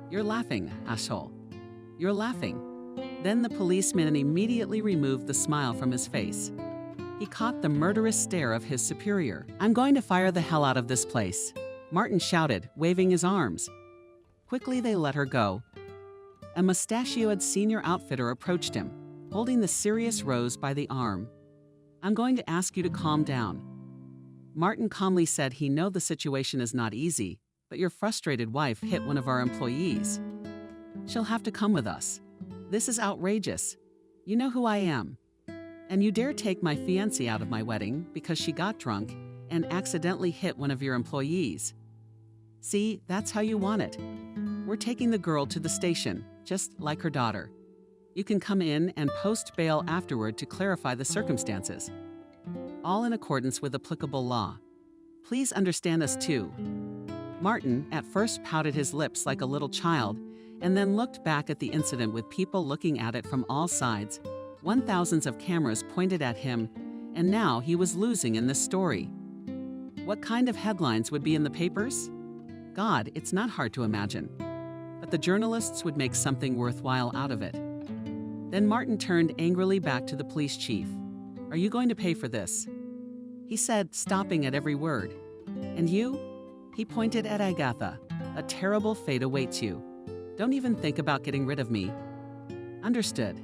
"You're laughing, asshole. You're laughing." Then the policeman immediately removed the smile from his face. He caught the murderous stare of his superior. "I'm going to fire the hell out of this place," Martin shouted, waving his arms. Quickly they let her go. A mustachioed senior outfitter approached him, holding the serious Rose by the arm. "I'm going to ask you to calm down." Martin calmly said he know the situation is not easy, but your frustrated wife hit one of our employees. She'll have to come with us. This is outrageous. You know who I am. And you dare take my fiancée out of my wedding because she got drunk and accidentally hit one of your employees. See, that's how you want it. We're taking the girl to the station, just like her daughter. You can come in and post bail afterward to clarify the circumstances. All in accordance with applicable law. Please understand us too. Martin at first pouted his lips like a little child and then looked back at the incident with people looking at it from all sides. Thousands of cameras pointed at him, and now he was losing in this story. What kind of headlines would be in the papers? God, it's not hard to imagine. But the journalists would make something worthwhile out of it. Then Martin turned angrily back to the police chief. "Are you going to pay for this?" He said, stopping at every word. "And you?" He pointed at Agatha. "A terrible fate awaits you. Don't even think about getting rid of me." "Understood."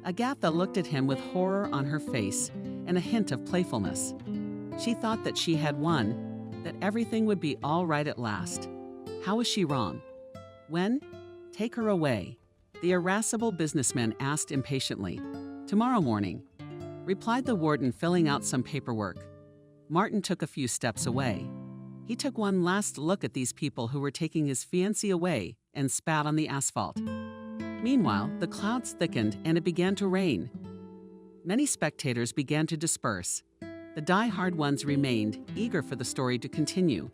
Agatha looked at him with horror on her face and a hint of playfulness. She thought that she had won, that everything would be all right at last. How was she wrong? When? Take her away, the irascible businessman asked impatiently. "Tomorrow morning," replied the warden, filling out some paperwork. Martin took a few steps away. He took one last look at these people who were taking his fiancée away and spat on the asphalt. Meanwhile, the clouds thickened and it began to rain. Many spectators began to disperse. The die-hard ones remained, eager for the story to continue.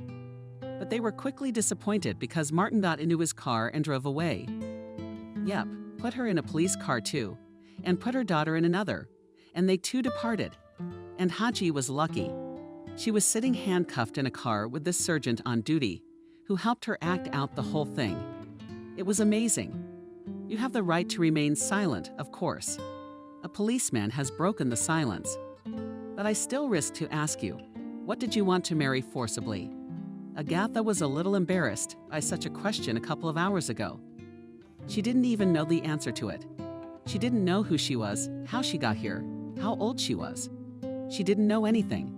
But they were quickly disappointed because Martin got into his car and drove away. Yep, put her in a police car too, and put her daughter in another, and they too departed. And Haji was lucky. She was sitting handcuffed in a car with this sergeant on duty, who helped her act out the whole thing. It was amazing. You have the right to remain silent, of course. A policeman has broken the silence. But I still risk to ask you, what did you want to marry forcibly? Agatha was a little embarrassed by such a question a couple of hours ago. She didn't even know the answer to it. She didn't know who she was, how she got here, how old she was. She didn't know anything,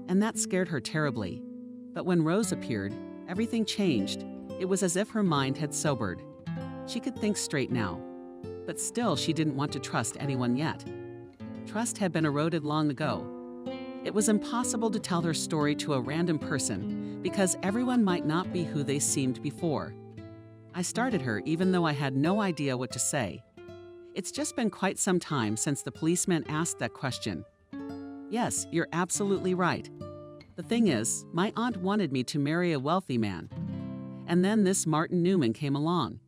and that scared her terribly. But when Rose appeared, everything changed. It was as if her mind had sobered. She could think straight now, but still she didn't want to trust anyone yet. Trust had been eroded long ago. It was impossible to tell her story to a random person because everyone might not be who they seemed before. I started her even though I had no idea what to say. It's just been quite some time since the policeman asked that question. Yes, you're absolutely right. The thing is, my aunt wanted me to marry a wealthy man. And then this Martin Newman came along.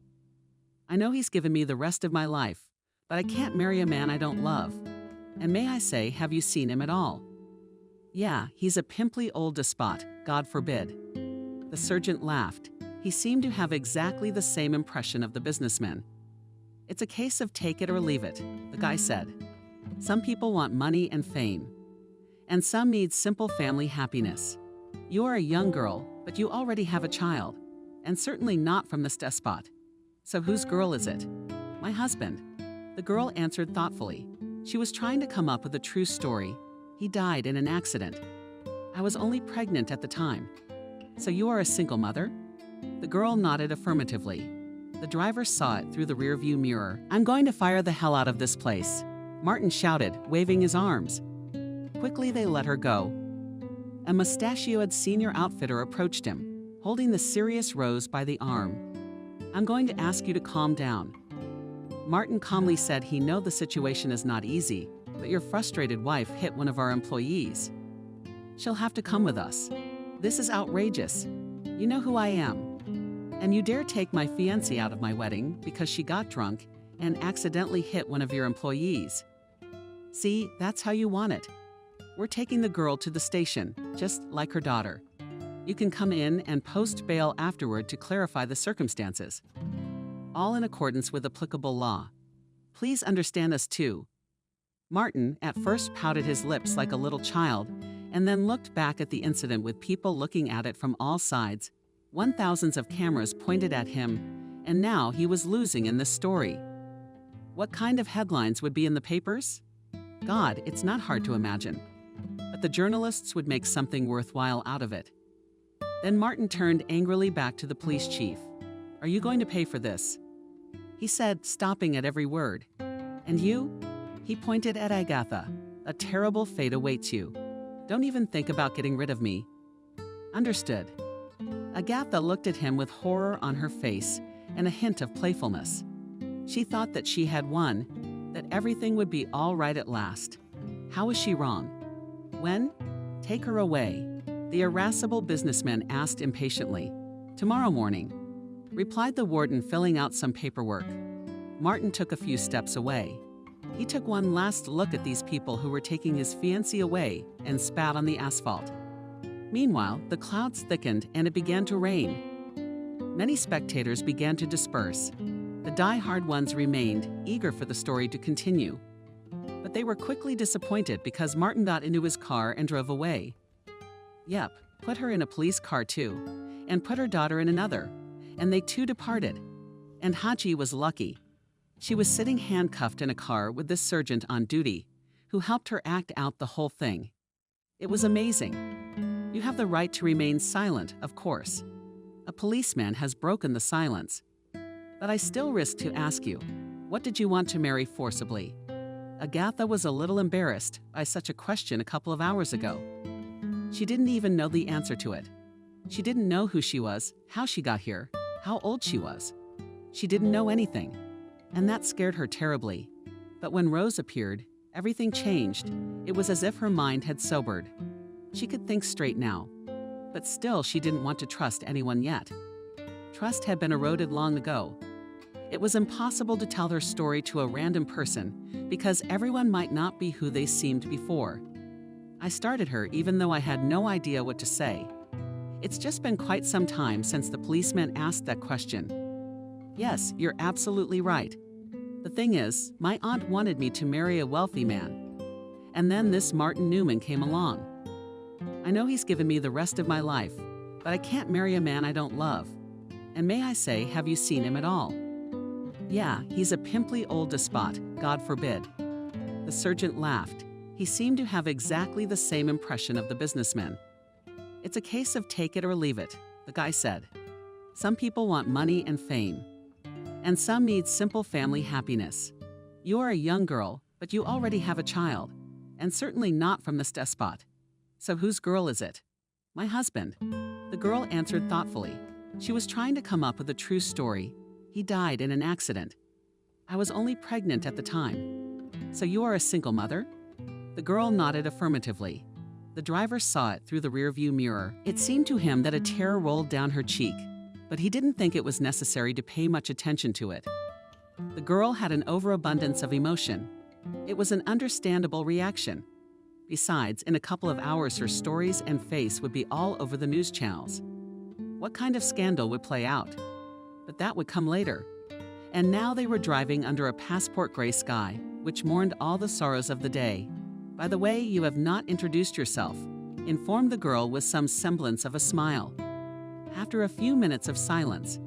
I know he's given me the rest of my life, but I can't marry a man I don't love. And may I say, have you seen him at all? Yeah, he's a pimply old despot, God forbid. The sergeant laughed. He seemed to have exactly the same impression of the businessman. It's a case of take it or leave it, the guy said. Some people want money and fame, and some need simple family happiness. You are a young girl, but you already have a child, and certainly not from this despot. So whose girl is it? My husband. The girl answered thoughtfully. She was trying to come up with a true story. He died in an accident. I was only pregnant at the time. So you are a single mother? The girl nodded affirmatively. The driver saw it through the rearview mirror. I'm going to fire the hell out of this place, Martin shouted, waving his arms. Quickly they let her go. A mustachioed senior outfitter approached him, holding the serious Rose by the arm. I'm going to ask you to calm down. Martin calmly said he know the situation is not easy, but your frustrated wife hit one of our employees. She'll have to come with us. This is outrageous. You know who I am. And you dare take my fiancée out of my wedding because she got drunk and accidentally hit one of your employees. See, that's how you want it. We're taking the girl to the station, just like her daughter. You can come in and post bail afterward to clarify the circumstances. All in accordance with applicable law. Please understand us too. Martin at first pouted his lips like a little child and then looked back at the incident with people looking at it from all sides. Thousands of cameras pointed at him, and now he was losing in this story. What kind of headlines would be in the papers? God, it's not hard to imagine. But the journalists would make something worthwhile out of it. Then Martin turned angrily back to the police chief. Are you going to pay for this? He said, stopping at every word. And you? He pointed at Agatha. A terrible fate awaits you. Don't even think about getting rid of me. Understood. Agatha looked at him with horror on her face and a hint of playfulness. She thought that she had won, that everything would be all right at last. How was she wrong? When? Take her away, the irascible businessman asked impatiently. Tomorrow morning, replied the warden, filling out some paperwork. Martin took a few steps away. He took one last look at these people who were taking his fiancée away and spat on the asphalt. Meanwhile, the clouds thickened and it began to rain. Many spectators began to disperse. The die-hard ones remained, eager for the story to continue. But they were quickly disappointed because Martin got into his car and drove away. Yep, put her in a police car too, and put her daughter in another, and they too departed. And Haji was lucky. She was sitting handcuffed in a car with this sergeant on duty, who helped her act out the whole thing. It was amazing. You have the right to remain silent, of course. A policeman has broken the silence. But I still risk to ask you, what did you want to marry forcibly? Agatha was a little embarrassed by such a question a couple of hours ago. She didn't even know the answer to it. She didn't know who she was, how she got here, how old she was. She didn't know anything, and that scared her terribly. But when Rose appeared, everything changed. It was as if her mind had sobered. She could think straight now, but still she didn't want to trust anyone yet. Trust had been eroded long ago. It was impossible to tell her story to a random person because everyone might not be who they seemed before. I started her even though I had no idea what to say. It's just been quite some time since the policeman asked that question. Yes, you're absolutely right. The thing is, my aunt wanted me to marry a wealthy man. And then this Martin Newman came along. I know he's given me the rest of my life, but I can't marry a man I don't love. And may I say, have you seen him at all? Yeah, he's a pimply old despot, God forbid. The sergeant laughed. He seemed to have exactly the same impression of the businessman. It's a case of take it or leave it, the guy said. Some people want money and fame, and some need simple family happiness. You are a young girl, but you already have a child, and certainly not from this despot. So whose girl is it? My husband. The girl answered thoughtfully. She was trying to come up with a true story. He died in an accident. I was only pregnant at the time. So you are a single mother? The girl nodded affirmatively. The driver saw it through the rearview mirror. It seemed to him that a tear rolled down her cheek, but he didn't think it was necessary to pay much attention to it. The girl had an overabundance of emotion. It was an understandable reaction. Besides, in a couple of hours her stories and face would be all over the news channels. What kind of scandal would play out? But that would come later. And now they were driving under a passport gray sky, which mourned all the sorrows of the day. By the way, you have not introduced yourself, informed the girl with some semblance of a smile. After a few minutes of silence,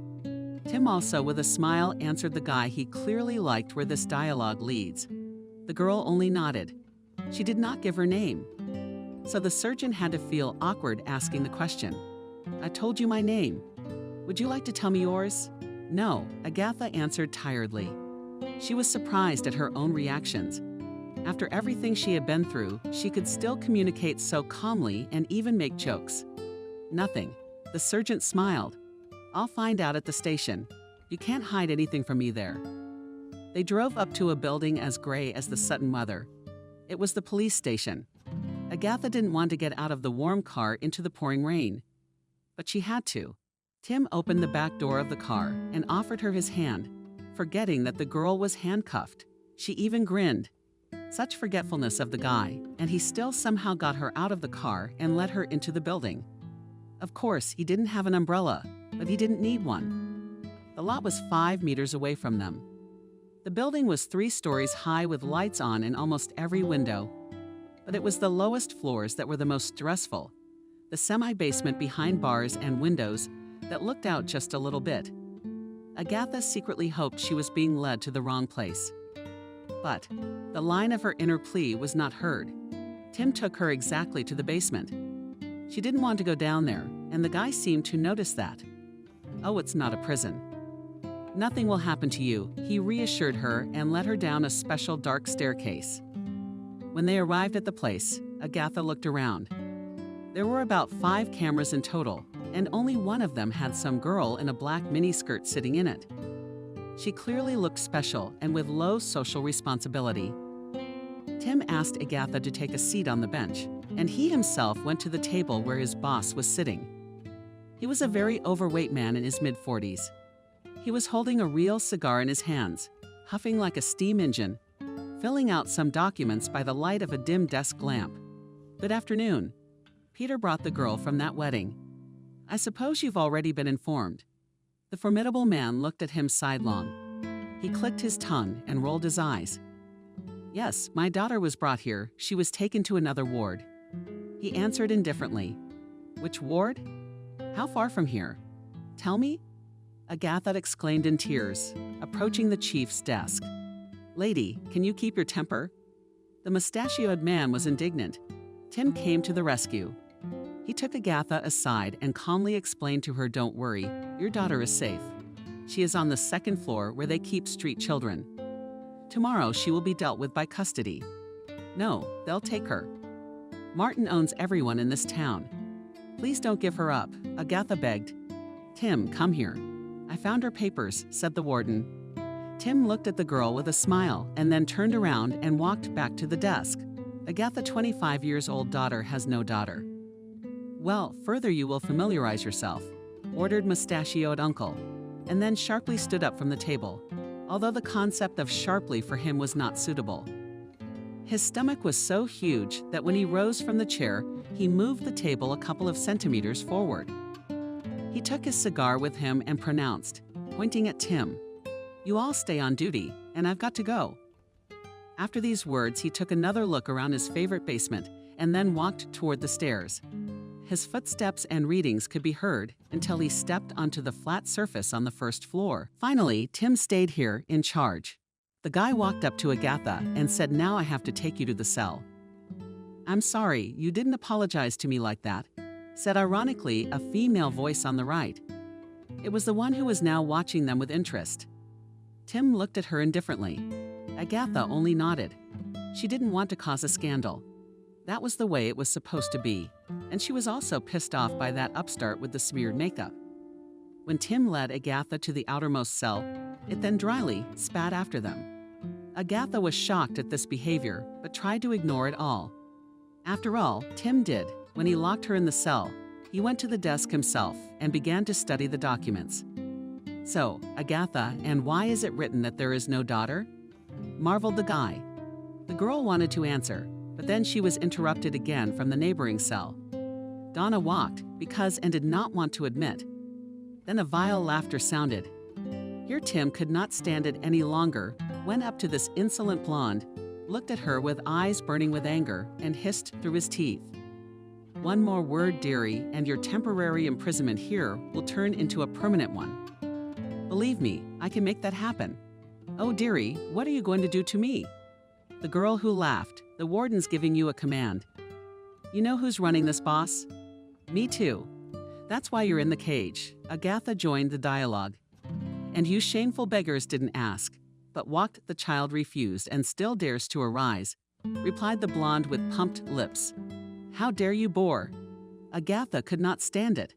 Tim also, with a smile, answered the guy he clearly liked where this dialogue leads. The girl only nodded. She did not give her name. So the surgeon had to feel awkward asking the question. I told you my name. Would you like to tell me yours? No, Agatha answered tiredly. She was surprised at her own reactions. After everything she had been through, she could still communicate so calmly and even make jokes. Nothing. The surgeon smiled. I'll find out at the station. You can't hide anything from me there. They drove up to a building as gray as the Sutton mother. It was the police station. Agatha didn't want to get out of the warm car into the pouring rain. But she had to. Tim opened the back door of the car and offered her his hand, forgetting that the girl was handcuffed. She even grinned. Such forgetfulness of the guy, and he still somehow got her out of the car and led her into the building. Of course, he didn't have an umbrella, but he didn't need one. The lot was 5 meters away from them. The building was 3 stories high with lights on in almost every window. But it was the lowest floors that were the most stressful. The semi-basement behind bars and windows that looked out just a little bit. Agatha secretly hoped she was being led to the wrong place. But the line of her inner plea was not heard. Tim took her exactly to the basement. She didn't want to go down there, and the guy seemed to notice that. Oh, it's not a prison. Nothing will happen to you, he reassured her and led her down a special dark staircase. When they arrived at the place, Agatha looked around. There were about 5 cameras in total, and only one of them had some girl in a black miniskirt sitting in it. She clearly looked special and with low social responsibility. Tim asked Agatha to take a seat on the bench, and he himself went to the table where his boss was sitting. He was a very overweight man in his mid-40s. He was holding a real cigar in his hands, huffing like a steam engine, filling out some documents by the light of a dim desk lamp. Good afternoon. Peter brought the girl from that wedding. I suppose you've already been informed. The formidable man looked at him sidelong. He clicked his tongue and rolled his eyes. Yes, my daughter was brought here. She was taken to another ward. He answered indifferently. Which ward? How far from here? Tell me? Agatha exclaimed in tears, approaching the chief's desk. Lady, can you keep your temper? The mustachioed man was indignant. Tim came to the rescue. He took Agatha aside and calmly explained to her, don't worry, your daughter is safe. She is on the 2nd floor where they keep street children. Tomorrow she will be dealt with by custody. No, they'll take her. Martin owns everyone in this town. Please don't give her up, Agatha begged. Tim, come here. I found her papers, said the warden. Tim looked at the girl with a smile and then turned around and walked back to the desk. Agatha's 25-year-old daughter has no daughter. Well, further you will familiarize yourself, ordered mustachioed uncle, and then sharply stood up from the table, although the concept of sharply for him was not suitable. His stomach was so huge that when he rose from the chair, he moved the table a couple of centimeters forward. He took his cigar with him and pronounced, pointing at Tim, You all stay on duty, and I've got to go. After these words, he took another look around his favorite basement and then walked toward the stairs. His footsteps and readings could be heard until he stepped onto the flat surface on the 1st floor. Finally, Tim stayed here in charge. The guy walked up to Agatha and said, Now I have to take you to the cell. I'm sorry, you didn't apologize to me like that, said ironically a female voice on the right. It was the one who was now watching them with interest. Tim looked at her indifferently. Agatha only nodded. She didn't want to cause a scandal. That was the way it was supposed to be, and she was also pissed off by that upstart with the smeared makeup. When Tim led Agatha to the outermost cell, it then dryly spat after them. Agatha was shocked at this behavior, but tried to ignore it all. After all, Tim did. When he locked her in the cell, he went to the desk himself and began to study the documents. So, Agatha, and why is it written that there is no daughter? Marveled the guy. The girl wanted to answer, but then she was interrupted again from the neighboring cell. Donna walked because and did not want to admit. Then a vile laughter sounded. Here Tim could not stand it any longer, went up to this insolent blonde, looked at her with eyes burning with anger, and hissed through his teeth. One more word, dearie, and your temporary imprisonment here will turn into a permanent one. Believe me, I can make that happen. Oh, dearie, what are you going to do to me? The girl who laughed. The warden's giving you a command. You know who's running this, boss? Me too. That's why you're in the cage. Agatha joined the dialogue. And you shameful beggars didn't ask, but walked the child refused and still dares to arise, replied the blonde with pumped lips. How dare you bore? Agatha could not stand it.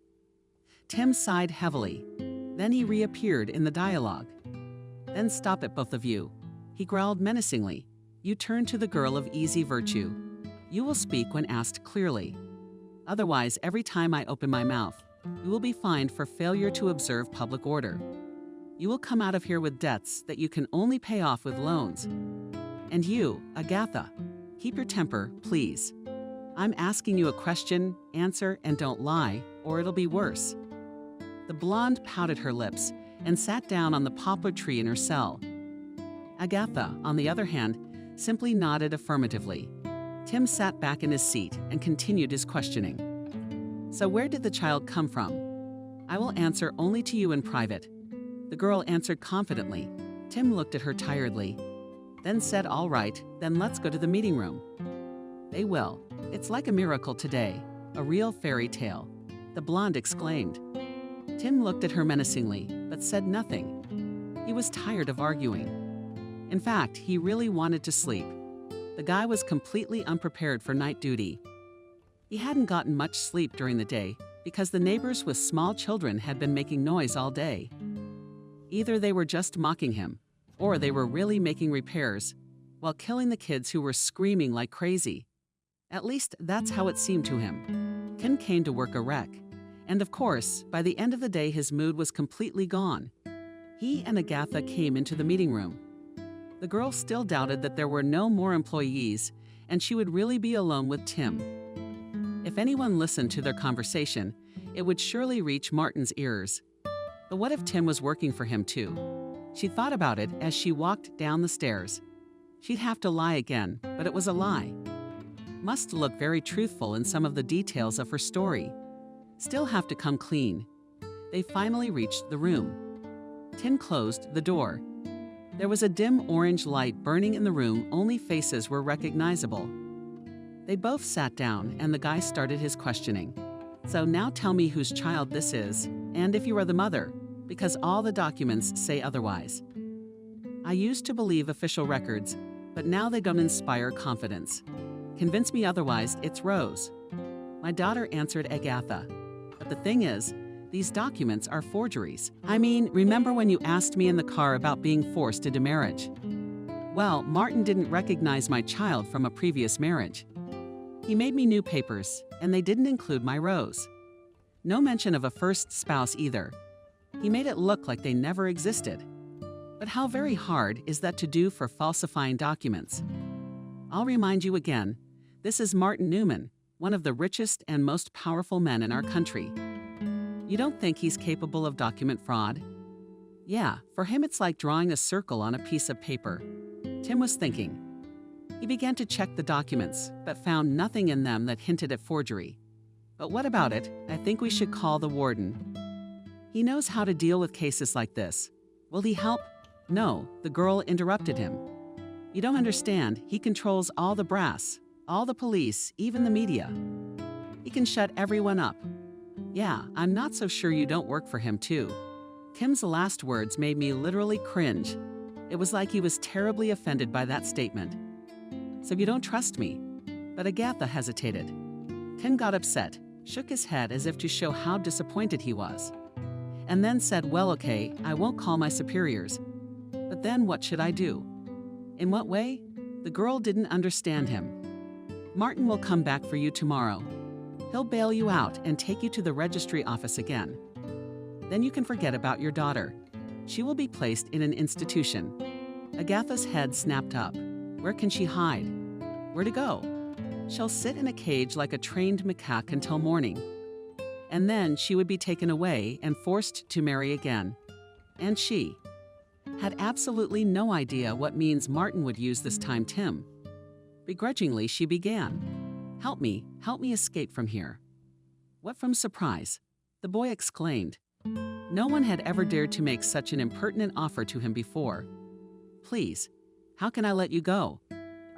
Tim sighed heavily. Then he reappeared in the dialogue. Then stop it, both of you. He growled menacingly. You turn to the girl of easy virtue. You will speak when asked clearly. Otherwise, every time I open my mouth, you will be fined for failure to observe public order. You will come out of here with debts that you can only pay off with loans. And you, Agatha, keep your temper, please. I'm asking you a question, answer, and don't lie, or it'll be worse. The blonde pouted her lips and sat down on the poplar tree in her cell. Agatha, on the other hand, simply nodded affirmatively. Tim sat back in his seat and continued his questioning. So where did the child come from? I will answer only to you in private. The girl answered confidently. Tim looked at her tiredly, then said, all right, then let's go to the meeting room. They will. It's like a miracle today, a real fairy tale, the blonde exclaimed. Tim looked at her menacingly, but said nothing. He was tired of arguing. In fact, he really wanted to sleep. The guy was completely unprepared for night duty. He hadn't gotten much sleep during the day because the neighbors with small children had been making noise all day. Either they were just mocking him, or they were really making repairs, while killing the kids who were screaming like crazy. At least that's how it seemed to him. Tim came to work a wreck, and of course, by the end of the day his mood was completely gone. He and Agatha came into the meeting room. The girl still doubted that there were no more employees, and she would really be alone with Tim. If anyone listened to their conversation, it would surely reach Martin's ears. But what if Tim was working for him too? She thought about it as she walked down the stairs. She'd have to lie again, but it was a lie. Must look very truthful in some of the details of her story. Still have to come clean. They finally reached the room. Tim closed the door. There was a dim orange light burning in the room, only faces were recognizable. They both sat down and the guy started his questioning. So now tell me whose child this is, and if you are the mother, because all the documents say otherwise. I used to believe official records, but now they don't inspire confidence. Convince me otherwise, it's Rose. My daughter answered Agatha. But the thing is, these documents are forgeries. I mean, remember when you asked me in the car about being forced into marriage? Well, Martin didn't recognize my child from a previous marriage. He made me new papers, and they didn't include my Rose. No mention of a first spouse either. He made it look like they never existed. But how very hard is that to do for falsifying documents? I'll remind you again, this is Martin Newman, one of the richest and most powerful men in our country. You don't think he's capable of document fraud? Yeah, for him it's like drawing a circle on a piece of paper. Tim was thinking. He began to check the documents, but found nothing in them that hinted at forgery. But what about it? I think we should call the warden. He knows how to deal with cases like this. Will he help? No, the girl interrupted him. You don't understand, he controls all the brass, all the police, even the media. He can shut everyone up. Yeah, I'm not so sure you don't work for him too. Tim's last words made me literally cringe. It was like he was terribly offended by that statement. So you don't trust me? But Agatha hesitated. Tim got upset, shook his head as if to show how disappointed he was, and then said, well, okay, I won't call my superiors. But then what should I do? In what way? The girl didn't understand him. Martin will come back for you tomorrow. He'll bail you out and take you to the registry office again. Then you can forget about your daughter. She will be placed in an institution. Agatha's head snapped up. Where can she hide? Where to go? She'll sit in a cage like a trained macaque until morning. And then she would be taken away and forced to marry again. And she had absolutely no idea what means Martin would use this time Tim. Begrudgingly, she began. Help me escape from here. What from surprise? The boy exclaimed. No one had ever dared to make such an impertinent offer to him before. "Please, how can I let you go?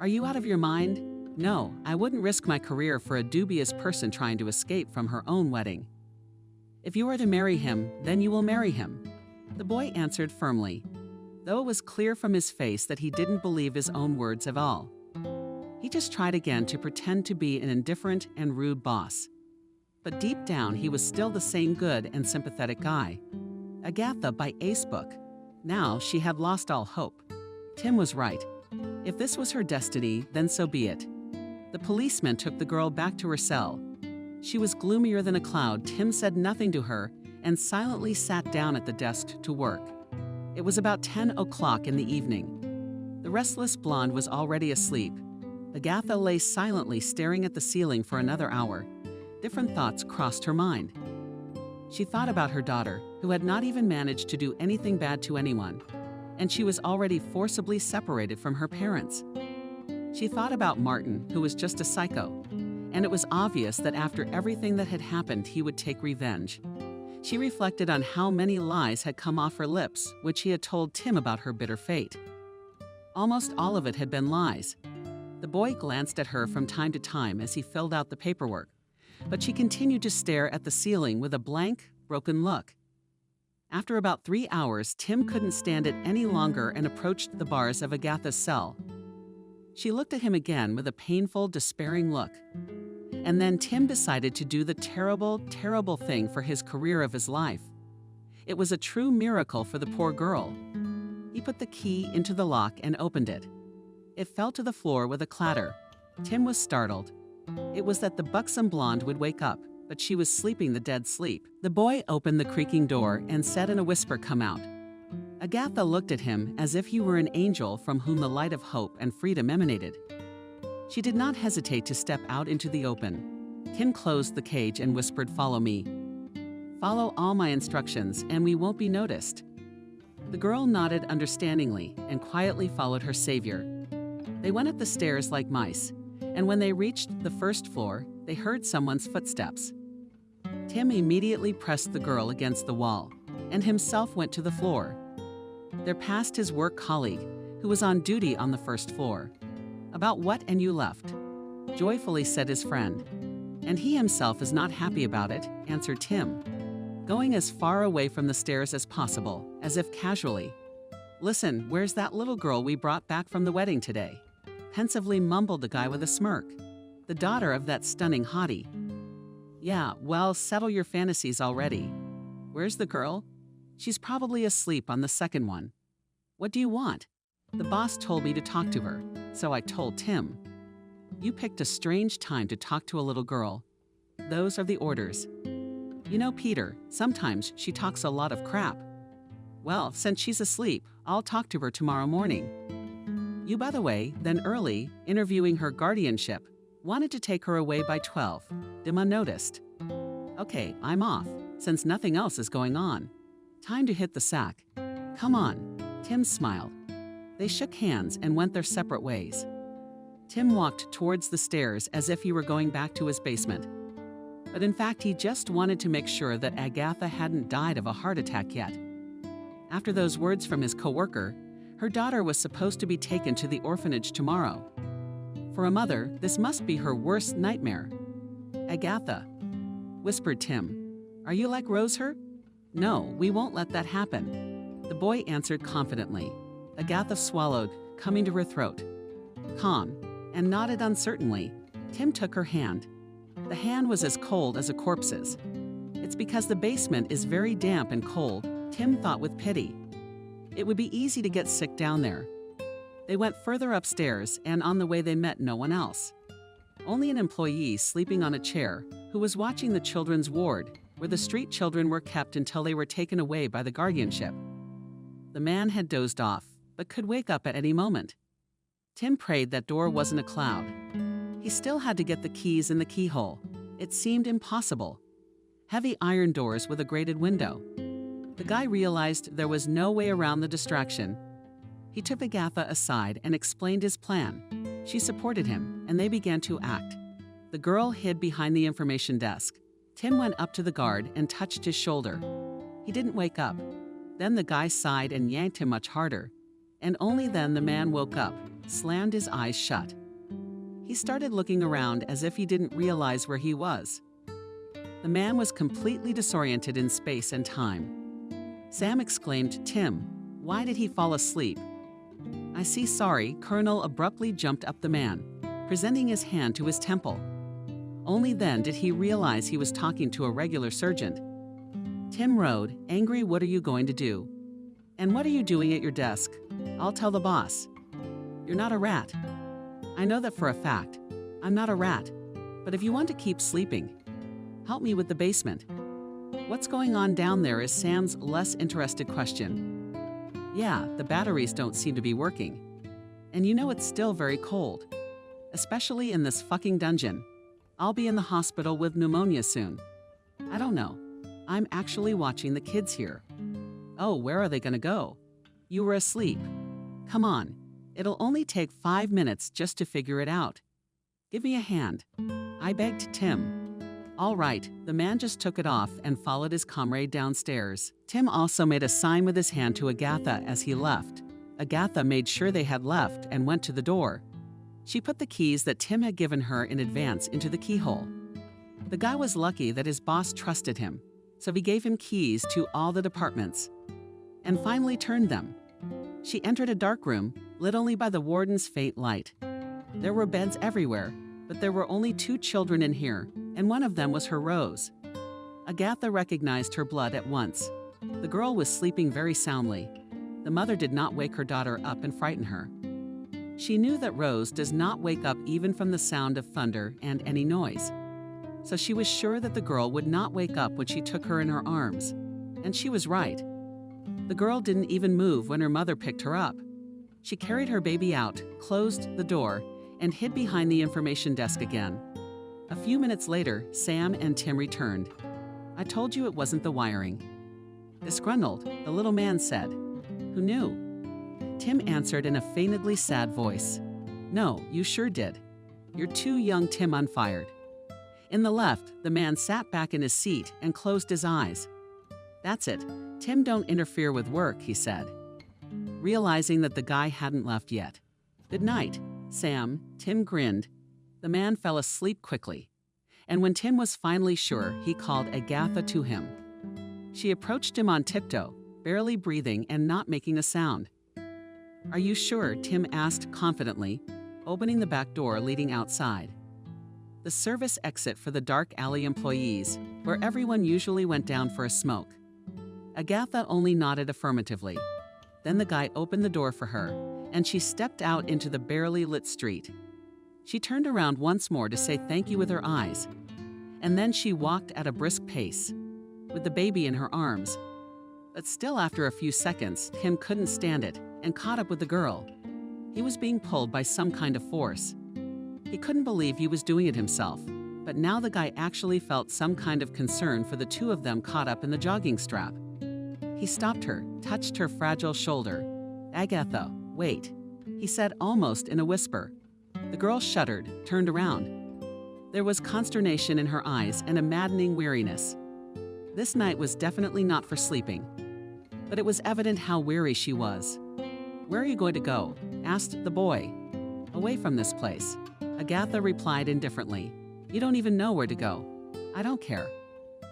Are you out of your mind? No, I wouldn't risk my career for a dubious person trying to escape from her own wedding. If you are to marry him, then you will marry him." The boy answered firmly, though it was clear from his face that he didn't believe his own words at all. He just tried again to pretend to be an indifferent and rude boss. But deep down, he was still the same good and sympathetic guy. Agatha by Ace Book. Now she had lost all hope. Tim was right. If this was her destiny, then so be it. The policeman took the girl back to her cell. She was gloomier than a cloud. Tim said nothing to her and silently sat down at the desk to work. It was about 10 o'clock in the evening. The restless blonde was already asleep. Agatha lay silently staring at the ceiling for another hour. Different thoughts crossed her mind. She thought about her daughter, who had not even managed to do anything bad to anyone, and she was already forcibly separated from her parents. She thought about Martin, who was just a psycho, and it was obvious that after everything that had happened, he would take revenge. She reflected on how many lies had come off her lips, which he had told Tim about her bitter fate. Almost all of it had been lies. The boy glanced at her from time to time as he filled out the paperwork, but she continued to stare at the ceiling with a blank, broken look. After about 3 hours, Tim couldn't stand it any longer and approached the bars of Agatha's cell. She looked at him again with a painful, despairing look. And then Tim decided to do the terrible, terrible thing for his career of his life. It was a true miracle for the poor girl. He put the key into the lock and opened it. It fell to the floor with a clatter. Tim was startled. It was that the buxom blonde would wake up, but she was sleeping the dead sleep. The boy opened the creaking door and said in a whisper, "Come out." Agatha looked at him as if he were an angel from whom the light of hope and freedom emanated. She did not hesitate to step out into the open. Tim closed the cage and whispered, "Follow me. Follow all my instructions and we won't be noticed." The girl nodded understandingly and quietly followed her savior. They went up the stairs like mice, and when they reached the first floor, they heard someone's footsteps. Tim immediately pressed the girl against the wall and himself went to the floor. There passed his work colleague, who was on duty on the first floor. "About what and you left?" joyfully said his friend. "And he himself is not happy about it," answered Tim, going as far away from the stairs as possible, as if casually. "Listen, where's that little girl we brought back from the wedding today?" pensively mumbled the guy with a smirk. "The daughter of that stunning hottie." "Yeah, well, settle your fantasies already." "Where's the girl?" "She's probably asleep on the second one." "What do you want?" "The boss told me to talk to her, so I told Tim." "You picked a strange time to talk to a little girl. Those are the orders." "You know, Peter, sometimes she talks a lot of crap." "Well, since she's asleep, I'll talk to her tomorrow morning." You, by the way, then early, interviewing her guardianship, wanted to take her away by 12. Dima noticed. "Okay, I'm off, since nothing else is going on. Time to hit the sack." "Come on." Tim smiled. They shook hands and went their separate ways. Tim walked towards the stairs as if he were going back to his basement. But in fact, he just wanted to make sure that Agatha hadn't died of a heart attack yet. After those words from his coworker, her daughter was supposed to be taken to the orphanage tomorrow. For a mother, this must be her worst nightmare. "Agatha," whispered Tim, "are you like Roseher?" "No, we won't let that happen," the boy answered confidently. Agatha swallowed, coming to her throat. Calm, and nodded uncertainly. Tim took her hand. The hand was as cold as a corpse's. "It's because the basement is very damp and cold," Tim thought with pity. It would be easy to get sick down there. They went further upstairs, and on the way they met no one else. Only an employee sleeping on a chair who was watching the children's ward, where the street children were kept until they were taken away by the guardianship. The man had dozed off, but could wake up at any moment. Tim prayed that door wasn't a cloud. He still had to get the keys in the keyhole. It seemed impossible. Heavy iron doors with a grated window. The guy realized there was no way around the distraction. He took Agatha aside and explained his plan. She supported him, and they began to act. The girl hid behind the information desk. Tim went up to the guard and touched his shoulder. He didn't wake up. Then the guy sighed and yanked him much harder. And only then the man woke up, slammed his eyes shut. He started looking around as if he didn't realize where he was. The man was completely disoriented in space and time. Sam exclaimed, "Tim, why did he fall asleep?" "I see, sorry," Colonel abruptly jumped up the man, presenting his hand to his temple. Only then did he realize he was talking to a regular sergeant. Tim rode, angry. "What are you going to do?" "And what are you doing at your desk?" "I'll tell the boss." "You're not a rat." "I know that for a fact. I'm not a rat. But if you want to keep sleeping, help me with the basement." "What's going on down there?" is Sam's less interested question. "Yeah, the batteries don't seem to be working. And you know it's still very cold. Especially in this fucking dungeon. I'll be in the hospital with pneumonia soon." "I don't know. I'm actually watching the kids here." "Oh, where are they gonna go?" "You were asleep. Come on. It'll only take 5 minutes just to figure it out. Give me a hand." I begged Tim. "All right." The man just took it off and followed his comrade downstairs. Tim also made a sign with his hand to Agatha as he left. Agatha made sure they had left and went to the door. She put the keys that Tim had given her in advance into the keyhole. The guy was lucky that his boss trusted him, so he gave him keys to all the departments and finally turned them. She entered a dark room, lit only by the warden's faint light. There were beds everywhere, but there were only 2 children in here, and one of them was her Rose. Agatha recognized her blood at once. The girl was sleeping very soundly. The mother did not wake her daughter up and frighten her. She knew that Rose does not wake up even from the sound of thunder and any noise. So she was sure that the girl would not wake up when she took her in her arms. And she was right. The girl didn't even move when her mother picked her up. She carried her baby out, closed the door, and hid behind the information desk again. A few minutes later, Sam and Tim returned. "I told you it wasn't the wiring." Disgruntled, the little man said, "Who knew?" Tim answered in a feignedly sad voice. "No, you sure did. You're too young." Tim unfired. In the left, the man sat back in his seat and closed his eyes. "That's it. Tim, don't interfere with work," he said, realizing that the guy hadn't left yet. "Good night, Sam." Tim grinned. The man fell asleep quickly, and when Tim was finally sure, he called Agatha to him. She approached him on tiptoe, barely breathing and not making a sound. "Are you sure?" Tim asked confidently, opening the back door leading outside. The service exit for the dark alley employees, where everyone usually went down for a smoke. Agatha only nodded affirmatively. Then the guy opened the door for her, and she stepped out into the barely lit street. She turned around once more to say thank you with her eyes, and then she walked at a brisk pace, with the baby in her arms. But still, after a few seconds, Tim couldn't stand it and caught up with the girl. He was being pulled by some kind of force. He couldn't believe he was doing it himself, but now the guy actually felt some kind of concern for the 2 of them caught up in the jogging strap. He stopped her, touched her fragile shoulder. "Agatha, wait," he said almost in a whisper. The girl shuddered, turned around. There was consternation in her eyes and a maddening weariness. This night was definitely not for sleeping, but it was evident how weary she was. "Where are you going to go?" asked the boy. "Away from this place." Agatha replied indifferently. "You don't even know where to go." "I don't care.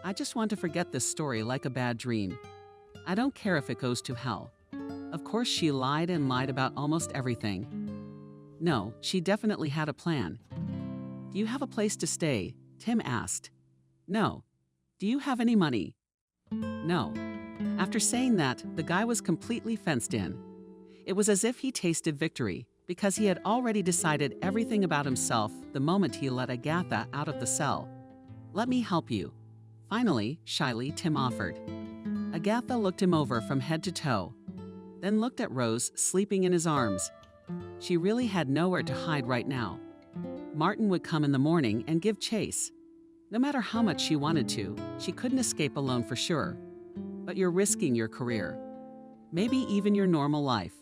I just want to forget this story like a bad dream. I don't care if it goes to hell." Of course, she lied and lied about almost everything. No, she definitely had a plan. "Do you have a place to stay?" Tim asked. "No." "Do you have any money?" "No." After saying that, the guy was completely fenced in. It was as if he tasted victory, because he had already decided everything about himself the moment he let Agatha out of the cell. "Let me help you." Finally, shyly, Tim offered. Agatha looked him over from head to toe, then looked at Rose sleeping in his arms. She really had nowhere to hide right now. Martin would come in the morning and give chase. No matter how much she wanted to, she couldn't escape alone for sure. But you're risking your career. Maybe even your normal life.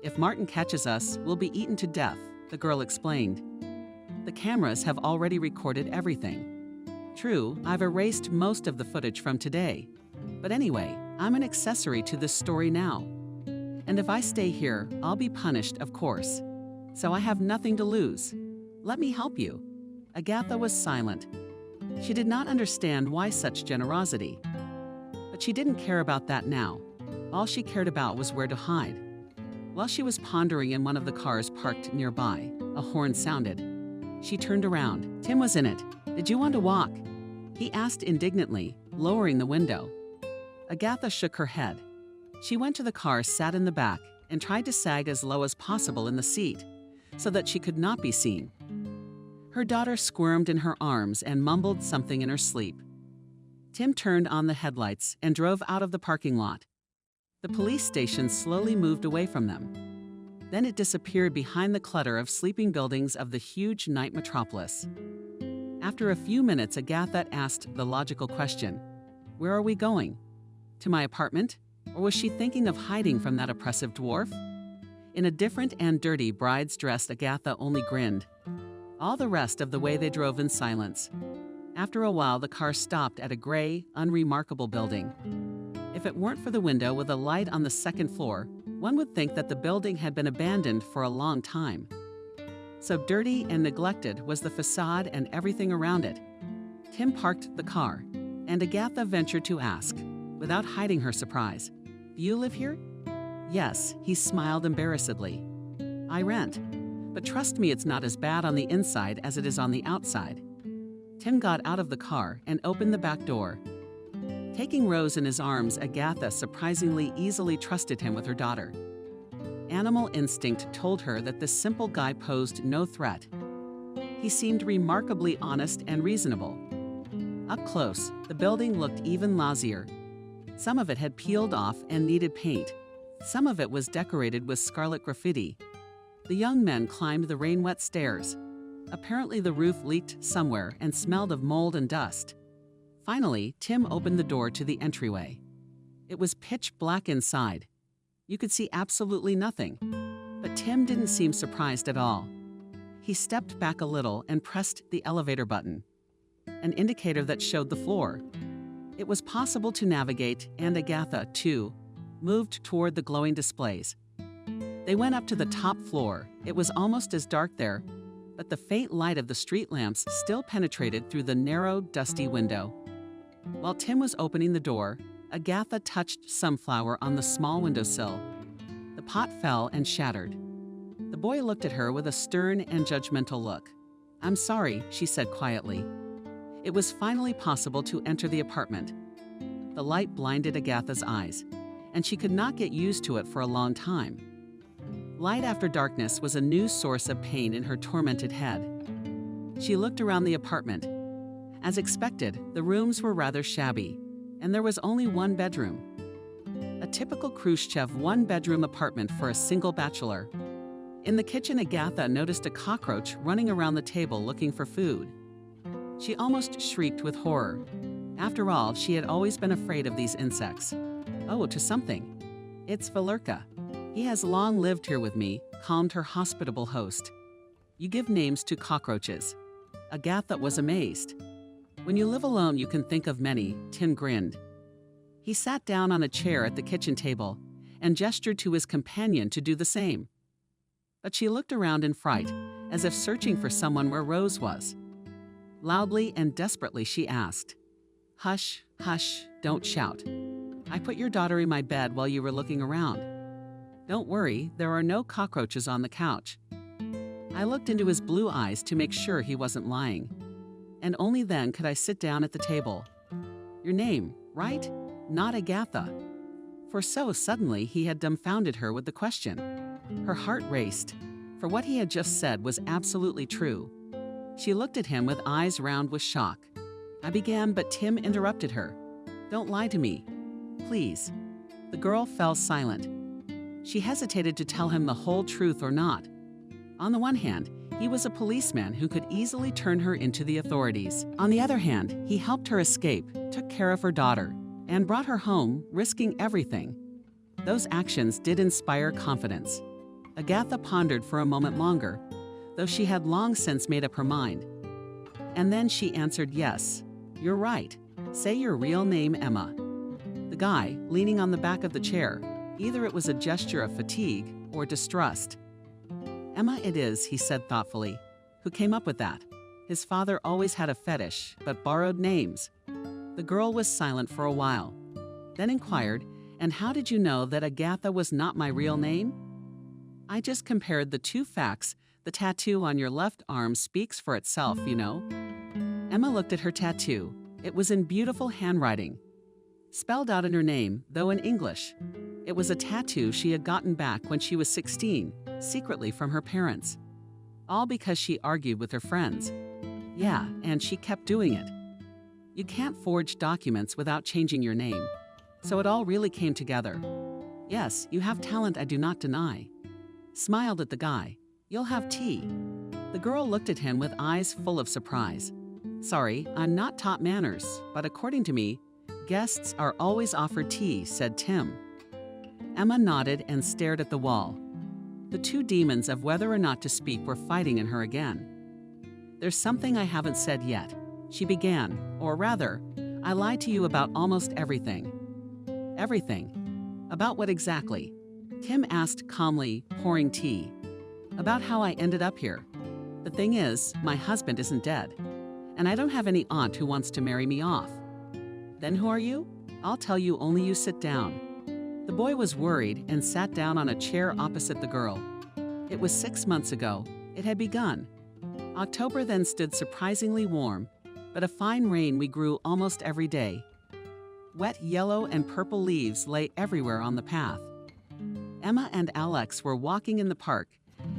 "If Martin catches us, we'll be eaten to death," the girl explained. "The cameras have already recorded everything. True, I've erased most of the footage from today. But anyway, I'm an accessory to this story now. And if I stay here, I'll be punished, of course. So I have nothing to lose. Let me help you." Agatha was silent. She did not understand why such generosity. But she didn't care about that now. All she cared about was where to hide. While she was pondering in one of the cars parked nearby, a horn sounded. She turned around. Tim was in it. "Did you want to walk?" he asked indignantly, lowering the window. Agatha shook her head. She went to the car, sat in the back, and tried to sag as low as possible in the seat, so that she could not be seen. Her daughter squirmed in her arms and mumbled something in her sleep. Tim turned on the headlights and drove out of the parking lot. The police station slowly moved away from them. Then it disappeared behind the clutter of sleeping buildings of the huge night metropolis. After a few minutes, Agatha asked the logical question, "Where are we going? To my apartment? Or was she thinking of hiding from that oppressive dwarf?" In a different and dirty bride's dress, Agatha only grinned. All the rest of the way they drove in silence. After a while, the car stopped at a gray, unremarkable building. If it weren't for the window with a light on the second floor, one would think that the building had been abandoned for a long time. So dirty and neglected was the facade and everything around it. Tim parked the car, and Agatha ventured to ask, without hiding her surprise, "Do you live here?" "Yes," he smiled embarrassedly. "I rent. But trust me, it's not as bad on the inside as it is on the outside." Tim got out of the car and opened the back door. Taking Rose in his arms, Agatha surprisingly easily trusted him with her daughter. Animal instinct told her that this simple guy posed no threat. He seemed remarkably honest and reasonable. Up close, the building looked even lousier. Some of it had peeled off and needed paint. Some of it was decorated with scarlet graffiti. The young men climbed the rain-wet stairs. Apparently the roof leaked somewhere and smelled of mold and dust. Finally, Tim opened the door to the entryway. It was pitch black inside. You could see absolutely nothing. But Tim didn't seem surprised at all. He stepped back a little and pressed the elevator button, an indicator that showed the floor. It was possible to navigate, and Agatha, too, moved toward the glowing displays. They went up to the top floor. It was almost as dark there, but the faint light of the street lamps still penetrated through the narrow, dusty window. While Tim was opening the door, Agatha touched Sunflower on the small windowsill. The pot fell and shattered. The boy looked at her with a stern and judgmental look. "I'm sorry," she said quietly. It was finally possible to enter the apartment. The light blinded Agatha's eyes, and she could not get used to it for a long time. Light after darkness was a new source of pain in her tormented head. She looked around the apartment. As expected, the rooms were rather shabby, and there was only one bedroom. A typical Khrushchev one-bedroom apartment for a single bachelor. In the kitchen, Agatha noticed a cockroach running around the table looking for food. She almost shrieked with horror. After all, she had always been afraid of these insects. "Oh, to something. It's Valurka. He has long lived here with me," calmed her hospitable host. "You give names to cockroaches." Agatha was amazed. "When you live alone, you can think of many," Tim grinned. He sat down on a chair at the kitchen table and gestured to his companion to do the same. But she looked around in fright, as if searching for someone where Rose was. Loudly and desperately, she asked, "Hush, hush, don't shout. I put your daughter in my bed while you were looking around. Don't worry, there are no cockroaches on the couch." I looked into his blue eyes to make sure he wasn't lying. And only then could I sit down at the table. "Your name, right? Not Agatha." For so suddenly he had dumbfounded her with the question. Her heart raced, for what he had just said was absolutely true. She looked at him with eyes round with shock. I began, but Tim interrupted her. "Don't lie to me, please." The girl fell silent. She hesitated to tell him the whole truth or not. On the one hand, he was a policeman who could easily turn her into the authorities. On the other hand, he helped her escape, took care of her daughter, and brought her home, risking everything. Those actions did inspire confidence. Agatha pondered for a moment longer, though she had long since made up her mind. And then she answered, "Yes, you're right. Say your real name, Emma." The guy, leaning on the back of the chair. Either it was a gesture of fatigue or distrust. "Emma it is," he said thoughtfully. "Who came up with that?" His father always had a fetish, but borrowed names. The girl was silent for a while, then inquired, "And how did you know that Agatha was not my real name?" "I just compared the two facts. The tattoo on your left arm speaks for itself, you know." Emma looked at her tattoo. It was in beautiful handwriting, spelled out in her name, though in English. It was a tattoo she had gotten back when she was 16, secretly from her parents. All because she argued with her friends. Yeah, and she kept doing it. You can't forge documents without changing your name. So it all really came together. "Yes, you have talent I do not deny." Smiled at the guy. "You'll have tea." The girl looked at him with eyes full of surprise. "Sorry, I'm not taught manners, but according to me, guests are always offered tea," said Tim. Emma nodded and stared at the wall. The two demons of whether or not to speak were fighting in her again. "There's something I haven't said yet," she began, "or rather, I lied to you about almost everything." "Everything? About what exactly?" Tim asked calmly, pouring tea. "About how I ended up here. The thing is, my husband isn't dead, and I don't have any aunt who wants to marry me off." "Then who are you?" "I'll tell you, only you sit down." The boy was worried and sat down on a chair opposite the girl. It was 6 months ago. It had begun. October then stood surprisingly warm, but a fine rain we grew almost every day. Wet yellow and purple leaves lay everywhere on the path. Emma and Alex were walking in the park,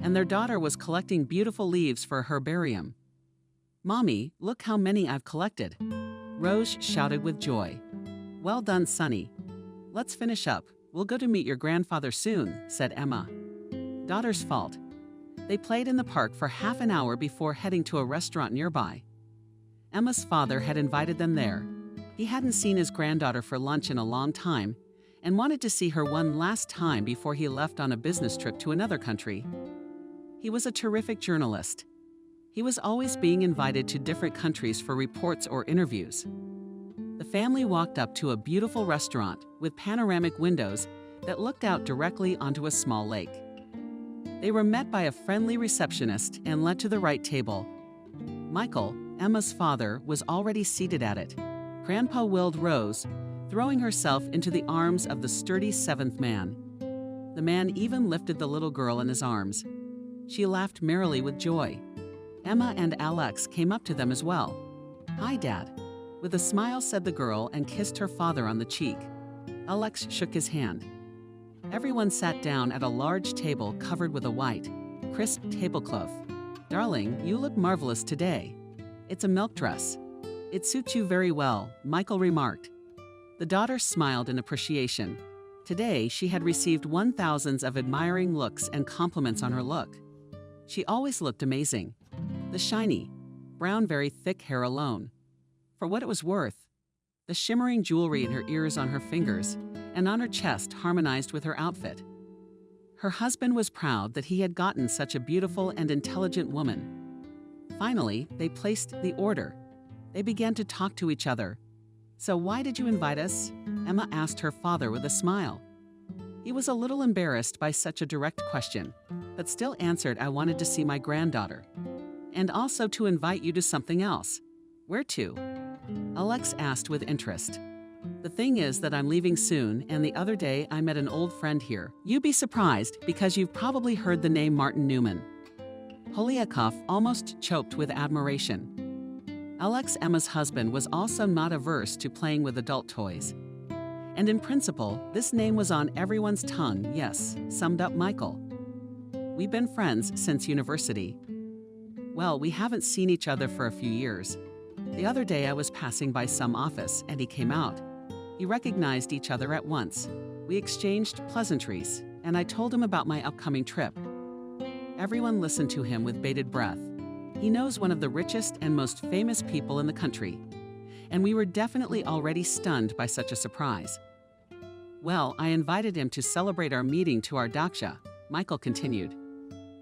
and their daughter was collecting beautiful leaves for a herbarium. "Mommy, look how many I've collected." Rose shouted with joy. "Well done, Sonny. Let's finish up. We'll go to meet your grandfather soon," said Emma. Daughter's fault. They played in the park for half an hour before heading to a restaurant nearby. Emma's father had invited them there. He hadn't seen his granddaughter for lunch in a long time and wanted to see her one last time before he left on a business trip to another country. He was a terrific journalist. He was always being invited to different countries for reports or interviews. The family walked up to a beautiful restaurant with panoramic windows that looked out directly onto a small lake. They were met by a friendly receptionist and led to the right table. Michael, Emma's father, was already seated at it. Grandpa willed Rose, throwing herself into the arms of the sturdy seventh man. The man even lifted the little girl in his arms. She laughed merrily with joy. Emma and Alex came up to them as well. "Hi, Dad," with a smile said the girl and kissed her father on the cheek. Alex shook his hand. Everyone sat down at a large table covered with a white, crisp tablecloth. "Darling, you look marvelous today. It's a milk dress. It suits you very well," Michael remarked. The daughter smiled in appreciation. Today, she had received 1,000s of admiring looks and compliments on her look. She always looked amazing. The shiny, brown, very thick hair alone. For what it was worth, the shimmering jewelry in her ears, on her fingers, and on her chest harmonized with her outfit. Her husband was proud that he had gotten such a beautiful and intelligent woman. Finally, they placed the order. They began to talk to each other. "So why did you invite us?" Emma asked her father with a smile. He was a little embarrassed by such a direct question, but still answered, "I wanted to see my granddaughter. And also to invite you to something else." "Where to?" Alex asked with interest. "The thing is that I'm leaving soon, and the other day I met an old friend here. You'd be surprised because you've probably heard the name Martin Newman." Polyakov almost choked with admiration. Alex, Emma's husband, was also not averse to playing with adult toys. And in principle, this name was on everyone's tongue, yes, summed up Michael. "We've been friends since university." "Well, we haven't seen each other for a few years. The other day I was passing by some office and he came out. He recognized each other at once. We exchanged pleasantries, and I told him about my upcoming trip." Everyone listened to him with bated breath. He knows one of the richest and most famous people in the country, and we were definitely already stunned by such a surprise. "Well, I invited him to celebrate our meeting to our daksha," Michael continued.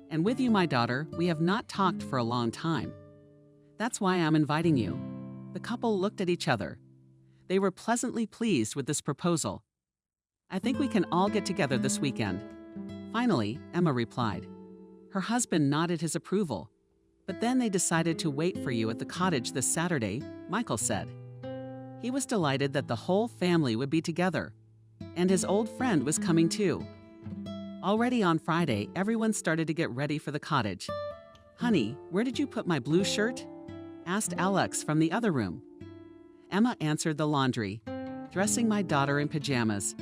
"And with you, my daughter, we have not talked for a long time. That's why I'm inviting you." The couple looked at each other. They were pleasantly pleased with this proposal. "I think we can all get together this weekend." Finally, Emma replied. Her husband nodded his approval. "But then they decided to wait for you at the cottage this Saturday," Michael said. He was delighted that the whole family would be together, and his old friend was coming too. Already on Friday, everyone started to get ready for the cottage. "Honey, where did you put my blue shirt?" asked Alex from the other room. Emma answered the laundry, "Dressing my daughter in pajamas."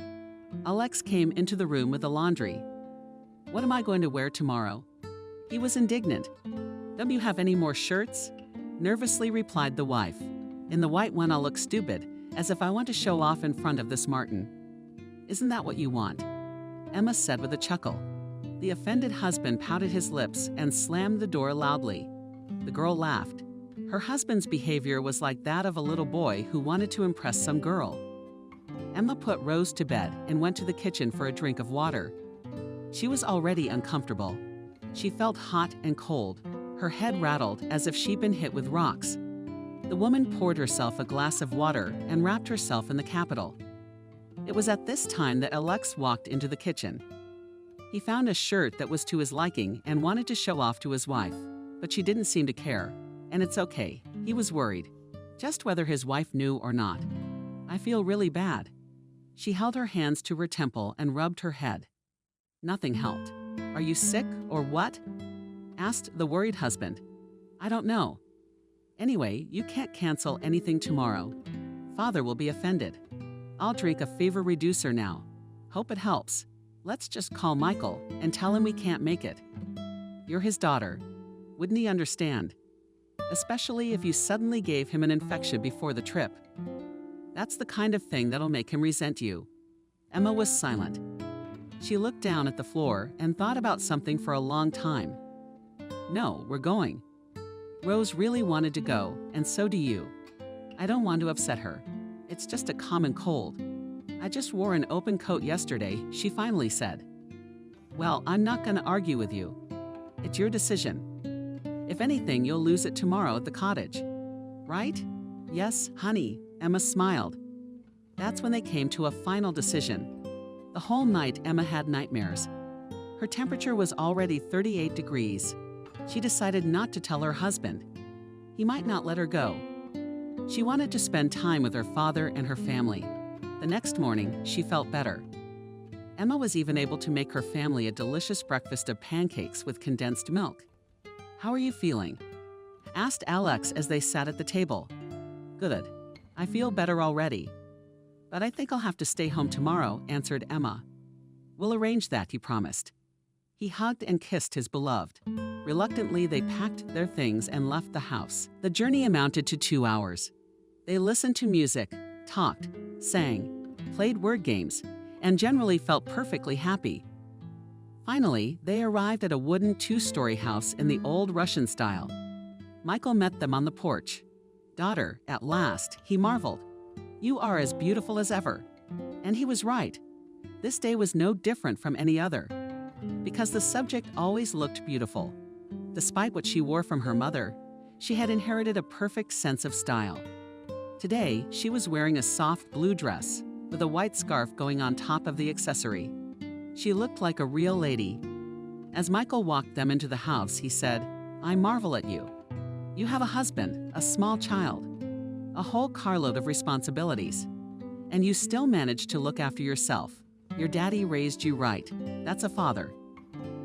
Alex came into the room with the laundry. "What am I going to wear tomorrow?" He was indignant. "Don't you have any more shirts?" nervously replied the wife. "In the white one I'll look stupid, as if I want to show off in front of this Martin." "Isn't that what you want?" Emma said with a chuckle. The offended husband pouted his lips and slammed the door loudly. The girl laughed. Her husband's behavior was like that of a little boy who wanted to impress some girl. Emma put Rose to bed and went to the kitchen for a drink of water. She was already uncomfortable. She felt hot and cold. Her head rattled as if she'd been hit with rocks. The woman poured herself a glass of water and wrapped herself in the capital. It was at this time that Alex walked into the kitchen. He found a shirt that was to his liking and wanted to show off to his wife, but she didn't seem to care. And it's okay, he was worried. Just whether his wife knew or not. "I feel really bad." She held her hands to her temple and rubbed her head. Nothing helped. "Are you sick or what?" asked the worried husband. "I don't know. Anyway, you can't cancel anything tomorrow. Father will be offended. I'll drink a fever reducer now. Hope it helps. Let's just call Michael and tell him we can't make it. You're his daughter. Wouldn't he understand? Especially if you suddenly gave him an infection before the trip. That's the kind of thing that'll make him resent you." Emma was silent. She looked down at the floor and thought about something for a long time. "No, we're going. Rose really wanted to go, and so do you. I don't want to upset her. It's just a common cold. I just wore an open coat yesterday," she finally said. "Well, I'm not going to argue with you. It's your decision. If anything, you'll lose it tomorrow at the cottage. Right?" "Yes, honey," Emma smiled. That's when they came to a final decision. The whole night, Emma had nightmares. Her temperature was already 38 degrees. She decided not to tell her husband. He might not let her go. She wanted to spend time with her father and her family. The next morning, she felt better. Emma was even able to make her family a delicious breakfast of pancakes with condensed milk. "How are you feeling?" asked Alex as they sat at the table. "Good. I feel better already. But I think I'll have to stay home tomorrow," answered Emma. "We'll arrange that," he promised. He hugged and kissed his beloved. Reluctantly, they packed their things and left the house. The journey amounted to 2 hours. They listened to music, talked, sang, played word games, and generally felt perfectly happy. Finally, they arrived at a wooden 2-story house in the old Russian style. Michael met them on the porch. "Daughter, at last," he marveled. "You are as beautiful as ever." And he was right. This day was no different from any other, because the subject always looked beautiful. Despite what she wore from her mother, she had inherited a perfect sense of style. Today, she was wearing a soft blue dress with a white scarf going on top of the accessory. She looked like a real lady. As Michael walked them into the house, he said, "I marvel at you. You have a husband, a small child, a whole carload of responsibilities, and you still manage to look after yourself. Your daddy raised you right. That's a father.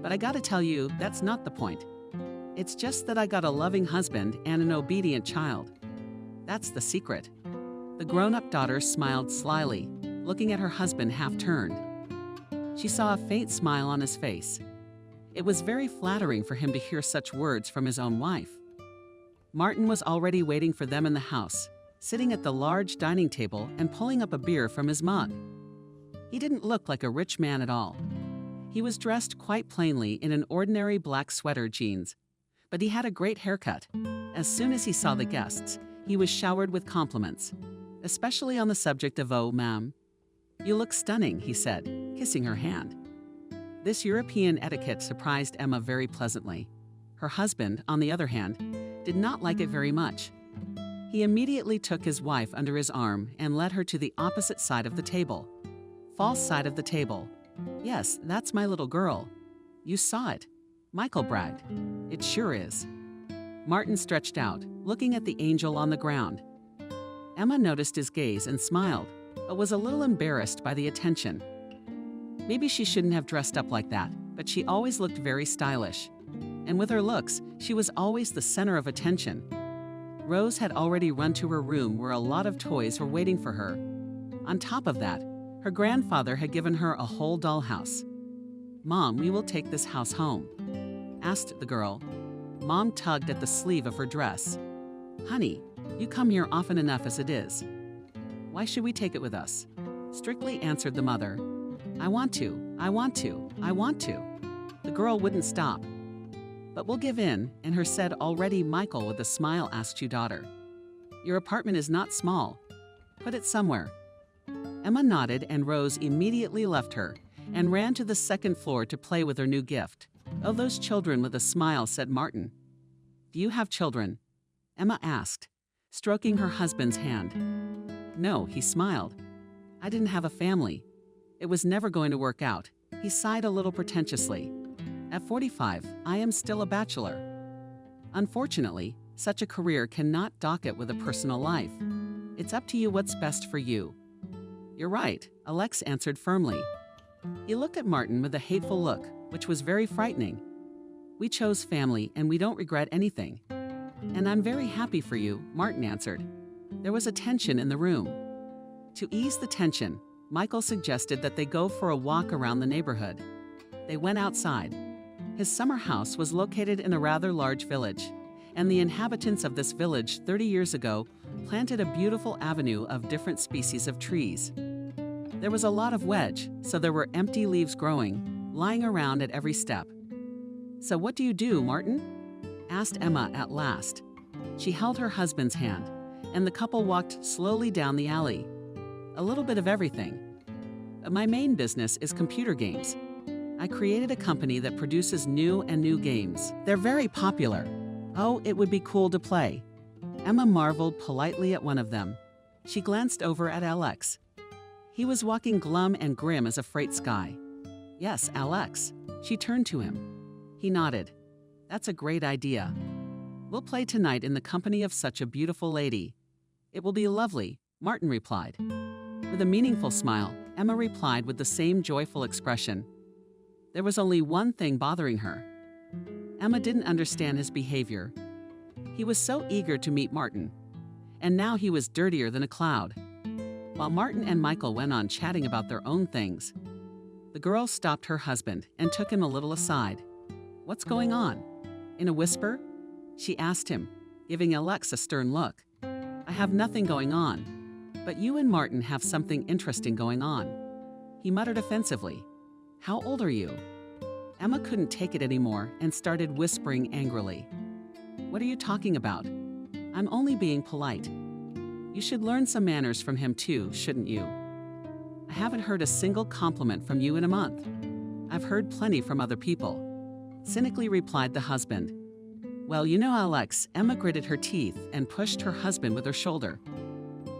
But I gotta tell you, that's not the point. It's just that I got a loving husband and an obedient child. That's the secret." The grown-up daughter smiled slyly, looking at her husband half-turned. She saw a faint smile on his face. It was very flattering for him to hear such words from his own wife. Martin was already waiting for them in the house, sitting at the large dining table and pulling up a beer from his mug. He didn't look like a rich man at all. He was dressed quite plainly in an ordinary black sweater jeans, but he had a great haircut. As soon as he saw the guests, he was showered with compliments, especially on the subject of "Oh, ma'am. You look stunning," he said, kissing her hand. This European etiquette surprised Emma very pleasantly. Her husband, on the other hand, did not like it very much. He immediately took his wife under his arm and led her to the opposite side of the table. False side of the table. Yes, that's my little girl. You saw it. Michael bragged. It sure is. Martin stretched out, looking at the angel on the ground. Emma noticed his gaze and smiled, but was a little embarrassed by the attention. Maybe she shouldn't have dressed up like that, but she always looked very stylish. And with her looks, she was always the center of attention. Rose had already run to her room where a lot of toys were waiting for her. On top of that, her grandfather had given her a whole dollhouse. "Mom, we will take this house home," asked the girl. Mom tugged at the sleeve of her dress. "Honey, you come here often enough as it is. Why should we take it with us?" Strictly answered the mother. I want to. The girl wouldn't stop. "But we'll give in," and her said already Michael with a smile asked you, "Daughter, your apartment is not small. Put it somewhere." Emma nodded and Rose immediately left her and ran to the second floor to play with her new gift. "Oh, those children," with a smile said Martin. "Do you have children?" Emma asked, stroking her husband's hand. "No," he smiled. "I didn't have a family. It was never going to work out." He sighed a little pretentiously. "At 45, I am still a bachelor." Unfortunately, such a career cannot dock it with a personal life. It's up to you what's best for you. "You're right," Alex answered firmly. He looked at Martin with a hateful look, which was very frightening. "We chose family and we don't regret anything." "And I'm very happy for you," Martin answered. There was a tension in the room. To ease the tension, Michael suggested that they go for a walk around the neighborhood. They went outside. His summer house was located in a rather large village, and the inhabitants of this village 30 years ago planted a beautiful avenue of different species of trees. There was a lot of wedge, so there were empty leaves growing, lying around at every step. "So what do you do, Martin?" asked Emma at last. She held her husband's hand, and the couple walked slowly down the alley. "A little bit of everything. My main business is computer games. I created a company that produces new games. They're very popular. Oh, it would be cool to play." Emma marveled politely at one of them. She glanced over at Alex. He was walking glum and grim as a freight sky. "Yes, Alex." She turned to him. He nodded. "That's a great idea. We'll play tonight in the company of such a beautiful lady." "It will be lovely," Martin replied. With a meaningful smile, Emma replied with the same joyful expression. There was only one thing bothering her. Emma didn't understand his behavior. He was so eager to meet Martin, and now he was dirtier than a cloud. While Martin and Michael went on chatting about their own things, the girl stopped her husband and took him a little aside. "What's going on?" In a whisper, she asked him, giving Alex a stern look. "I have nothing going on, but you and Martin have something interesting going on." He muttered offensively. "How old are you?" Emma couldn't take it anymore and started whispering angrily. "What are you talking about? I'm only being polite. You should learn some manners from him too, shouldn't you? I haven't heard a single compliment from you in a month." "I've heard plenty from other people," cynically replied the husband. "Well, you know, Alex," Emma gritted her teeth and pushed her husband with her shoulder.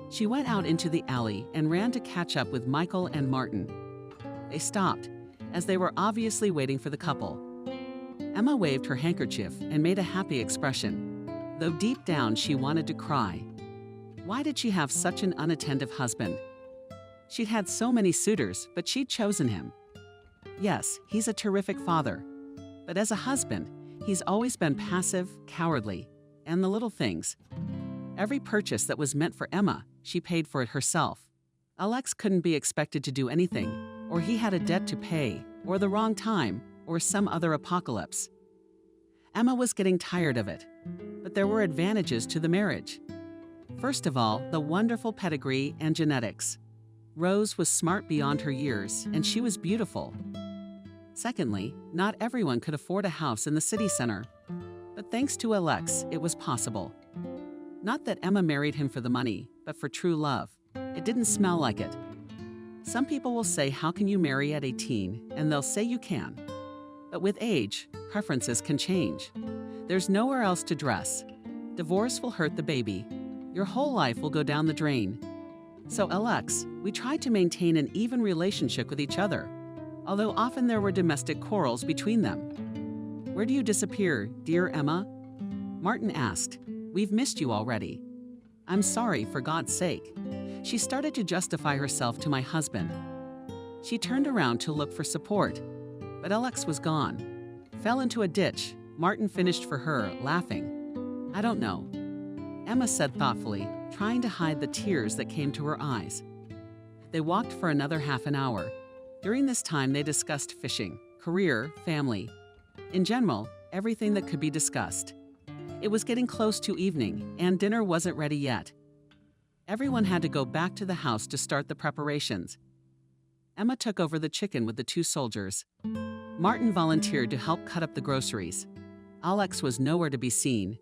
She went out into the alley and ran to catch up with Michael and Martin. They stopped, as they were obviously waiting for the couple. Emma waved her handkerchief and made a happy expression, though deep down she wanted to cry. Why did she have such an unattentive husband? She'd had so many suitors, but she'd chosen him. Yes, he's a terrific father, but as a husband, he's always been passive, cowardly, and the little things. Every purchase that was meant for Emma, she paid for it herself. Alex couldn't be expected to do anything, or he had a debt to pay, or the wrong time, or some other apocalypse. Emma was getting tired of it, but there were advantages to the marriage. First of all, the wonderful pedigree and genetics. Rose was smart beyond her years, and she was beautiful. Secondly, not everyone could afford a house in the city center, but thanks to Alex, it was possible. Not that Emma married him for the money, but for true love. It didn't smell like it. Some people will say, "How can you marry at 18?" And they'll say you can. But with age, preferences can change. There's nowhere else to dress. Divorce will hurt the baby. Your whole life will go down the drain. So, Alex, we tried to maintain an even relationship with each other, although often there were domestic quarrels between them. Where do you disappear, dear Emma? Martin asked. We've missed you already. I'm sorry, for God's sake. She started to justify herself to my husband. She turned around to look for support, but Alex was gone. Fell into a ditch. Martin finished for her, laughing. I don't know, Emma said thoughtfully, trying to hide the tears that came to her eyes. They walked for another half an hour. During this time, they discussed fishing, career, family. In general, everything that could be discussed. It was getting close to evening, and dinner wasn't ready yet. Everyone had to go back to the house to start the preparations. Emma took over the chicken with the two soldiers. Martin volunteered to help cut up the groceries. Alex was nowhere to be seen.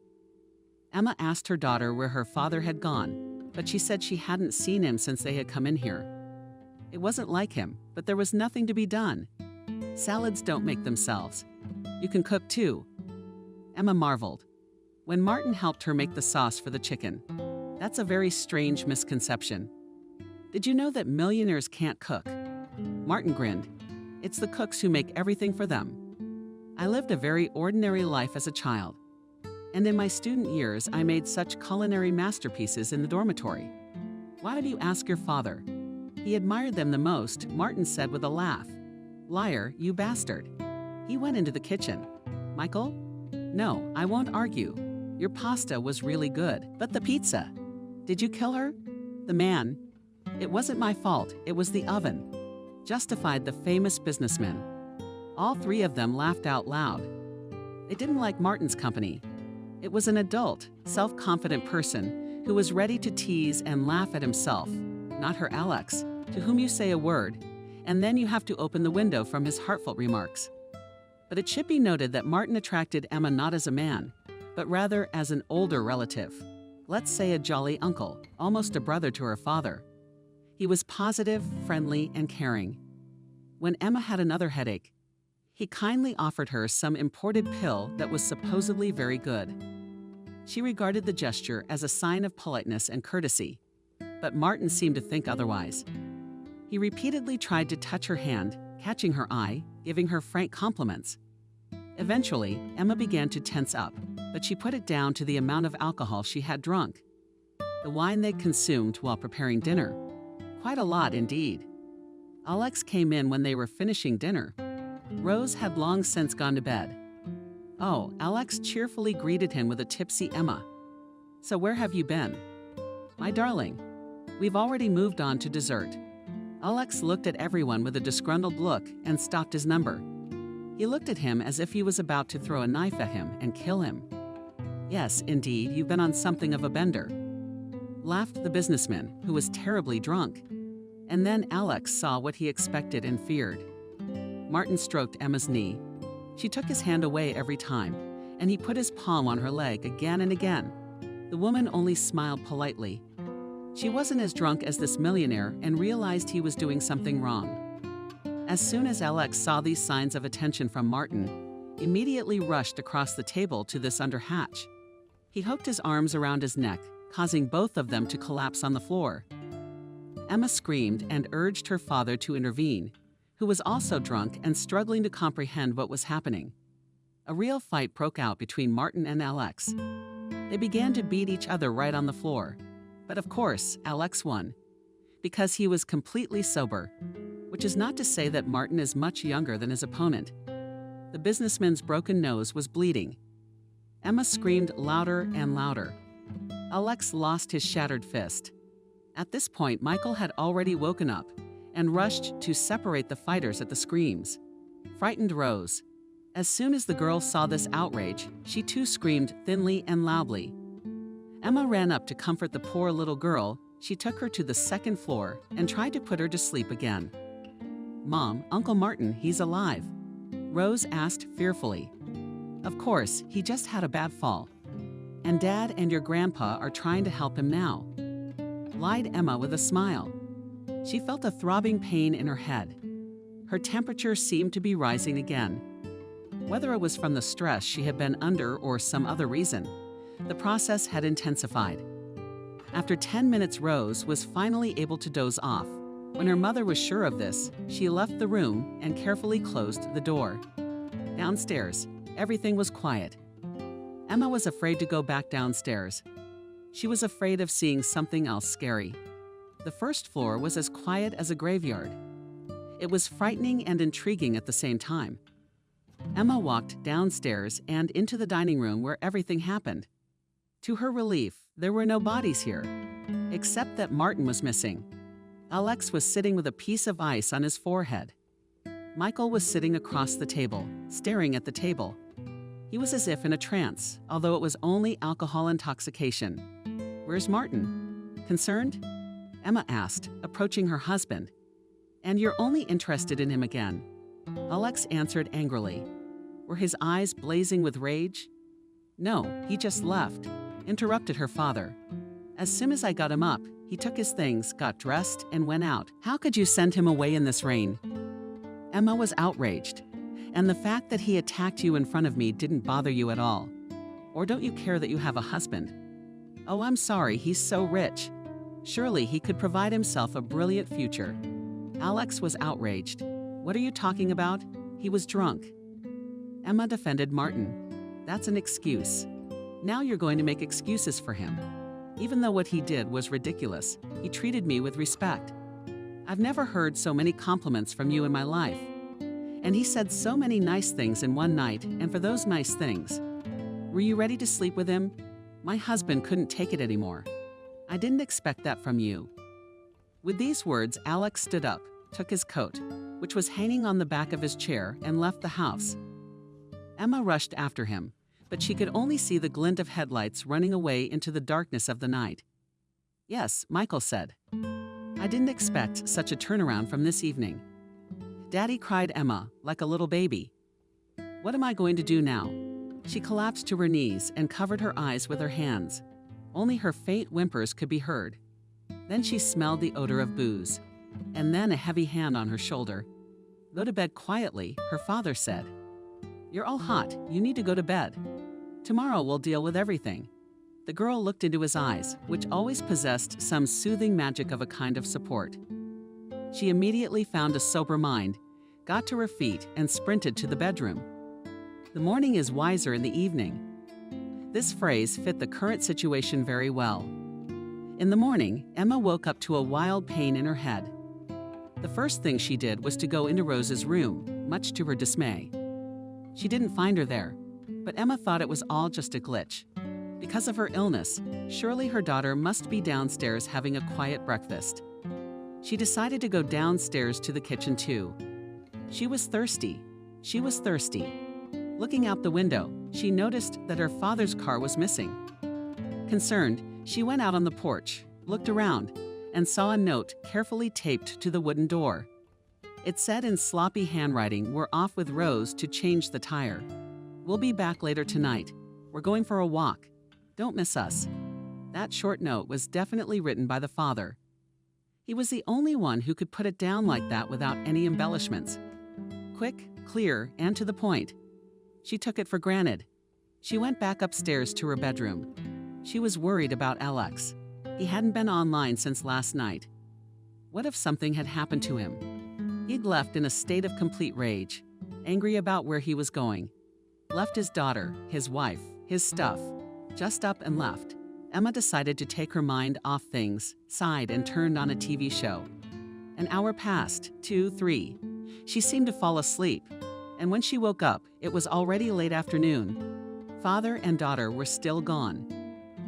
Emma asked her daughter where her father had gone, but she said she hadn't seen him since they had come in here. It wasn't like him, but there was nothing to be done. Salads don't make themselves. You can cook too. Emma marveled. When Martin helped her make the sauce for the chicken, that's a very strange misconception. Did you know that millionaires can't cook? Martin grinned. It's the cooks who make everything for them. I lived a very ordinary life as a child. And in my student years, I made such culinary masterpieces in the dormitory. Why did you ask your father? He admired them the most, Martin said with a laugh. Liar, you bastard. He went into the kitchen. Michael? No, I won't argue. Your pasta was really good, but the pizza. Did you kill her? The man. It wasn't my fault, it was the oven. Justified the famous businessman. All three of them laughed out loud. They didn't like Martin's company. It was an adult, self-confident person who was ready to tease and laugh at himself, not her Alex, to whom you say a word, and then you have to open the window from his heartfelt remarks. But it should be noted that Martin attracted Emma not as a man, but rather as an older relative. Let's say a jolly uncle, almost a brother to her father. He was positive, friendly, and caring. When Emma had another headache, he kindly offered her some imported pill that was supposedly very good. She regarded the gesture as a sign of politeness and courtesy, but Martin seemed to think otherwise. He repeatedly tried to touch her hand, catching her eye, giving her frank compliments. Eventually, Emma began to tense up, but she put it down to the amount of alcohol she had drunk. The wine they'd consumed while preparing dinner. Quite a lot indeed. Alex came in when they were finishing dinner. Rose had long since gone to bed. Oh, Alex cheerfully greeted him with a tipsy Emma. So where have you been? My darling, we've already moved on to dessert. Alex looked at everyone with a disgruntled look and stopped his number. He looked at him as if he was about to throw a knife at him and kill him. Yes, indeed, you've been on something of a bender. Laughed the businessman, who was terribly drunk. And then Alex saw what he expected and feared. Martin stroked Emma's knee. She took his hand away every time, and he put his palm on her leg again and again. The woman only smiled politely. She wasn't as drunk as this millionaire and realized he was doing something wrong. As soon as Alex saw these signs of attention from Martin, immediately rushed across the table to this underhatch. He hooked his arms around his neck, causing both of them to collapse on the floor. Emma screamed and urged her father to intervene, who was also drunk and struggling to comprehend what was happening. A real fight broke out between Martin and Alex. They began to beat each other right on the floor. But of course, Alex won, because he was completely sober, which is not to say that Martin is much younger than his opponent. The businessman's broken nose was bleeding. Emma screamed louder and louder. Alex lost his shattered fist. At this point, Michael had already woken up and rushed to separate the fighters at the screams. Frightened Rose. As soon as the girl saw this outrage, she too screamed thinly and loudly. Emma ran up to comfort the poor little girl. She took her to the second floor and tried to put her to sleep again. Mom, Uncle Martin, he's alive. Rose asked fearfully. Of course, he just had a bad fall. And Dad and your grandpa are trying to help him now. Lied Emma with a smile. She felt a throbbing pain in her head. Her temperature seemed to be rising again. Whether it was from the stress she had been under or some other reason, the process had intensified. After 10 minutes, Rose was finally able to doze off. When her mother was sure of this, she left the room and carefully closed the door. Downstairs, everything was quiet. Emma was afraid to go back downstairs. She was afraid of seeing something else scary. The first floor was as quiet as a graveyard. It was frightening and intriguing at the same time. Emma walked downstairs and into the dining room where everything happened. To her relief, there were no bodies here, except that Martin was missing. Alex was sitting with a piece of ice on his forehead. Michael was sitting across the table, staring at the table. He was as if in a trance, although it was only alcohol intoxication. "Where's Martin?" Concerned? Emma asked, approaching her husband. "And you're only interested in him again?" Alex answered angrily. Were his eyes blazing with rage? "No, he just left," interrupted her father. "As soon as I got him up, he took his things, got dressed, and went out. How could you send him away in this rain?" Emma was outraged. "And the fact that he attacked you in front of me didn't bother you at all? Or don't you care that you have a husband? Oh, I'm sorry, he's so rich. Surely he could provide himself a brilliant future." Alex was outraged. "What are you talking about? He was drunk." Emma defended Martin. "That's an excuse. Now you're going to make excuses for him. Even though what he did was ridiculous, he treated me with respect. I've never heard so many compliments from you in my life. And he said so many nice things in one night, and for those nice things. Were you ready to sleep with him? My husband couldn't take it anymore. I didn't expect that from you." With these words, Alex stood up, took his coat, which was hanging on the back of his chair, and left the house. Emma rushed after him, but she could only see the glint of headlights running away into the darkness of the night. "Yes," Michael said. "I didn't expect such a turnaround from this evening." "Daddy," cried Emma, like a little baby. "What am I going to do now?" She collapsed to her knees and covered her eyes with her hands. Only her faint whimpers could be heard. Then she smelled the odor of booze, and then a heavy hand on her shoulder. "Go to bed quietly," her father said. "You're all hot. You need to go to bed. Tomorrow we'll deal with everything." The girl looked into his eyes, which always possessed some soothing magic of a kind of support. She immediately found a sober mind, got to her feet, and sprinted to the bedroom. "The morning is wiser in the evening." This phrase fit the current situation very well. In the morning, Emma woke up to a wild pain in her head. The first thing she did was to go into Rose's room, much to her dismay. She didn't find her there, but Emma thought it was all just a glitch. Because of her illness, surely her daughter must be downstairs having a quiet breakfast. She decided to go downstairs to the kitchen too. She was thirsty. She was thirsty. Looking out the window, she noticed that her father's car was missing. Concerned, she went out on the porch, looked around, and saw a note carefully taped to the wooden door. It said in sloppy handwriting, "We're off with Rose to change the tire. We'll be back later tonight. We're going for a walk. Don't miss us." That short note was definitely written by the father. He was the only one who could put it down like that without any embellishments. Quick, clear, and to the point. She took it for granted. She went back upstairs to her bedroom. She was worried about Alex. He hadn't been online since last night. What if something had happened to him? He'd left in a state of complete rage, angry about where he was going. Left his daughter, his wife, his stuff, just up and left. Emma decided to take her mind off things, sighed, and turned on a TV show. An hour passed, 2, 3. She seemed to fall asleep, and when she woke up, it was already late afternoon. Father and daughter were still gone.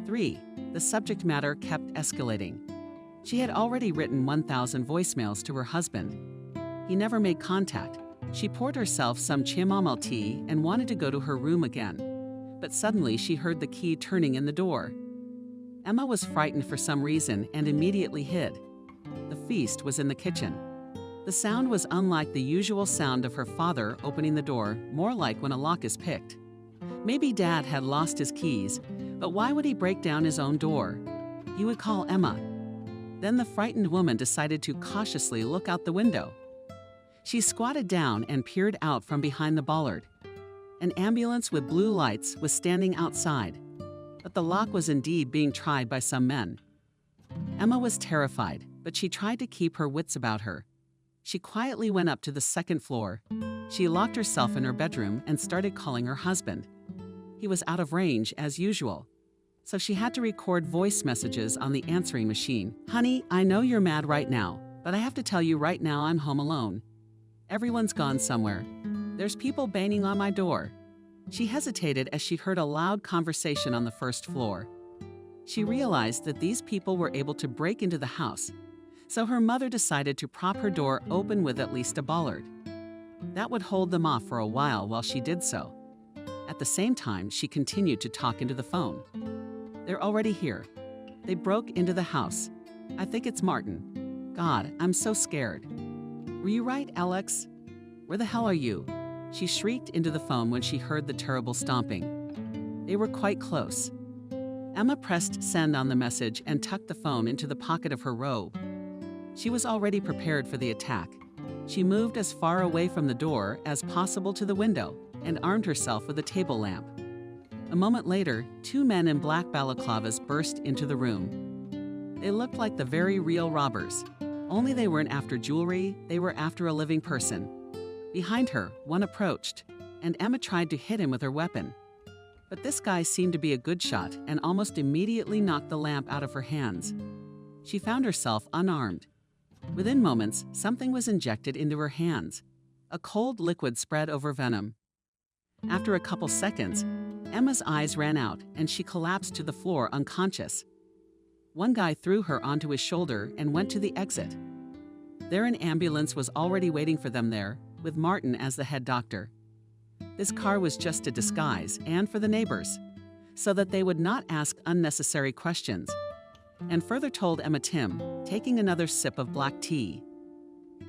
3. The subject matter kept escalating. She had already written 1,000 voicemails to her husband. He never made contact. She poured herself some chamomile tea and wanted to go to her room again. But suddenly she heard the key turning in the door. Emma was frightened for some reason and immediately hid. The feast was in the kitchen. The sound was unlike the usual sound of her father opening the door, more like when a lock is picked. Maybe Dad had lost his keys, but why would he break down his own door? He would call Emma. Then the frightened woman decided to cautiously look out the window. She squatted down and peered out from behind the bollard. An ambulance with blue lights was standing outside, but the lock was indeed being tried by some men. Emma was terrified, but she tried to keep her wits about her. She quietly went up to the second floor. She locked herself in her bedroom and started calling her husband. He was out of range as usual, so she had to record voice messages on the answering machine. "Honey, I know you're mad right now, but I have to tell you right now I'm home alone. Everyone's gone somewhere. There's people banging on my door." She hesitated as she heard a loud conversation on the first floor. She realized that these people were able to break into the house, so her mother decided to prop her door open with at least a bollard. That would hold them off for a while she did so. At the same time, she continued to talk into the phone. "They're already here. They broke into the house. I think it's Martin. God, I'm so scared. Were you right, Alex? Where the hell are you?" She shrieked into the phone when she heard the terrible stomping. They were quite close. Emma pressed send on the message and tucked the phone into the pocket of her robe. She was already prepared for the attack. She moved as far away from the door as possible to the window and armed herself with a table lamp. A moment later, 2 men in black balaclavas burst into the room. They looked like the very real robbers, only they weren't after jewelry, they were after a living person. Behind her, one approached, and Emma tried to hit him with her weapon. But this guy seemed to be a good shot and almost immediately knocked the lamp out of her hands. She found herself unarmed. Within moments, something was injected into her hands. A cold liquid spread over venom. After a couple seconds, Emma's eyes ran out and she collapsed to the floor unconscious. One guy threw her onto his shoulder and went to the exit. There, an ambulance was already waiting for them there, with Martin as the head doctor. This car was just a disguise, and for the neighbors, so that they would not ask unnecessary questions, and further told Emma Tim, taking another sip of black tea.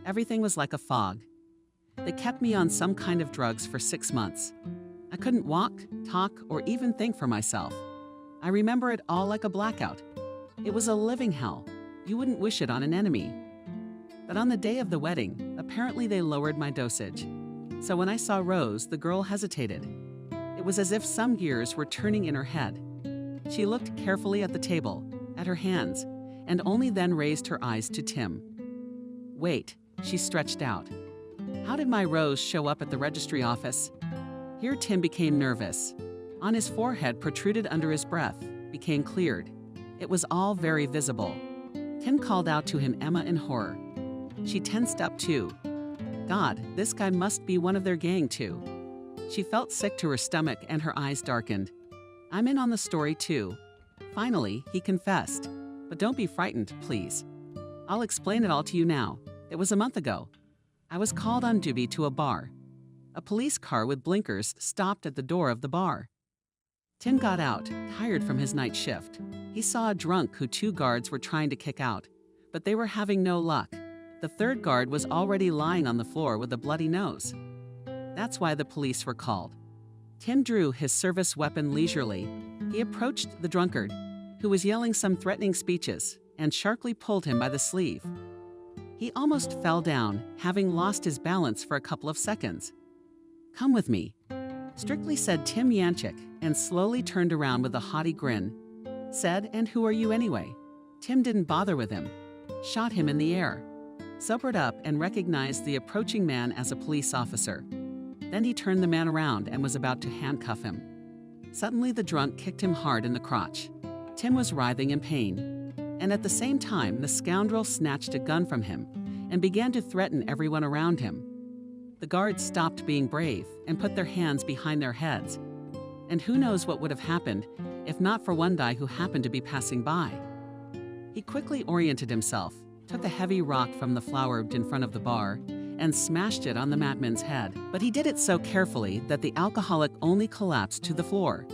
Everything was like a fog. They kept me on some kind of drugs for 6 months. I couldn't walk, talk, or even think for myself. I remember it all like a blackout. It was a living hell. You wouldn't wish it on an enemy. But on the day of the wedding, apparently they lowered my dosage. So when I saw Rose, the girl hesitated. It was as if some gears were turning in her head. She looked carefully at the table, at her hands, and only then raised her eyes to Tim. "Wait," she stretched out. "How did my Rose show up at the registry office?" Here Tim became nervous. On his forehead, protruded under his breath, became cleared. It was all very visible. Tim called out to him Emma in horror. She tensed up too. God, this guy must be one of their gang too. She felt sick to her stomach and her eyes darkened. "I'm in on the story too." Finally, he confessed. "But don't be frightened, please. I'll explain it all to you now. It was a month ago. I was called on duty to a bar. A police car with blinkers stopped at the door of the bar. Tim got out, tired from his night shift. He saw a drunk who 2 guards were trying to kick out, but they were having no luck. The 3rd guard was already lying on the floor with a bloody nose. That's why the police were called. Tim drew his service weapon leisurely. He approached the drunkard, who was yelling some threatening speeches, and sharply pulled him by the sleeve. He almost fell down, having lost his balance for a couple of seconds. "Come with me," strictly said Tim Yanchik, and slowly turned around with a haughty grin. Said, "And who are you anyway?" Tim didn't bother with him, shot him in the air, sobered up and recognized the approaching man as a police officer. Then he turned the man around and was about to handcuff him. Suddenly the drunk kicked him hard in the crotch. Tim was writhing in pain, and at the same time the scoundrel snatched a gun from him and began to threaten everyone around him. The guards stopped being brave and put their hands behind their heads. And who knows what would have happened if not for one guy who happened to be passing by. He quickly oriented himself, took a heavy rock from the flower in front of the bar, and smashed it on the madman's head. But he did it so carefully that the alcoholic only collapsed to the floor.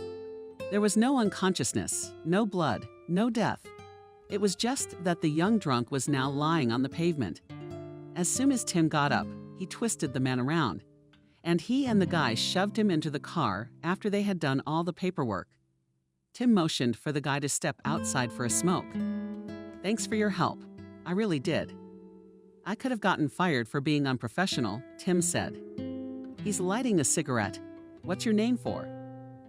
There was no unconsciousness, no blood, no death. It was just that the young drunk was now lying on the pavement. As soon as Tim got up, he twisted the man around, and he and the guy shoved him into the car after they had done all the paperwork. Tim motioned for the guy to step outside for a smoke. "Thanks for your help. I really did." "I could have gotten fired for being unprofessional," Tim said. He's lighting a cigarette. "What's your name for?"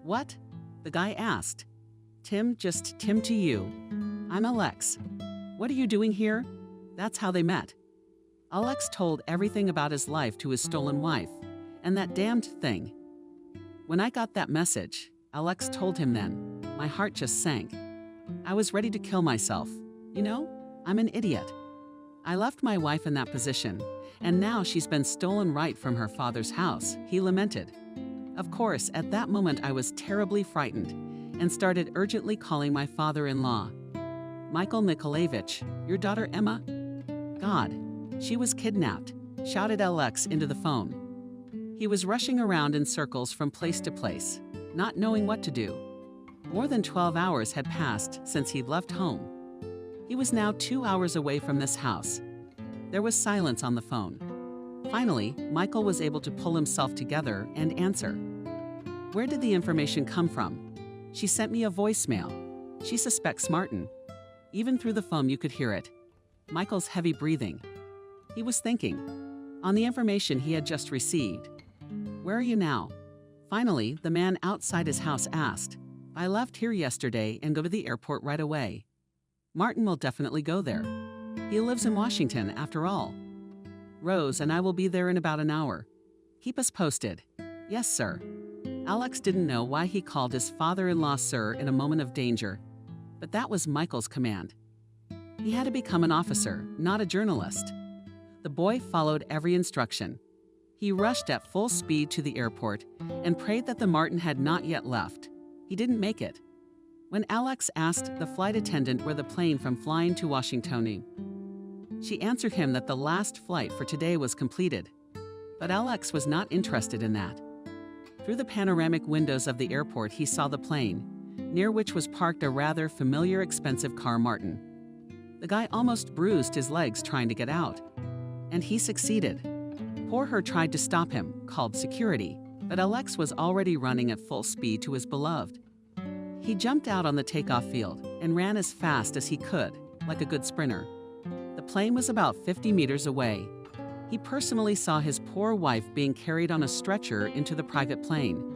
"What?" the guy asked. "Tim, just Tim to you. I'm Alex." What are you doing here? That's how they met. Alex told everything about his life to his stolen wife, and that damned thing. When I got that message, Alex told him then, my heart just sank. I was ready to kill myself. You know, I'm an idiot. I left my wife in that position, and now she's been stolen right from her father's house, he lamented. Of course, at that moment I was terribly frightened and started urgently calling my father-in-law. Michael Nikolaevich, your daughter Emma? God, she was kidnapped, shouted Alex into the phone. He was rushing around in circles from place to place, not knowing what to do. More than 12 hours had passed since he'd left home. He was now 2 hours away from this house. There was silence on the phone. Finally, Michael was able to pull himself together and answer. Where did the information come from? She sent me a voicemail. She suspects Martin. Even through the phone you could hear it. Michael's heavy breathing. He was thinking. On the information he had just received. Where are you now? Finally, the man outside his house asked. I left here yesterday and go to the airport right away. Martin will definitely go there. He lives in Washington, after all. Rose and I will be there in about an hour. Keep us posted. Yes, sir. Alex didn't know why he called his father-in-law sir in a moment of danger, but that was Michael's command. He had to become an officer, not a journalist. The boy followed every instruction. He rushed at full speed to the airport and prayed that the Martin had not yet left. He didn't make it. When Alex asked the flight attendant where the plane from flying to Washington, she answered him that the last flight for today was completed. But Alex was not interested in that. Through the panoramic windows of the airport, he saw the plane, near which was parked a rather familiar expensive car Martin. The guy almost bruised his legs trying to get out. And he succeeded. Poor Her tried to stop him, called security, but Alex was already running at full speed to his beloved. He jumped out on the takeoff field and ran as fast as he could, like a good sprinter. The plane was about 50 meters away. He personally saw his poor wife being carried on a stretcher into the private plane.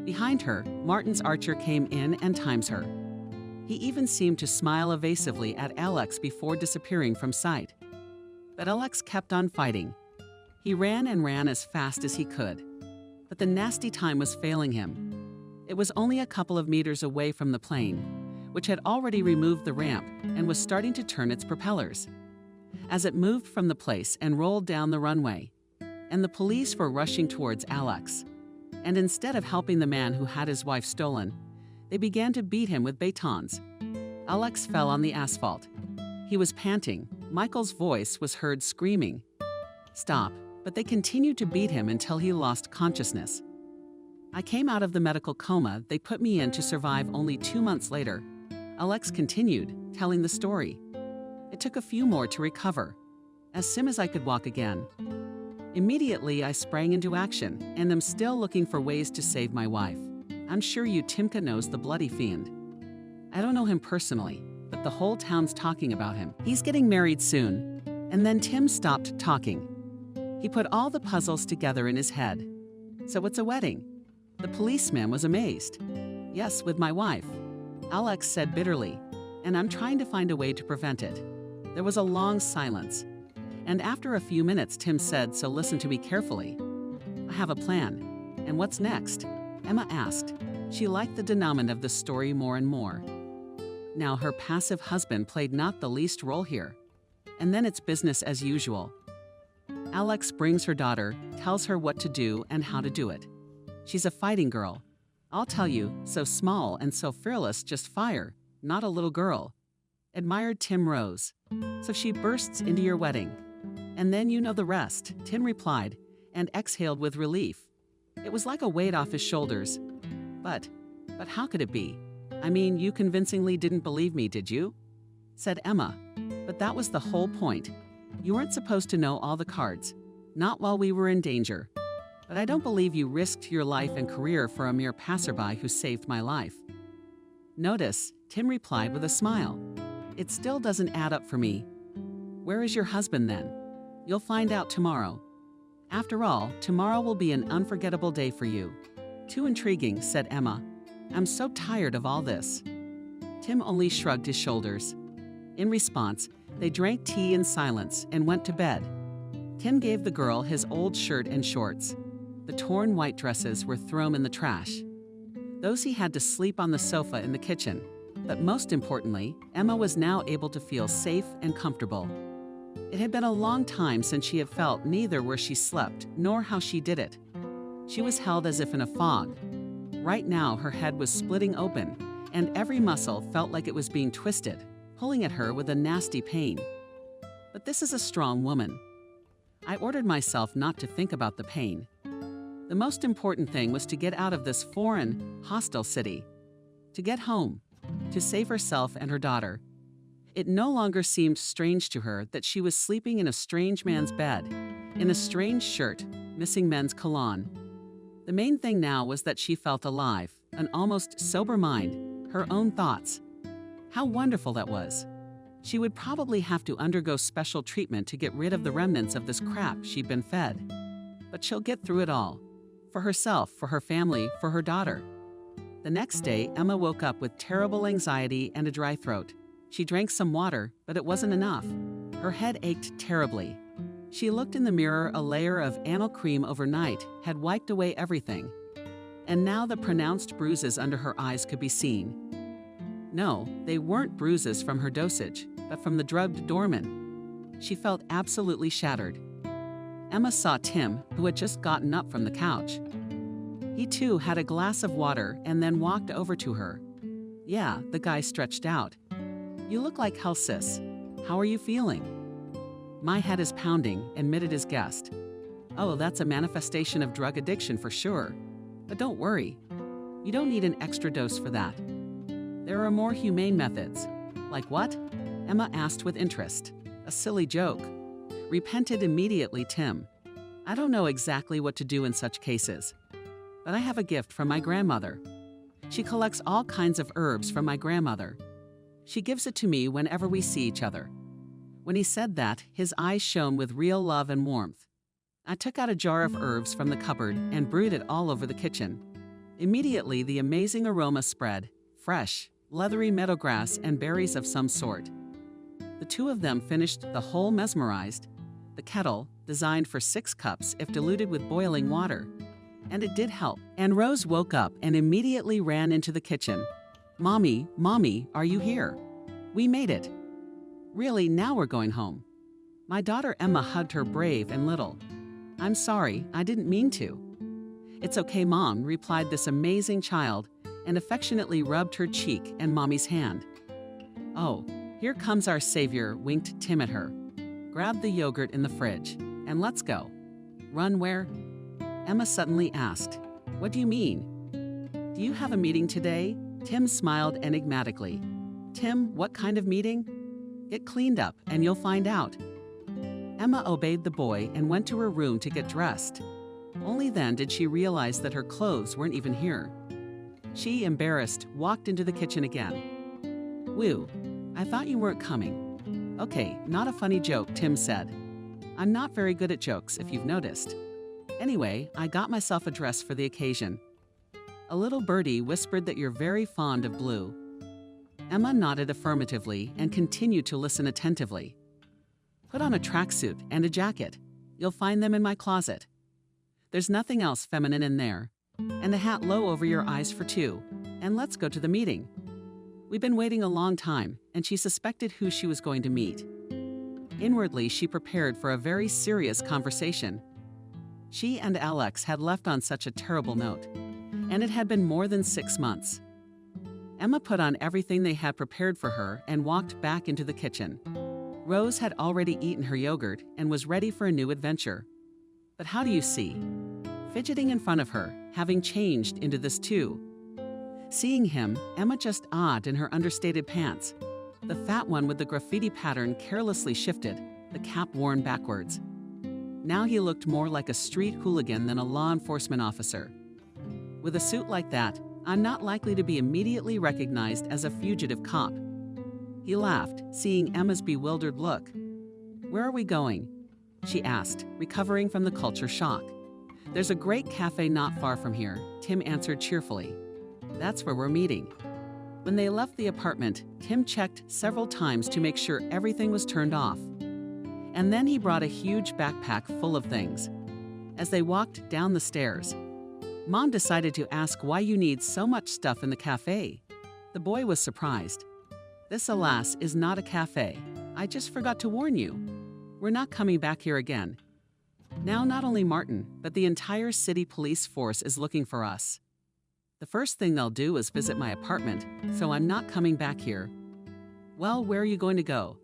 Behind her, Martin's Archer came in and times her. He even seemed to smile evasively at Alex before disappearing from sight. But Alex kept on fighting. He ran and ran as fast as he could. But the nasty time was failing him. It was only a couple of meters away from the plane, which had already removed the ramp and was starting to turn its propellers. As it moved from the place and rolled down the runway, and the police were rushing towards Alex. And instead of helping the man who had his wife stolen, they began to beat him with batons. Alex fell on the asphalt. He was panting. Michael's voice was heard screaming. Stop, but they continued to beat him until he lost consciousness. I came out of the medical coma they put me in to survive only 2 months later. Alex continued, telling the story. It took a few more to recover, as soon as I could walk again. Immediately, I sprang into action and am still looking for ways to save my wife. I'm sure you Timka knows the bloody fiend. I don't know him personally, but the whole town's talking about him. He's getting married soon. And then Tim stopped talking. He put all the puzzles together in his head. So it's a wedding. The policeman was amazed. Yes, with my wife. Alex said bitterly, and I'm trying to find a way to prevent it. There was a long silence. And after a few minutes, Tim said, so listen to me carefully. I have a plan. And what's next? Emma asked. She liked the denouement of the story more and more. Now her passive husband played not the least role here. And then it's business as usual. Alex brings her daughter, tells her what to do and how to do it. She's a fighting girl. I'll tell you, so small and so fearless, just fire, not a little girl. Admired Tim Rose. So she bursts into your wedding. And then you know the rest, Tim replied, and exhaled with relief. It was like a weight off his shoulders. But how could it be? I mean, you convincingly didn't believe me, did you? Said Emma. But that was the whole point. You weren't supposed to know all the cards, not while we were in danger. But I don't believe you risked your life and career for a mere passerby who saved my life. Notice, Tim replied with a smile. It still doesn't add up for me. Where is your husband then? You'll find out tomorrow. After all, tomorrow will be an unforgettable day for you. Too intriguing, said Emma. I'm so tired of all this. Tim only shrugged his shoulders. In response, they drank tea in silence and went to bed. Tim gave the girl his old shirt and shorts. The torn white dresses were thrown in the trash. Those he had to sleep on the sofa in the kitchen. But most importantly, Emma was now able to feel safe and comfortable. It had been a long time since she had felt neither where she slept nor how she did it. She was held as if in a fog. Right now, her head was splitting open, and every muscle felt like it was being twisted, pulling at her with a nasty pain. But this is a strong woman. I ordered myself not to think about the pain. The most important thing was to get out of this foreign, hostile city, to get home, to save herself and her daughter. It no longer seemed strange to her that she was sleeping in a strange man's bed, in a strange shirt, missing men's cologne. The main thing now was that she felt alive, an almost sober mind, her own thoughts. How wonderful that was. She would probably have to undergo special treatment to get rid of the remnants of this crap she'd been fed. But she'll get through it all. For herself, for her family, for her daughter. The next day, Emma woke up with terrible anxiety and a dry throat. She drank some water, but it wasn't enough. Her head ached terribly. She looked in the mirror. A layer of anal cream overnight had wiped away everything. And now the pronounced bruises under her eyes could be seen. No, they weren't bruises from her dosage, but from the drugged doorman. She felt absolutely shattered. Emma saw Tim, who had just gotten up from the couch. He too had a glass of water and then walked over to her. Yeah, the guy stretched out. "You look like hell, sis. How are you feeling?" "My head is pounding," admitted his guest. "Oh, that's a manifestation of drug addiction for sure. But don't worry. You don't need an extra dose for that. There are more humane methods." "Like what?" Emma asked with interest. A silly joke. Repented immediately, Tim. "I don't know exactly what to do in such cases. But I have a gift from my grandmother. She collects all kinds of herbs from my grandmother. She gives it to me whenever we see each other." When he said that, his eyes shone with real love and warmth. I took out a jar of herbs from the cupboard and brewed it all over the kitchen. Immediately, the amazing aroma spread, fresh, leathery meadowgrass and berries of some sort. The two of them finished the whole mesmerized. The kettle, designed for 6 cups if diluted with boiling water. And it did help. And Rose woke up and immediately ran into the kitchen. "Mommy, Mommy, are you here? We made it. Really, now we're going home." My daughter Emma hugged her brave and little. "I'm sorry, I didn't mean to." "It's okay, Mom," replied this amazing child and affectionately rubbed her cheek and Mommy's hand. "Oh, here comes our savior," winked Tim at her. "Grab the yogurt in the fridge, and let's go." "Run where?" Emma suddenly asked. "What do you mean?" "Do you have a meeting today?" Tim smiled enigmatically. "Tim, what kind of meeting?" "Get cleaned up, and you'll find out." Emma obeyed the boy and went to her room to get dressed. Only then did she realize that her clothes weren't even here. She, embarrassed, walked into the kitchen again. "Woo, I thought you weren't coming." "Okay, not a funny joke," Tim said. "I'm not very good at jokes, if you've noticed. Anyway, I got myself a dress for the occasion." A little birdie whispered that you're very fond of blue. Emma nodded affirmatively and continued to listen attentively. "Put on a tracksuit and a jacket. You'll find them in my closet. There's nothing else feminine in there. And a hat low over your eyes for 2. And let's go to the meeting." We'd been waiting a long time, and she suspected who she was going to meet. Inwardly, she prepared for a very serious conversation. She and Alex had left on such a terrible note, and it had been more than 6 months. Emma put on everything they had prepared for her and walked back into the kitchen. Rose had already eaten her yogurt and was ready for a new adventure. But how do you see? Fidgeting in front of her, having changed into this too. Seeing him, Emma just awed in her understated pants. The fat one with the graffiti pattern carelessly shifted, the cap worn backwards. Now he looked more like a street hooligan than a law enforcement officer. With a suit like that, I'm not likely to be immediately recognized as a fugitive cop. He laughed, seeing Emma's bewildered look. "Where are we going?" she asked, recovering from the culture shock. "There's a great cafe not far from here," Tim answered cheerfully. "That's where we're meeting." When they left the apartment, Tim checked several times to make sure everything was turned off. And then he brought a huge backpack full of things. As they walked down the stairs, Mom decided to ask why you need so much stuff in the cafe. The boy was surprised. This, alas, is not a cafe. I just forgot to warn you. We're not coming back here again. Now not only Martin, but the entire city police force is looking for us. The first thing they'll do is visit my apartment, so I'm not coming back here. Well, where are you going to go?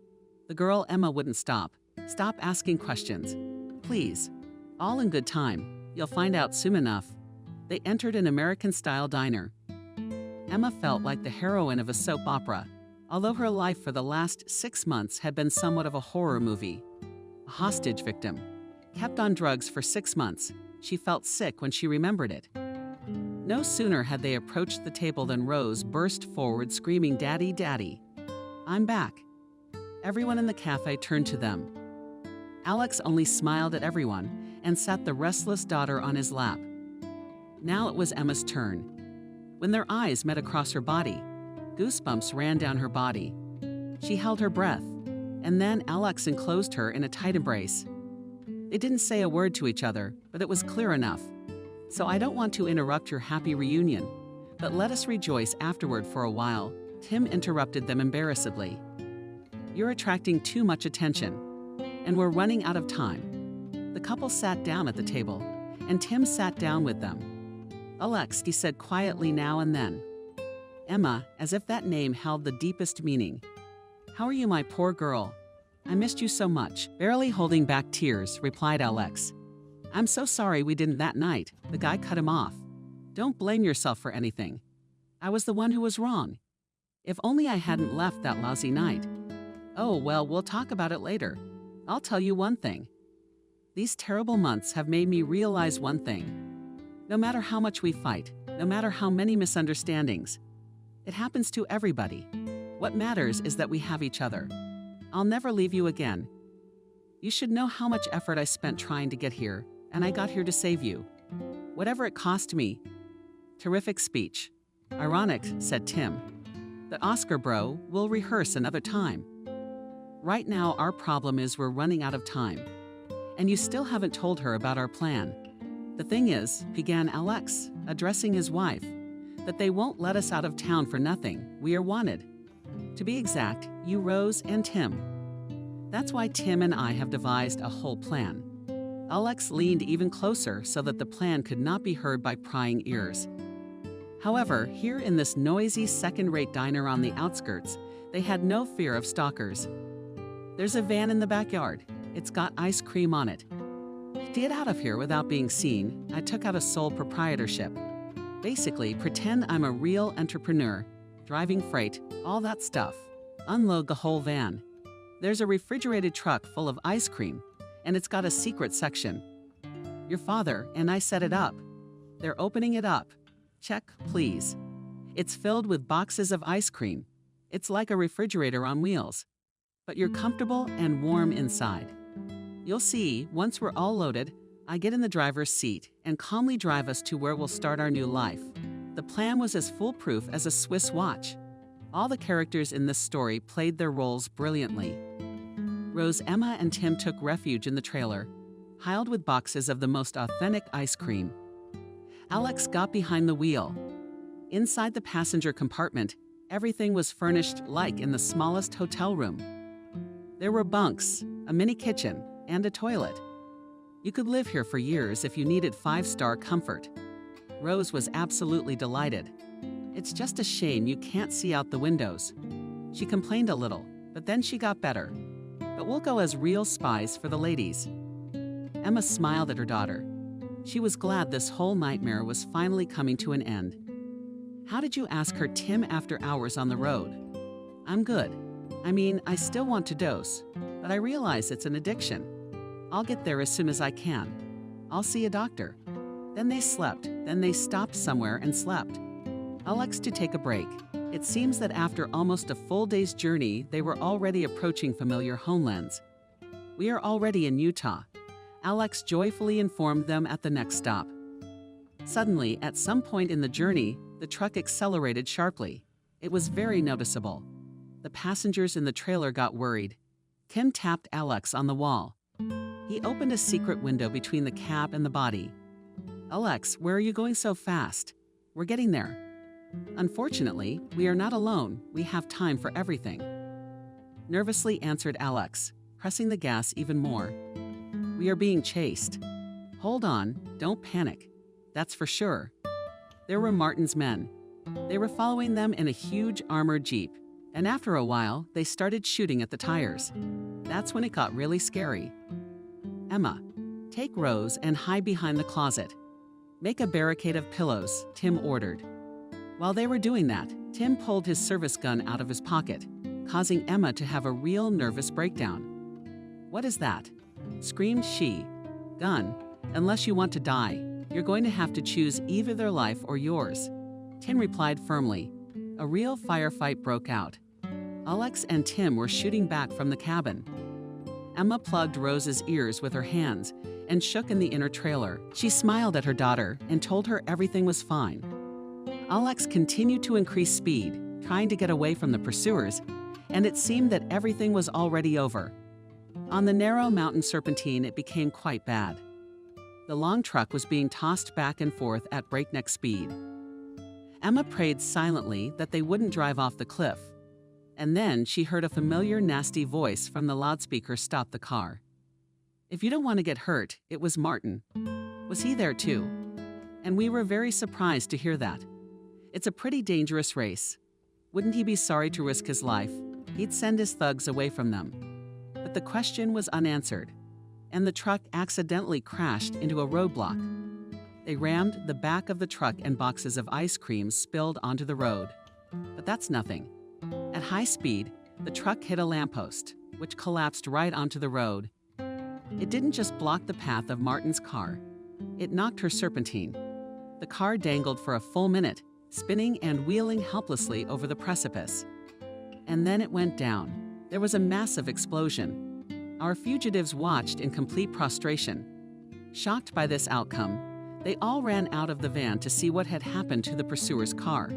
The girl Emma wouldn't stop. Stop asking questions. Please. All in good time. You'll find out soon enough. They entered an American-style diner. Emma felt like the heroine of a soap opera, although her life for the last 6 months had been somewhat of a horror movie. A hostage victim. Kept on drugs for 6 months. She felt sick when she remembered it. No sooner had they approached the table than Rose burst forward screaming, "Daddy, Daddy!" "I'm back." Everyone in the cafe turned to them. Alex only smiled at everyone and sat the restless daughter on his lap. Now it was Emma's turn. When their eyes met across her body, goosebumps ran down her body. She held her breath, and then Alex enclosed her in a tight embrace. They didn't say a word to each other, but it was clear enough. So I don't want to interrupt your happy reunion, but let us rejoice afterward for a while. Tim interrupted them embarrassedly. You're attracting too much attention, and we're running out of time. The couple sat down at the table, and Tim sat down with them. Alex, he said quietly now and then. Emma, as if that name held the deepest meaning. How are you, my poor girl? I missed you so much. Barely holding back tears, replied Alex. I'm so sorry we didn't that night. The guy cut him off. Don't blame yourself for anything. I was the one who was wrong. If only I hadn't left that lousy night. Oh, well, we'll talk about it later. I'll tell you one thing. These terrible months have made me realize one thing. No matter how much we fight, no matter how many misunderstandings, it happens to everybody. What matters is that we have each other. I'll never leave you again. You should know how much effort I spent trying to get here, and I got here to save you. Whatever it cost me. Terrific speech. Ironic, said Tim. The Oscar bro will rehearse another time. Right now, our problem is we're running out of time. And you still haven't told her about our plan. The thing is, began Alex, addressing his wife, that they won't let us out of town for nothing. We are wanted. To be exact, you, Rose, and Tim. That's why Tim and I have devised a whole plan. Alex leaned even closer so that the plan could not be heard by prying ears. However, here in this noisy second-rate diner on the outskirts, they had no fear of stalkers. There's a van in the backyard. It's got ice cream on it. To get out of here without being seen, I took out a sole proprietorship. Basically, pretend I'm a real entrepreneur, driving freight, all that stuff. Unload the whole van. There's a refrigerated truck full of ice cream, and it's got a secret section. Your father and I set it up. They're opening it up. Check, please. It's filled with boxes of ice cream. It's like a refrigerator on wheels. But you're comfortable and warm inside. You'll see, once we're all loaded, I get in the driver's seat and calmly drive us to where we'll start our new life. The plan was as foolproof as a Swiss watch. All the characters in this story played their roles brilliantly. Rose, Emma, and Tim took refuge in the trailer, piled with boxes of the most authentic ice cream. Alex got behind the wheel. Inside the passenger compartment, everything was furnished like in the smallest hotel room. There were bunks, a mini kitchen, and a toilet. You could live here for years if you needed 5-star comfort. Rose was absolutely delighted. It's just a shame you can't see out the windows. She complained a little, but then she got better. But we'll go as real spies for the ladies. Emma smiled at her daughter. She was glad this whole nightmare was finally coming to an end. How did you ask her Tim after hours on the road? I'm good. I mean, I still want to dose, but I realize it's an addiction. I'll get there as soon as I can. I'll see a doctor. Then they slept. Then they stopped somewhere and slept. Alex to take a break. It seems that after almost a full day's journey, they were already approaching familiar homelands. We are already in Utah. Alex joyfully informed them at the next stop. Suddenly, at some point in the journey, the truck accelerated sharply. It was very noticeable. The passengers in the trailer got worried. Tim tapped Alex on the wall. He opened a secret window between the cab and the body. "Alex, where are you going so fast? We're getting there." "Unfortunately, we are not alone. We have time for everything," nervously answered Alex, pressing the gas even more. "We are being chased." "Hold on, don't panic. That's for sure." There were Martin's men. They were following them in a huge armored jeep, and after a while, they started shooting at the tires. That's when it got really scary. "Emma, take Rose and hide behind the closet. Make a barricade of pillows," Tim ordered. While they were doing that, Tim pulled his service gun out of his pocket, causing Emma to have a real nervous breakdown. "What is that?" screamed she. "Gun. Unless you want to die, you're going to have to choose either their life or yours," Tim replied firmly. A real firefight broke out. Alex and Tim were shooting back from the cabin. Emma plugged Rose's ears with her hands and shook in the inner trailer. She smiled at her daughter and told her everything was fine. Alex continued to increase speed, trying to get away from the pursuers, and it seemed that everything was already over. On the narrow mountain serpentine, it became quite bad. The long truck was being tossed back and forth at breakneck speed. Emma prayed silently that they wouldn't drive off the cliff. And then she heard a familiar, nasty voice from the loudspeaker stop the car. "If you don't want to get hurt," it was Martin. Was he there too? And we were very surprised to hear that. It's a pretty dangerous race. Wouldn't he be sorry to risk his life? He'd send his thugs away from them. But the question was unanswered, and the truck accidentally crashed into a roadblock. They rammed the back of the truck and boxes of ice cream spilled onto the road. But that's nothing. At high speed, the truck hit a lamppost, which collapsed right onto the road. It didn't just block the path of Martin's car. It knocked her serpentine. The car dangled for a full minute, spinning and wheeling helplessly over the precipice. And then it went down. There was a massive explosion. Our fugitives watched in complete prostration. Shocked by this outcome, they all ran out of the van to see what had happened to the pursuer's car.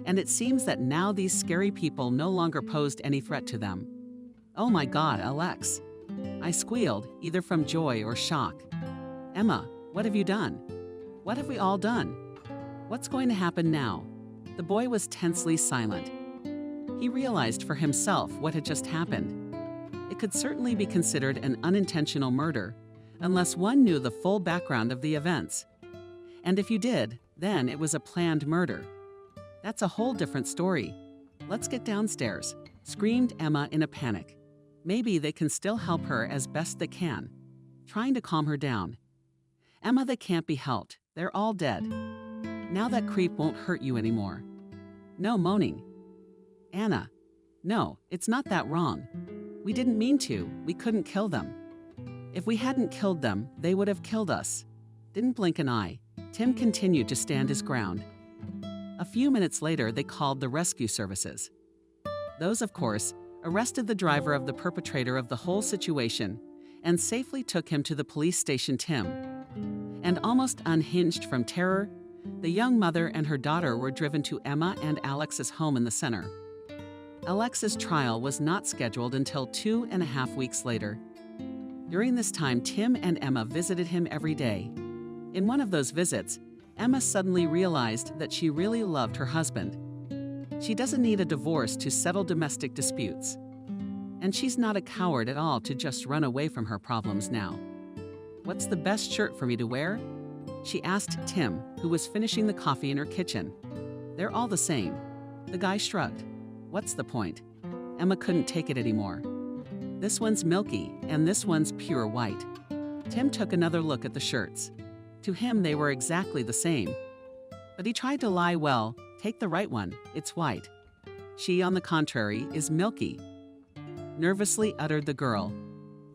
And it seems that now these scary people no longer posed any threat to them. "Oh my God, Alex!" I squealed, either from joy or shock. "Emma, what have you done? What have we all done? What's going to happen now?" The boy was tensely silent. He realized for himself what had just happened. It could certainly be considered an unintentional murder, unless one knew the full background of the events. And if you did, then it was a planned murder. That's a whole different story. "Let's get downstairs," screamed Emma in a panic. Maybe they can still help her as best they can, trying to calm her down. "Emma, they can't be helped. They're all dead. Now that creep won't hurt you anymore." No moaning. "Anna, no, it's not that wrong. We didn't mean to. We couldn't kill them. If we hadn't killed them, they would have killed us." Didn't blink an eye. Tim continued to stand his ground. A few minutes later, they called the rescue services. Those, of course, arrested the driver of the perpetrator of the whole situation and safely took him to the police station. Tim. And almost unhinged from terror, the young mother and her daughter were driven to Emma and Alex's home in the center. Alex's trial was not scheduled until 2.5 weeks later. During this time, Tim and Emma visited him every day. In one of those visits, Emma suddenly realized that she really loved her husband. She doesn't need a divorce to settle domestic disputes. And she's not a coward at all to just run away from her problems now. "What's the best shirt for me to wear?" she asked Tim, who was finishing the coffee in her kitchen. "They're all the same." The guy shrugged. "What's the point?" Emma couldn't take it anymore. "This one's milky, and this one's pure white." Tim took another look at the shirts. To him, they were exactly the same. But he tried to lie. "Well, take the right one. It's white. She, on the contrary, is milky," nervously uttered the girl.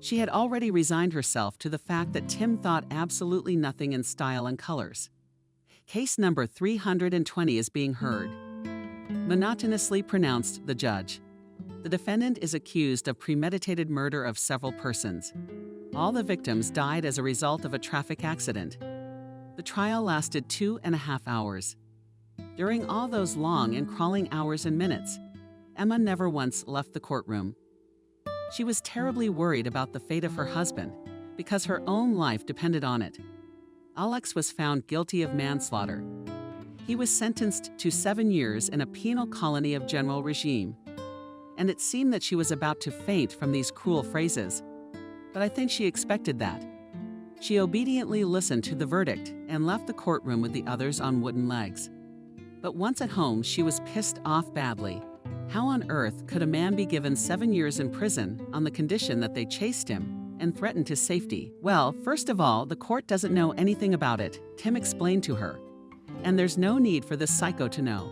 She had already resigned herself to the fact that Tim thought absolutely nothing in style and colors. "Case number 320 is being heard," monotonously pronounced the judge. "The defendant is accused of premeditated murder of several persons. All the victims died as a result of a traffic accident. The trial lasted 2.5 hours. During all those long and crawling hours and minutes, Emma never once left the courtroom. She was terribly worried about the fate of her husband because her own life depended on it. Alex was found guilty of manslaughter. He was sentenced to 7 years in a penal colony of general regime. And it seemed that she was about to faint from these cruel phrases. But I think she expected that. She obediently listened to the verdict and left the courtroom with the others on wooden legs. But once at home, she was pissed off badly. How on earth could a man be given 7 years in prison on the condition that they chased him and threatened his safety? Well, first of all, the court doesn't know anything about it, Tim explained to her. And there's no need for this psycho to know.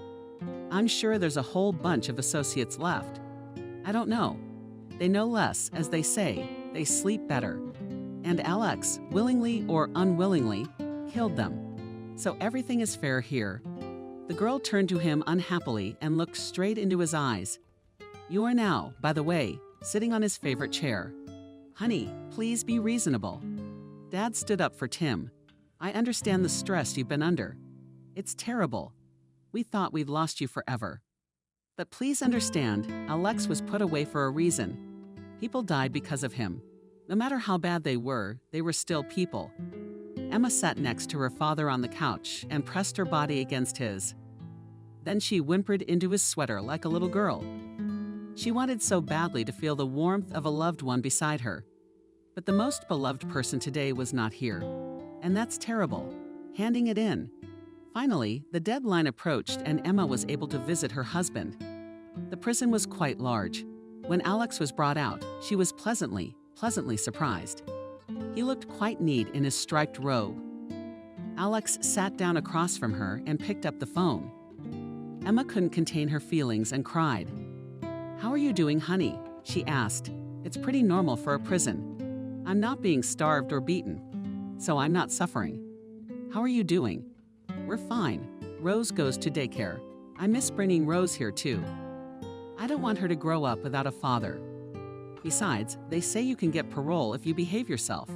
I'm sure there's a whole bunch of associates left. I don't know. They know less, as they say. They sleep better. And Alex, willingly or unwillingly, killed them. So everything is fair here. The girl turned to him unhappily and looked straight into his eyes. You are now, by the way, sitting on his favorite chair. Honey, please be reasonable. Dad stood up for Tim. I understand the stress you've been under. It's terrible. We thought we'd lost you forever. But please understand, Alex was put away for a reason. People died because of him. No matter how bad they were still people. Emma sat next to her father on the couch and pressed her body against his. Then she whimpered into his sweater like a little girl. She wanted so badly to feel the warmth of a loved one beside her. But the most beloved person today was not here. And that's terrible. Handing it in. Finally, the deadline approached and Emma was able to visit her husband. The prison was quite large. When Alex was brought out, she was pleasantly surprised. He looked quite neat in his striped robe. Alex sat down across from her and picked up the phone. Emma couldn't contain her feelings and cried. How are you doing, honey? She asked. It's pretty normal for a prison. I'm not being starved or beaten, so I'm not suffering. How are you doing? We're fine. Rose goes to daycare. I miss bringing Rose here too. I don't want her to grow up without a father. Besides, they say you can get parole if you behave yourself.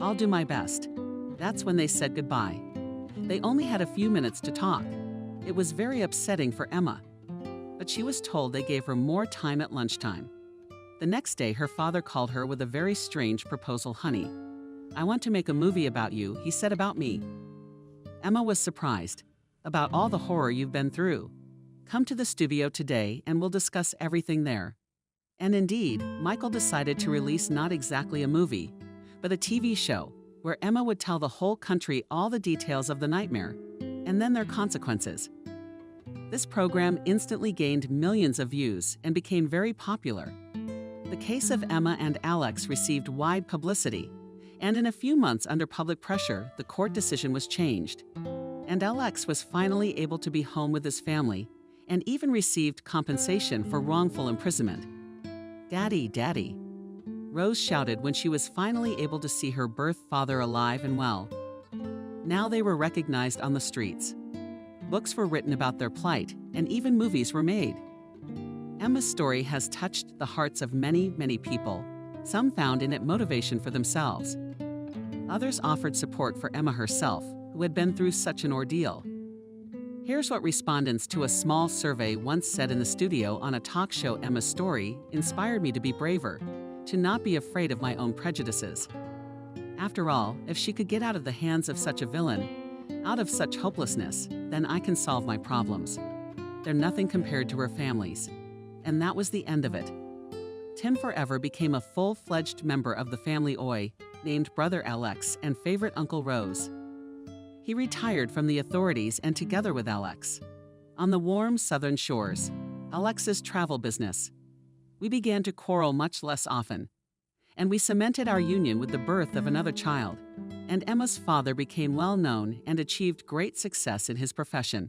I'll do my best. That's when they said goodbye. They only had a few minutes to talk. It was very upsetting for Emma. But she was told they gave her more time at lunchtime. The next day, her father called her with a very strange proposal. Honey, I want to make a movie about you, he said about me. Emma was surprised. About all the horror you've been through. Come to the studio today and we'll discuss everything there. And indeed, Michael decided to release not exactly a movie, but a TV show where Emma would tell the whole country all the details of the nightmare and then their consequences. This program instantly gained millions of views and became very popular. The case of Emma and Alex received wide publicity, and in a few months under public pressure, the court decision was changed. And Alex was finally able to be home with his family and even received compensation for wrongful imprisonment. Daddy, Daddy, Rose shouted when she was finally able to see her birth father alive and well. Now they were recognized on the streets. Books were written about their plight, and even movies were made. Emma's story has touched the hearts of many, many people. Some found in it motivation for themselves. Others offered support for Emma herself, who had been through such an ordeal. Here's what respondents to a small survey once said in the studio on a talk show. Emma's story inspired me to be braver, to not be afraid of my own prejudices. After all, if she could get out of the hands of such a villain, out of such hopelessness, then I can solve my problems. They're nothing compared to her family's. And that was the end of it. Tim forever became a full-fledged member of the family Oi, named Brother Alex and favorite Uncle Rose. He retired from the authorities and together with Alex, on the warm southern shores, Alex's travel business. We began to quarrel much less often, and we cemented our union with the birth of another child, and Emma's father became well known and achieved great success in his profession.